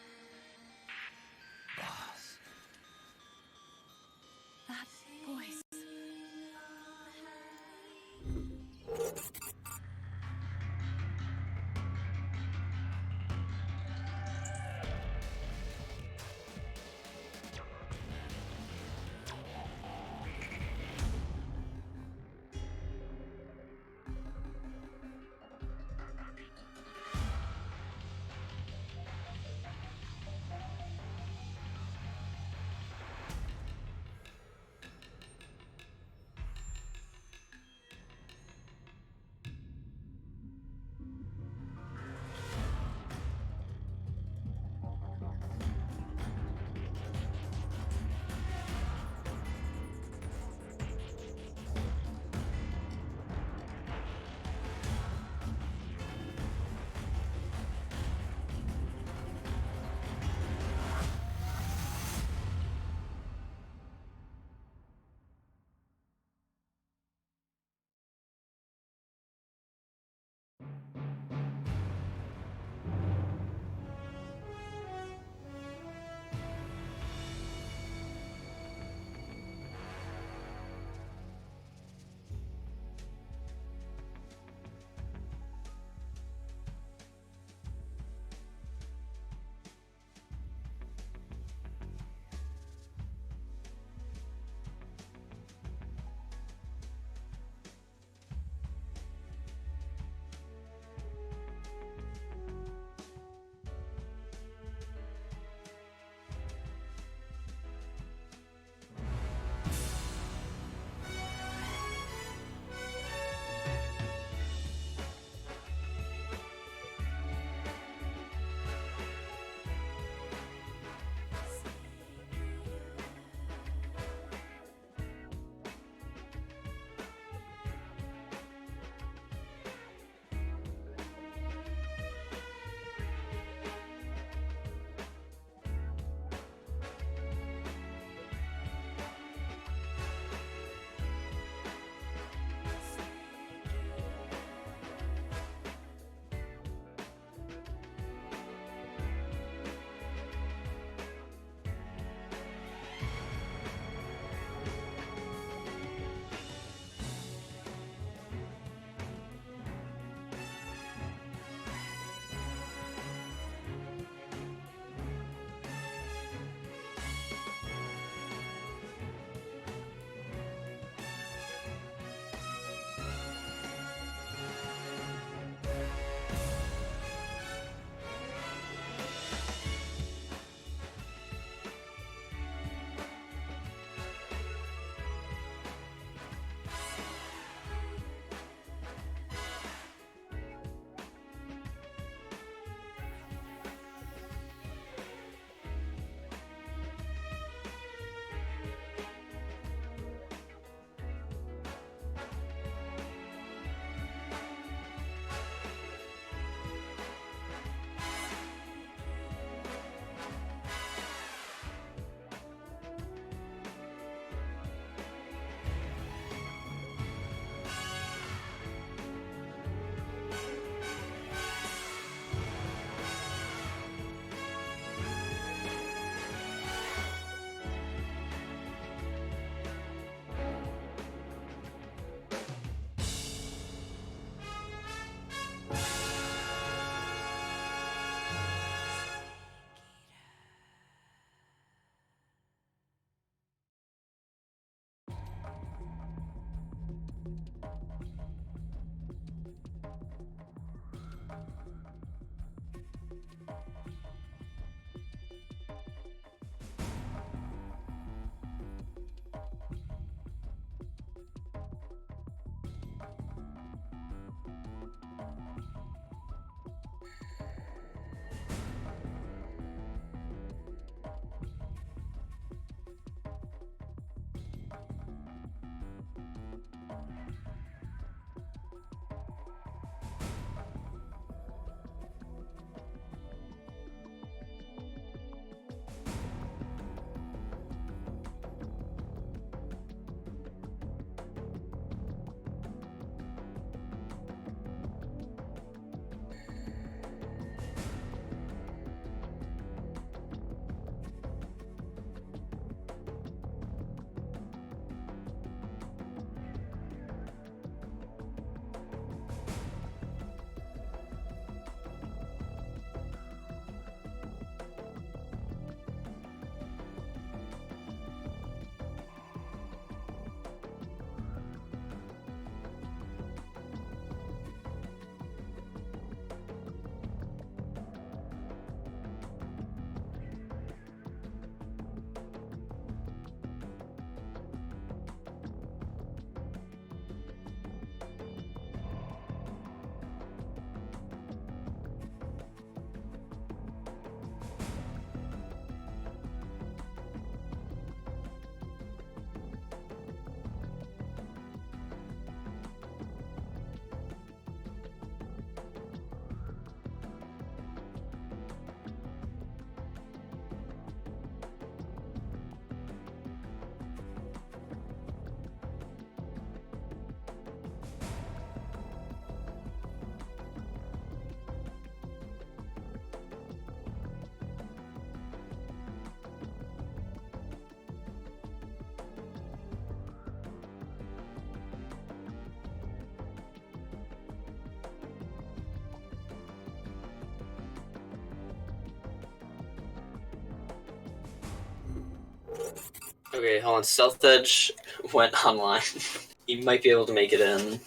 That voice. Okay, hold on. Stealth Edge went online. You might be able to make it in.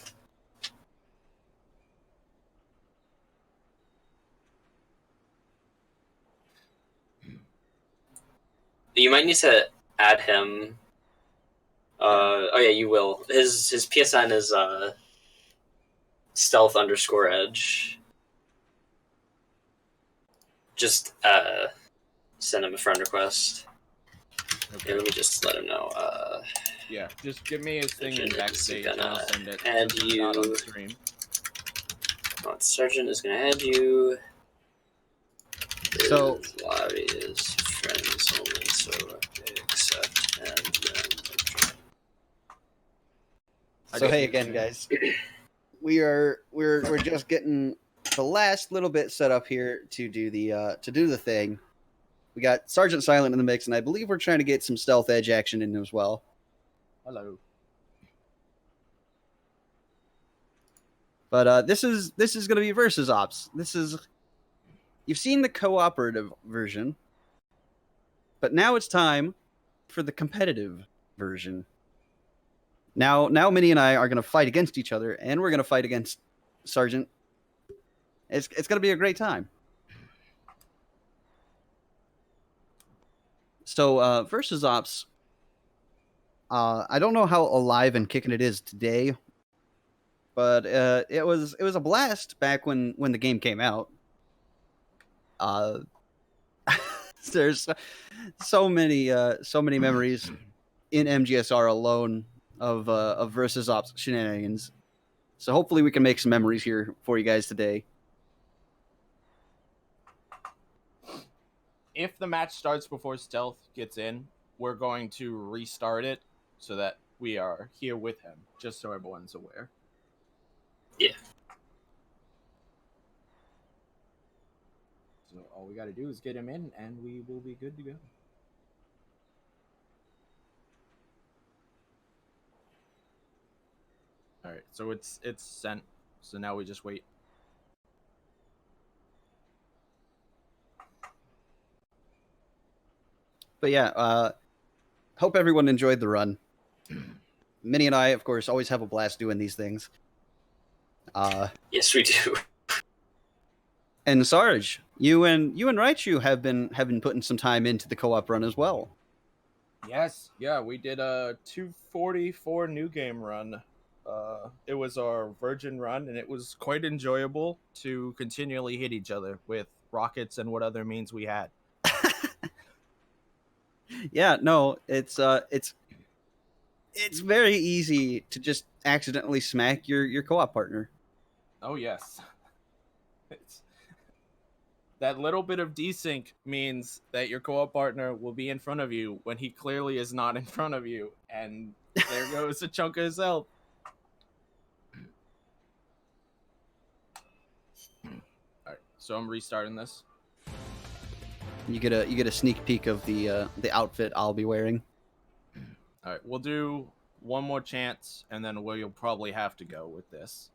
You might need to add him. Oh yeah, you will. His PSN is stealth_edge. Just send him a friend request. Okay. Yeah, let me just let him know. Yeah, just give me his thing in Sergeant is backstage and I'll gonna send it. add since it's not on you. stream. Sergeant is gonna add you. So His lobby is friends only, so accept and then. So hey again, guys. We're just getting the last little bit set up here to do the thing. We got Sergeant Silent in the mix, and I believe we're trying to get some Stealth Edge action in as well. Hello. But this is going to be versus ops. You've seen the cooperative version, but now it's time for the competitive version. Now Minnie and I are going to fight against each other, and we're going to fight against Sergeant. It's going to be a great time. So versus ops, I don't know how alive and kicking it is today, but it was a blast back when the game came out. There's so many memories in MGSR alone of versus ops shenanigans. So hopefully we can make some memories here for you guys today. If the match starts before Stealth gets in, we're going to restart it so that we are here with him, just so everyone's aware. Yeah. So all we got to do is get him in, and we will be good to go. All right, so it's sent. So now we just wait. But yeah, hope everyone enjoyed the run. Minnie and I, of course, always have a blast doing these things. Yes, we do. And Sarge, you and Raichu have been putting some time into the co-op run as well. Yes, yeah, we did a 244 new game run. It was our virgin run, and it was quite enjoyable to continually hit each other with rockets and what other means we had. Yeah, no, it's very easy to just accidentally smack your co-op partner. Oh yes, it's, that little bit of desync means that your co-op partner will be in front of you when he clearly is not in front of you, and there goes a chunk of his health. All right, so I'm restarting this. You get a sneak peek of the outfit I'll be wearing. All right, we'll do one more chance, and then we'll probably have to go with this.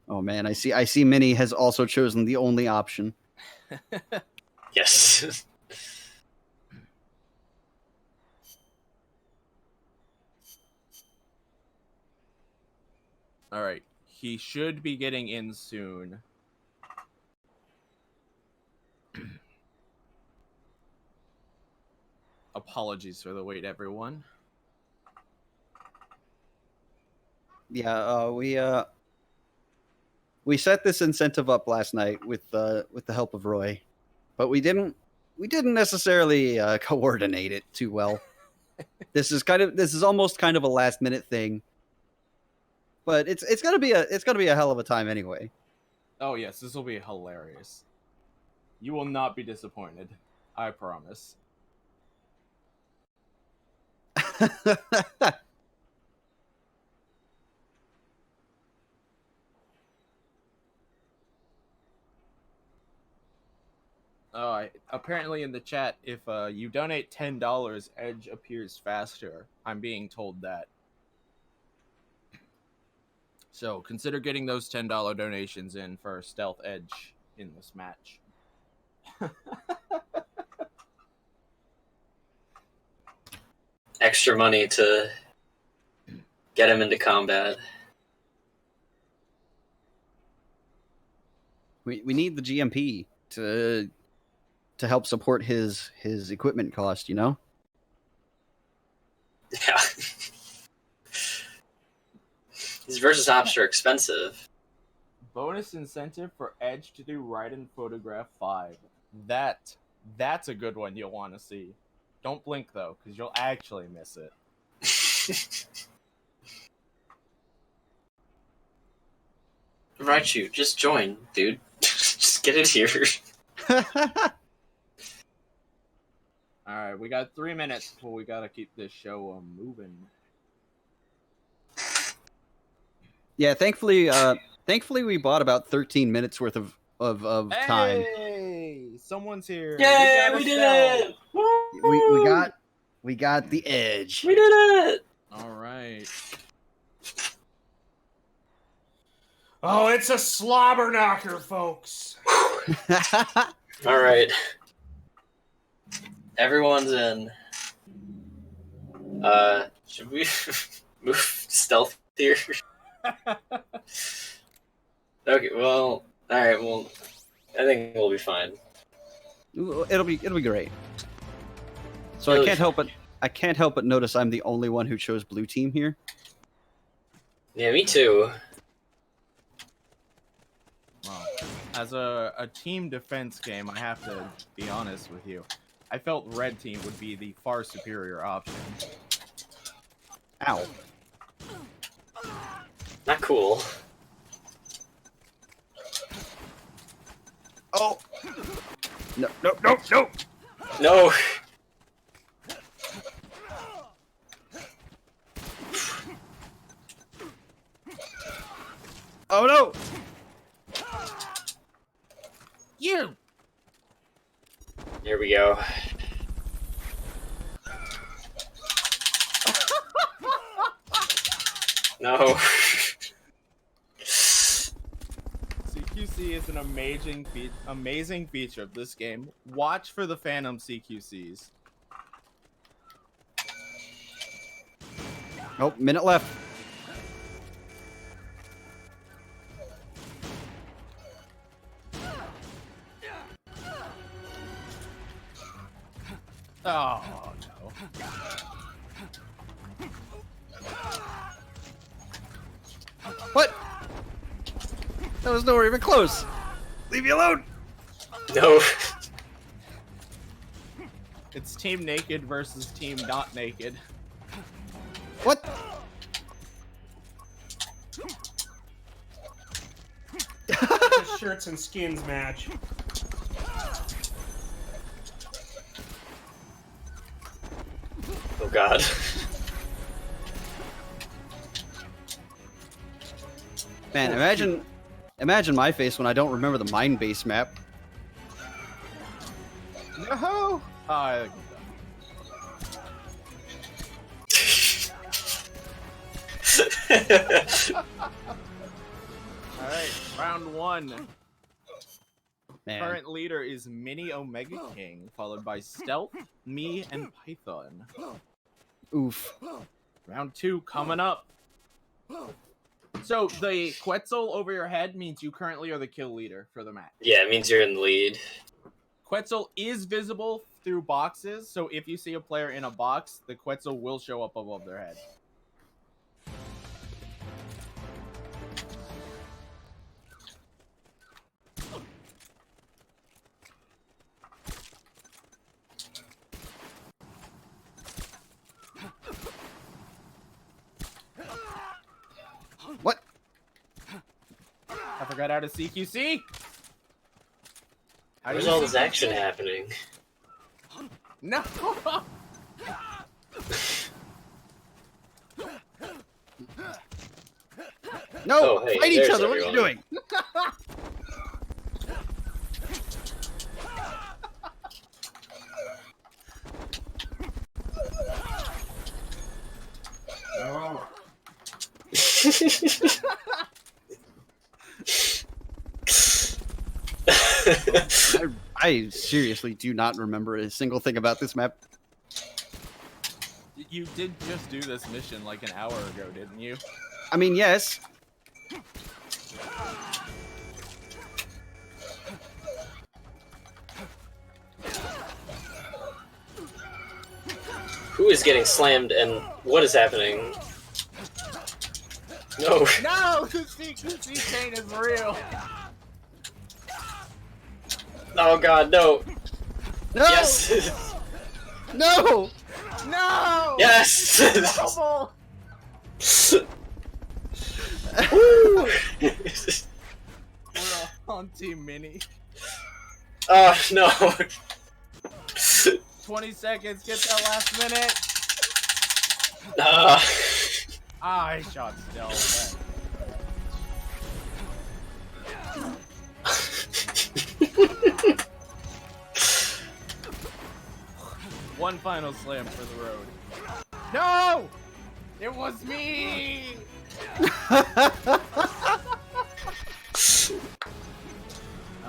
Oh man, I see Minnie has also chosen the only option. Yes. All right, he should be getting in soon. Apologies for the wait, everyone. Yeah, we set this incentive up last night with the help of Roy, but we didn't necessarily coordinate it too well. This is almost kind of a last minute thing, but it's gonna be a hell of a time anyway. Oh yes, this will be hilarious. You will not be disappointed. I promise. Apparently in the chat, if you donate $10, Edge appears faster. I'm being told that. So consider getting those $10 donations in for Stealth Edge in this match. Extra money to get him into combat. We need the GMP to help support his equipment cost, you know? Yeah. These versus ops are expensive. Bonus incentive for Edge to do Ride and Photograph 5. That's a good one you'll want to see. Don't blink, though, because you'll actually miss it. Raichu, just join, dude. Just get it here. Alright, we got 3 minutes before we gotta keep this show moving. Yeah, thankfully we bought about 13 minutes worth of time. Hey! Someone's here. Yay, we did it! We got the edge. We did it! Alright. Oh, it's a slobber knocker, folks. Alright. Everyone's in. Should we move stealth here? Okay, well, alright, well, I think we'll be fine. It'll be great. So It'll I can't help but notice I'm the only one who chose blue team here. Yeah, me too. Well, as a team defense game, I have to be honest with you. I felt red team would be the far superior option. Ow. Not cool. Oh. No. No! Oh no. You! Here we go. No. CQC is an amazing feature of this game. Watch for the Phantom CQCs. Oh, minute left. Oh, no. What? That was nowhere even close. Leave me alone. No. It's Team Naked versus Team Not Naked. What? It's a shirts and skins match. Oh god. Man, imagine my face when I don't remember the mine base map. No! Alright, round one. Man. Current leader is miniomegaking, followed by Stealth, me, and Python. Oof. Round two coming up. So the Quetzal over your head means you currently are the kill leader for the match. Yeah, it means you're in the lead. Quetzal is visible through boxes, so if you see a player in a box, the Quetzal will show up above their head. What? I forgot how to CQC. How do Where's you all this CQC? action happening? No. No! Oh, hey, Fight each there's other! What are you everyone. doing? I seriously do not remember a single thing about this map. You did just do this mission like an hour ago, didn't you? I mean, yes. Who is getting slammed and what is happening? No. No, the CQC chain is real. Oh god, no. No! Yes. No! No. Yes. Double. Woo. We're on Team Mini. Oh no. 20 seconds. Get that last minute. I shot still. One final slam for the road. No! It was me!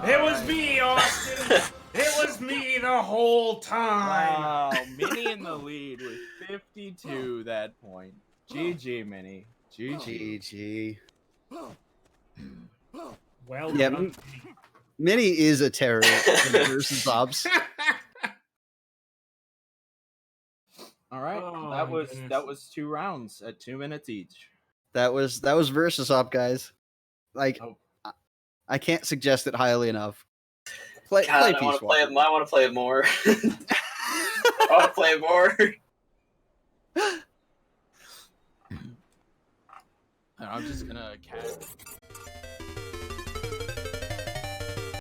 It was me, Austin. It was me the whole time. Wow, Mini in the lead with 52 that point. GG, Mini. GG. Well Yeah, done. Mini is a terror versus Ops. All right, Oh, that my was goodness. 2 rounds at 2 minutes each. That was versus Op, guys. Like, Oh. I can't suggest it highly enough. Play God, I Peace want to play Walker. it. I want to play it more. I want to play it more. I'm just gonna cast